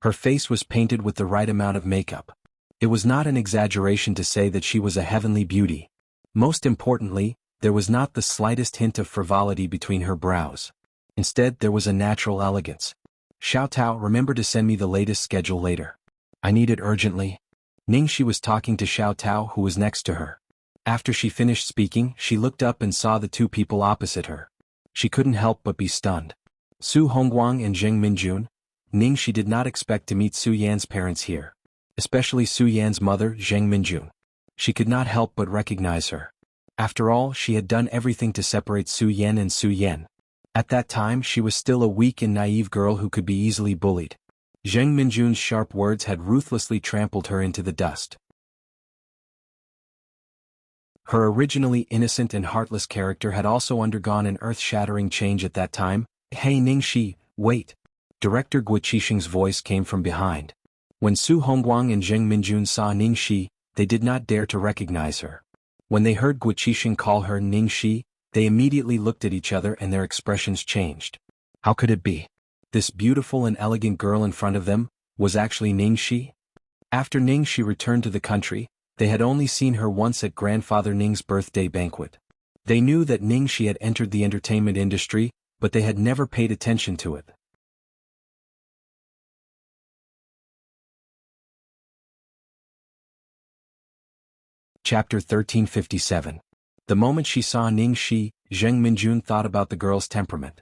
Her face was painted with the right amount of makeup. It was not an exaggeration to say that she was a heavenly beauty. Most importantly, there was not the slightest hint of frivolity between her brows. Instead, there was a natural elegance. Xiao Tao, remember to send me the latest schedule later. I need it urgently. Ning Shi was talking to Xiao Tao, who was next to her. After she finished speaking, she looked up and saw the two people opposite her. She couldn't help but be stunned. Su Hongguang and Zheng Minjun. Ning Shi did not expect to meet Su Yan's parents here. Especially Su Yan's mother, Zheng Minjun. She could not help but recognize her. After all, she had done everything to separate Su Yan and Su Yan. At that time, she was still a weak and naive girl who could be easily bullied. Zheng Minjun's sharp words had ruthlessly trampled her into the dust. Her originally innocent and heartless character had also undergone an earth-shattering change at that time. Hey Ning Shi, wait. Director Guo Qixing's voice came from behind. When Su Hongguang and Zheng Minjun saw Ning Shi, they did not dare to recognize her. When they heard Guo Qixing call her Ning Shi, they immediately looked at each other and their expressions changed. How could it be? This beautiful and elegant girl in front of them was actually Ning Shi? After Ning Shi returned to the country, they had only seen her once at Grandfather Ning's birthday banquet. They knew that Ning Shi had entered the entertainment industry, but they had never paid attention to it. Chapter 1357. The moment she saw Ning Shi, Zheng Minjun thought about the girl's temperament.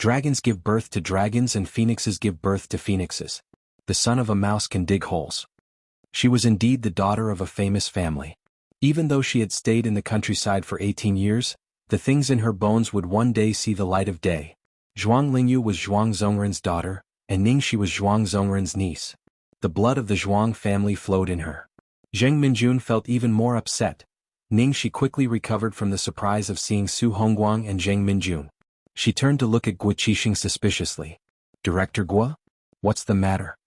Dragons give birth to dragons and phoenixes give birth to phoenixes. The son of a mouse can dig holes. She was indeed the daughter of a famous family. Even though she had stayed in the countryside for 18 years, the things in her bones would one day see the light of day. Zhuang Lingyu was Zhuang Zhongren's daughter, and Ningxi was Zhuang Zhongren's niece. The blood of the Zhuang family flowed in her. Zheng Minjun felt even more upset. Ningxi quickly recovered from the surprise of seeing Su Hongguang and Zheng Minjun. She turned to look at Guo Qixing suspiciously. "Director Guo? What's the matter?"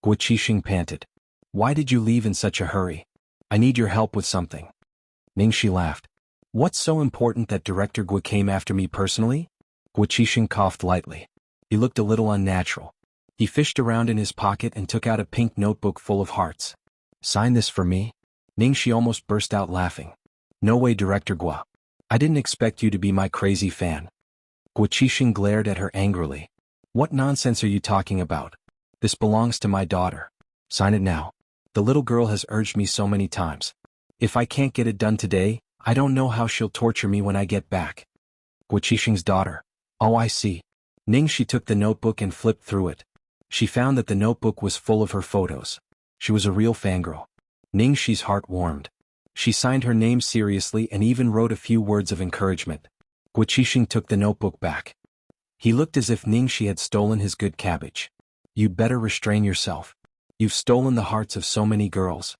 Guo Qixing panted. "Why did you leave in such a hurry? I need your help with something." Ningxi laughed. "What's so important that Director Guo came after me personally?" Guo Qixing coughed lightly. He looked a little unnatural. He fished around in his pocket and took out a pink notebook full of hearts. "Sign this for me?" Ningxi almost burst out laughing. "No way, Director Guo. I didn't expect you to be my crazy fan." Guo Qixing glared at her angrily. "What nonsense are you talking about? This belongs to my daughter. Sign it now. The little girl has urged me so many times. If I can't get it done today, I don't know how she'll torture me when I get back." Guo Qixing's daughter. Oh, I see. Ningxi took the notebook and flipped through it. She found that the notebook was full of her photos. She was a real fangirl. Ningxi's heart warmed. She signed her name seriously and even wrote a few words of encouragement. Guo Qixing took the notebook back. He looked as if Ningxi had stolen his good cabbage. "You'd better restrain yourself. You've stolen the hearts of so many girls."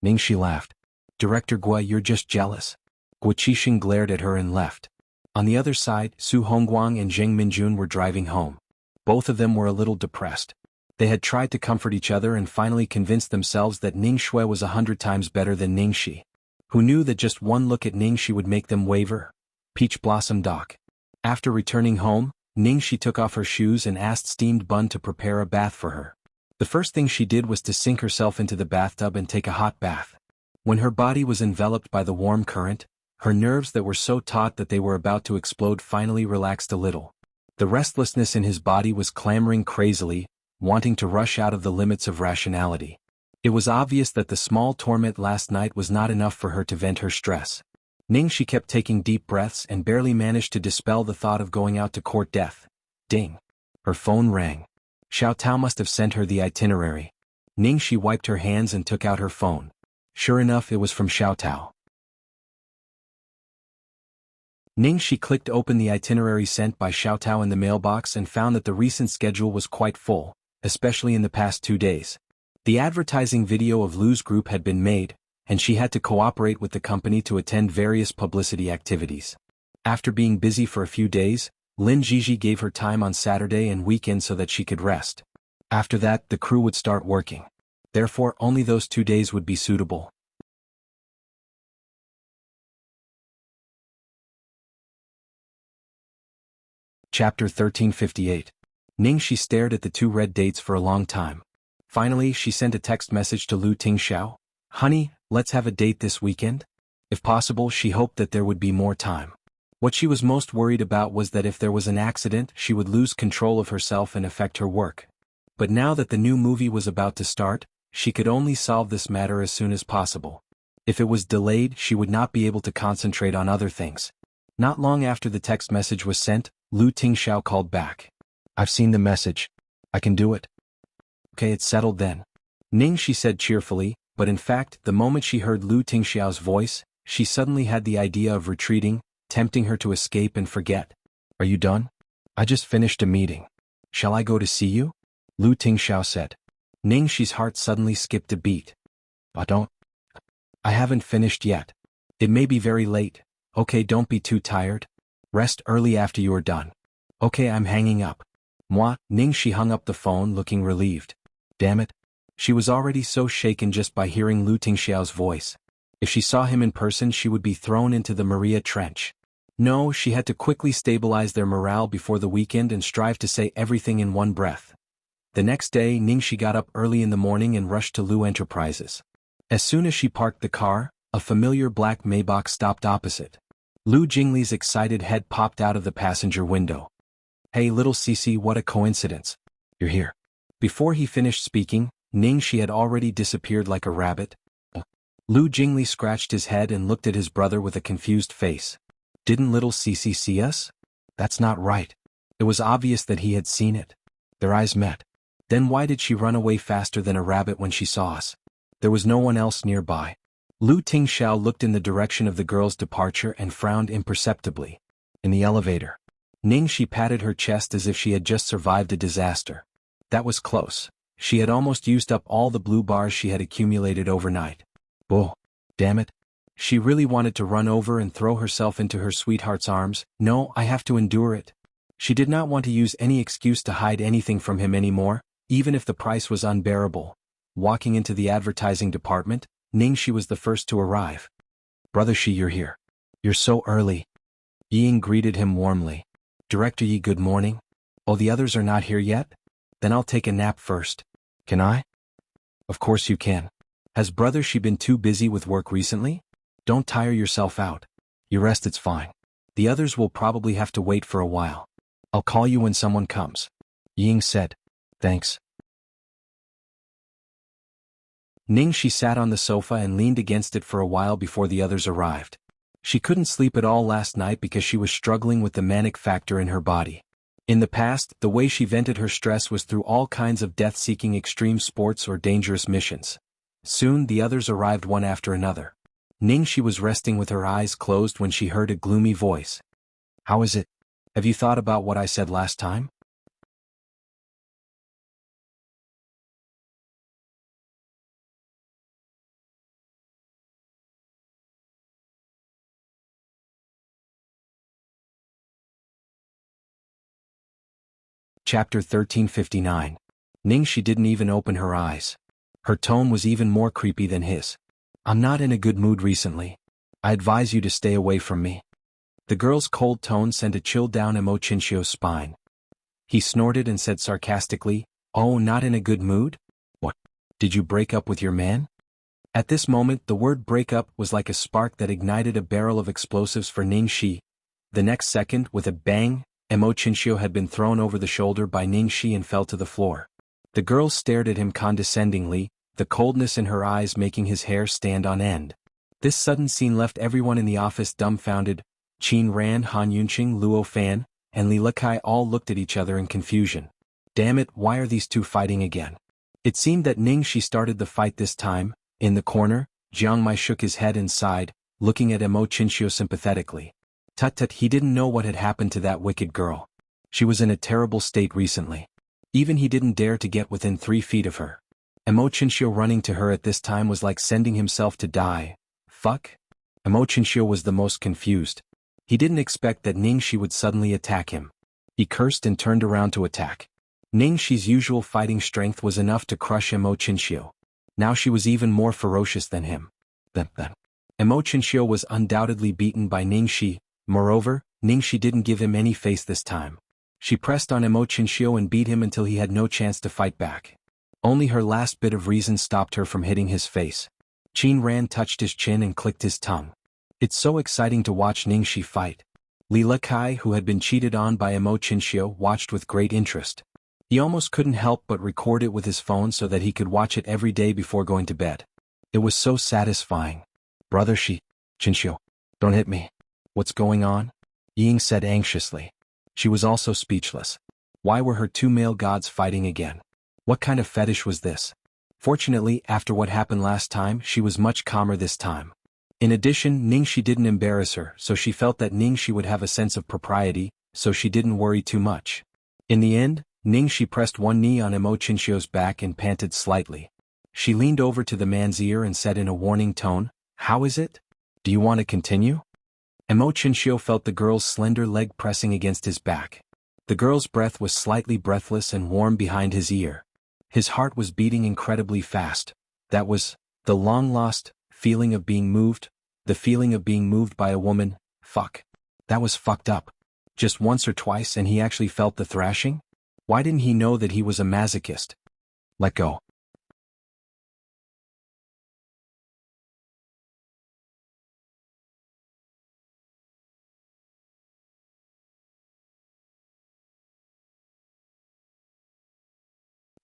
Ningxi laughed. "Director Guo, you're just jealous." Guo Qixing glared at her and left. On the other side, Su Hongguang and Zheng Minjun were driving home. Both of them were a little depressed. They had tried to comfort each other and finally convinced themselves that Ning Shui was 100 times better than Ningxi. Who knew that just one look at Ningxi would make them waver? Peach Blossom Dock. After returning home, Ningxi took off her shoes and asked Steamed Bun to prepare a bath for her. The first thing she did was to sink herself into the bathtub and take a hot bath. When her body was enveloped by the warm current, her nerves that were so taut that they were about to explode finally relaxed a little. The restlessness in his body was clamoring crazily, wanting to rush out of the limits of rationality. It was obvious that the small torment last night was not enough for her to vent her stress. Ningxi kept taking deep breaths and barely managed to dispel the thought of going out to court death. Ding. Her phone rang. Xiao Tao must have sent her the itinerary. Ningxi wiped her hands and took out her phone. Sure enough, it was from Xiao Tao. Ningxi clicked open the itinerary sent by Xiao Tao in the mailbox and found that the recent schedule was quite full, especially in the past 2 days. The advertising video of Lu's group had been made, and she had to cooperate with the company to attend various publicity activities. After being busy for a few days, Lin Jiji gave her time on Saturday and weekend so that she could rest. After that, the crew would start working. Therefore, only those 2 days would be suitable. Chapter 1358. Ningxi stared at the 2 red dates for a long time. Finally, she sent a text message to Lu Tingxiao. "Honey, let's have a date this weekend?" If possible, she hoped that there would be more time. What she was most worried about was that if there was an accident, she would lose control of herself and affect her work. But now that the new movie was about to start, she could only solve this matter as soon as possible. If it was delayed, she would not be able to concentrate on other things. Not long after the text message was sent, Lu Tingxiao called back. "I've seen the message. I can do it." "Okay, it's settled then." Ningxi said cheerfully, but in fact, the moment she heard Lu Tingxiao's voice, she suddenly had the idea of retreating, tempting her to escape and forget. "Are you done? I just finished a meeting. Shall I go to see you?" Lu Tingxiao said. Ningxi's heart suddenly skipped a beat. I haven't finished yet. It may be very late. Okay, don't be too tired. Rest early after you are done." "Okay, I'm hanging up." Ningxi hung up the phone looking relieved. Damn it. She was already so shaken just by hearing Lu Tingxiao's voice. If she saw him in person, she would be thrown into the Maria Trench. No, she had to quickly stabilize their morale before the weekend and strive to say everything in one breath. The next day, Ningxi got up early in the morning and rushed to Lu Enterprises. As soon as she parked the car, a familiar black Maybach stopped opposite. Lu Jingli's excited head popped out of the passenger window. "Hey little Cece, what a coincidence. You're here." Before he finished speaking, Ningxi had already disappeared like a rabbit. Lu Jingli scratched his head and looked at his brother with a confused face. "Didn't little Cece see us? That's not right. It was obvious that he had seen it. Their eyes met. Then why did she run away faster than a rabbit when she saw us? There was no one else nearby. Lu Tingxiao looked in the direction of the girl's departure and frowned imperceptibly. In the elevator, Ningxi patted her chest as if she had just survived a disaster. That was close. She had almost used up all the blue bars she had accumulated overnight. Oh, damn it. She really wanted to run over and throw herself into her sweetheart's arms. No, I have to endure it. She did not want to use any excuse to hide anything from him anymore, even if the price was unbearable. Walking into the advertising department, Ningxi was the first to arrive. Brother Shi, you're here. You're so early. Ying greeted him warmly. Director Yi, good morning. Oh, the others are not here yet? Then I'll take a nap first. Can I? Of course you can. Has Brother Shi been too busy with work recently? Don't tire yourself out. You rest, it's fine. The others will probably have to wait for a while. I'll call you when someone comes. Ying said. Thanks. Ningxi sat on the sofa and leaned against it for a while before the others arrived. She couldn't sleep at all last night because she was struggling with the manic factor in her body. In the past, the way she vented her stress was through all kinds of death-seeking extreme sports or dangerous missions. Soon the others arrived one after another. Ningxi was resting with her eyes closed when she heard a gloomy voice. How is it? Have you thought about what I said last time? Chapter 1359. Ningxi didn't even open her eyes. Her tone was even more creepy than his. I'm not in a good mood recently. I advise you to stay away from me. The girl's cold tone sent a chill down Emo Chinchio's spine. He snorted and said sarcastically, Oh, not in a good mood? What? Did you break up with your man? At this moment the word breakup was like a spark that ignited a barrel of explosives for Ningxi. The next second, with a bang, Emo Chinchio had been thrown over the shoulder by Ningxi and fell to the floor. The girl stared at him condescendingly, the coldness in her eyes making his hair stand on end. This sudden scene left everyone in the office dumbfounded. Qin Ran, Han Yunqing, Luo Fan, and Li Lekai all looked at each other in confusion. Damn it, why are these two fighting again? It seemed that Ningxi started the fight this time. In the corner, Jiang Mai shook his head and sighed, looking at Emo Chinchio sympathetically. Tut, he didn't know what had happened to that wicked girl. She was in a terrible state recently. Even he didn't dare to get within 3 feet of her. Emo Chinchio running to her at this time was like sending himself to die. Fuck? Emo Chinchio was the most confused. He didn't expect that Ningxi would suddenly attack him. He cursed and turned around to attack. Ningxi's usual fighting strength was enough to crush Emo Chinchio. Now she was even more ferocious than him. Emo Chinchio was undoubtedly beaten by Ningxi. Moreover, Ningxi didn't give him any face this time. She pressed on Emo Chinchio and beat him until he had no chance to fight back. Only her last bit of reason stopped her from hitting his face. Qin Ran touched his chin and clicked his tongue. It's so exciting to watch Ningxi fight. Li Lekai, who had been cheated on by Emo Chinchio, watched with great interest. He almost couldn't help but record it with his phone so that he could watch it every day before going to bed. It was so satisfying. Brother Chinchio, don't hit me. What's going on? Ying said anxiously. She was also speechless. Why were her 2 male gods fighting again? What kind of fetish was this? Fortunately, after what happened last time, she was much calmer this time. In addition, Ningxi didn't embarrass her, so she felt that Ningxi would have a sense of propriety, so she didn't worry too much. In the end, Ningxi pressed one knee on Emo Chinchio's back and panted slightly. She leaned over to the man's ear and said in a warning tone, How is it? Do you want to continue? Emo Chinchio felt the girl's slender leg pressing against his back. The girl's breath was slightly breathless and warm behind his ear. His heart was beating incredibly fast. That was the long-lost feeling of being moved, the feeling of being moved by a woman. Fuck. That was fucked up. Just once or twice and he actually felt the thrashing? Why didn't he know that he was a masochist? Let go.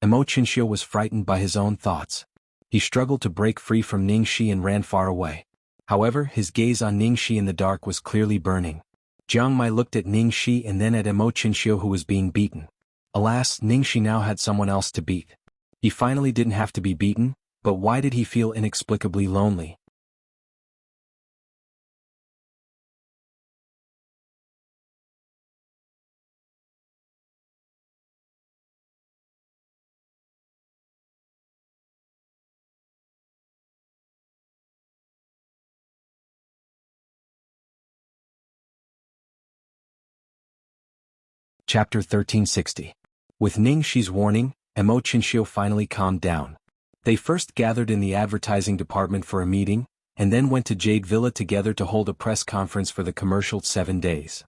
Emo Chinchio was frightened by his own thoughts. He struggled to break free from Ningxi and ran far away. However, his gaze on Ningxi in the dark was clearly burning. Jiang Mai looked at Ningxi and then at Emo Qinxiu, who was being beaten. Alas, Ningxi now had someone else to beat. He finally didn't have to be beaten, but why did he feel inexplicably lonely? Chapter 1360. With Ningxi's warning, Emo Qinxiu finally calmed down. They first gathered in the advertising department for a meeting, and then went to Jade Villa together to hold a press conference for the commercial 7 days.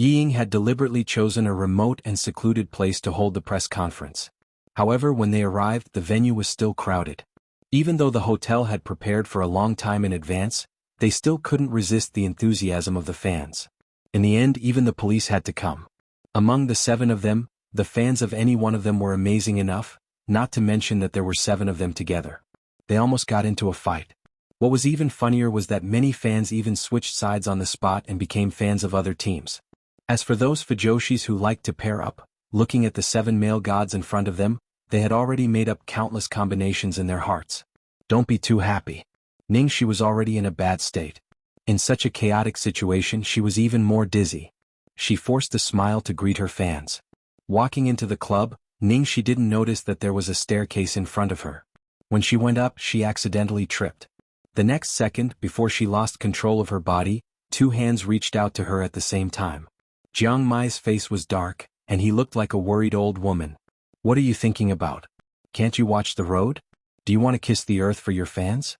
Yiying had deliberately chosen a remote and secluded place to hold the press conference. However, when they arrived, the venue was still crowded. Even though the hotel had prepared for a long time in advance, they still couldn't resist the enthusiasm of the fans. In the end, even the police had to come. Among the 7 of them, the fans of any one of them were amazing enough, not to mention that there were 7 of them together. They almost got into a fight. What was even funnier was that many fans even switched sides on the spot and became fans of other teams. As for those fujoshis who liked to pair up, looking at the 7 male gods in front of them, they had already made up countless combinations in their hearts. Don't be too happy. Ningxi was already in a bad state. In such a chaotic situation, she was even more dizzy. She forced a smile to greet her fans. Walking into the club, Ningxi didn't notice that there was a staircase in front of her. When she went up, she accidentally tripped. The next second, before she lost control of her body, 2 hands reached out to her at the same time. Jiang Mai's face was dark, and he looked like a worried old woman. What are you thinking about? Can't you watch the road? Do you want to kiss the earth for your fans?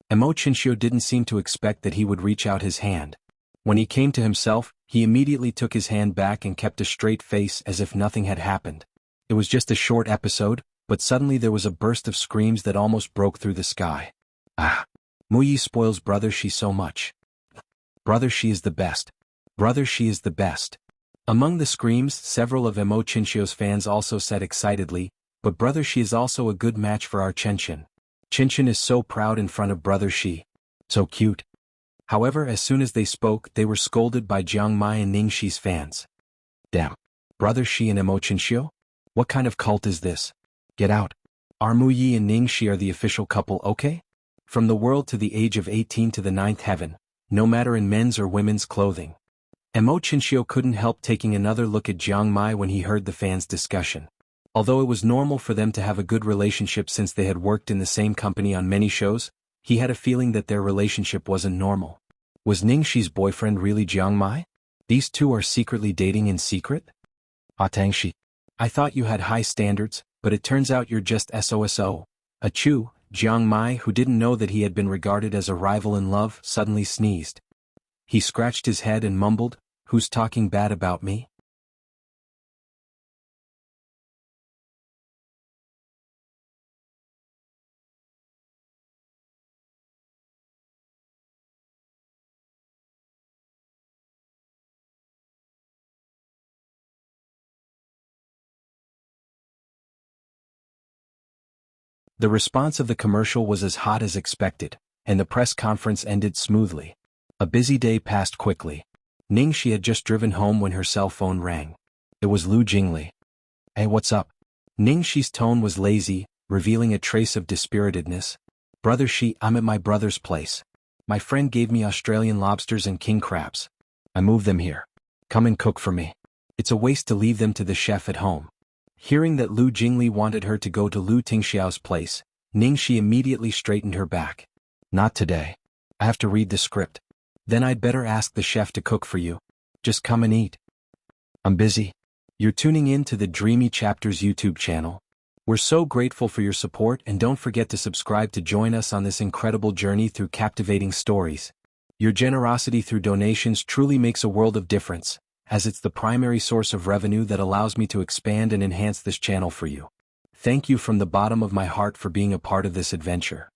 Emo Qinxiu didn't seem to expect that he would reach out his hand. When he came to himself, he immediately took his hand back and kept a straight face as if nothing had happened. It was just a short episode, but suddenly there was a burst of screams that almost broke through the sky. Ah! Muyi spoils Brother Shi so much. Brother Shi is the best. Brother Shi is the best. Among the screams, several of Emo Qinxiu's fans also said excitedly, but Brother Shi is also a good match for our Qianqian. Qianqian is so proud in front of Brother Shi. So cute. However, as soon as they spoke, they were scolded by Jiang Mai and Ningxi's fans. Damn. Brother Shi and Emo Qinxiu? What kind of cult is this? Get out. Our Muyi and Ningxi are the official couple, okay? From the world to the age of 18 to the 9th heaven, no matter in men's or women's clothing. Emo Qinxiu couldn't help taking another look at Jiang Mai when he heard the fans' discussion. Although it was normal for them to have a good relationship since they had worked in the same company on many shows, he had a feeling that their relationship wasn't normal. Was Ningxi's boyfriend really Jiang Mai? These two are secretly dating in secret? Tangxi. I thought you had high standards, but it turns out you're just SOSO. Achoo, Jiang Mai, who didn't know that he had been regarded as a rival in love, suddenly sneezed. He scratched his head and mumbled, "Who's talking bad about me?" The response of the commercial was as hot as expected, and the press conference ended smoothly. A busy day passed quickly. Ningxi had just driven home when her cell phone rang. It was Lu Jingli. Hey, what's up? Ningxi's tone was lazy, revealing a trace of dispiritedness. Brother Shi, I'm at my brother's place. My friend gave me Australian lobsters and king crabs. I moved them here. Come and cook for me. It's a waste to leave them to the chef at home. Hearing that Lu Jingli wanted her to go to Lu Tingxiao's place, Ningxi immediately straightened her back. Not today. I have to read the script. Then I'd better ask the chef to cook for you. Just come and eat. I'm busy. You're tuning in to the Dreamy Chapters YouTube channel. We're so grateful for your support, and don't forget to subscribe to join us on this incredible journey through captivating stories. Your generosity through donations truly makes a world of difference, as it's the primary source of revenue that allows me to expand and enhance this channel for you. Thank you from the bottom of my heart for being a part of this adventure.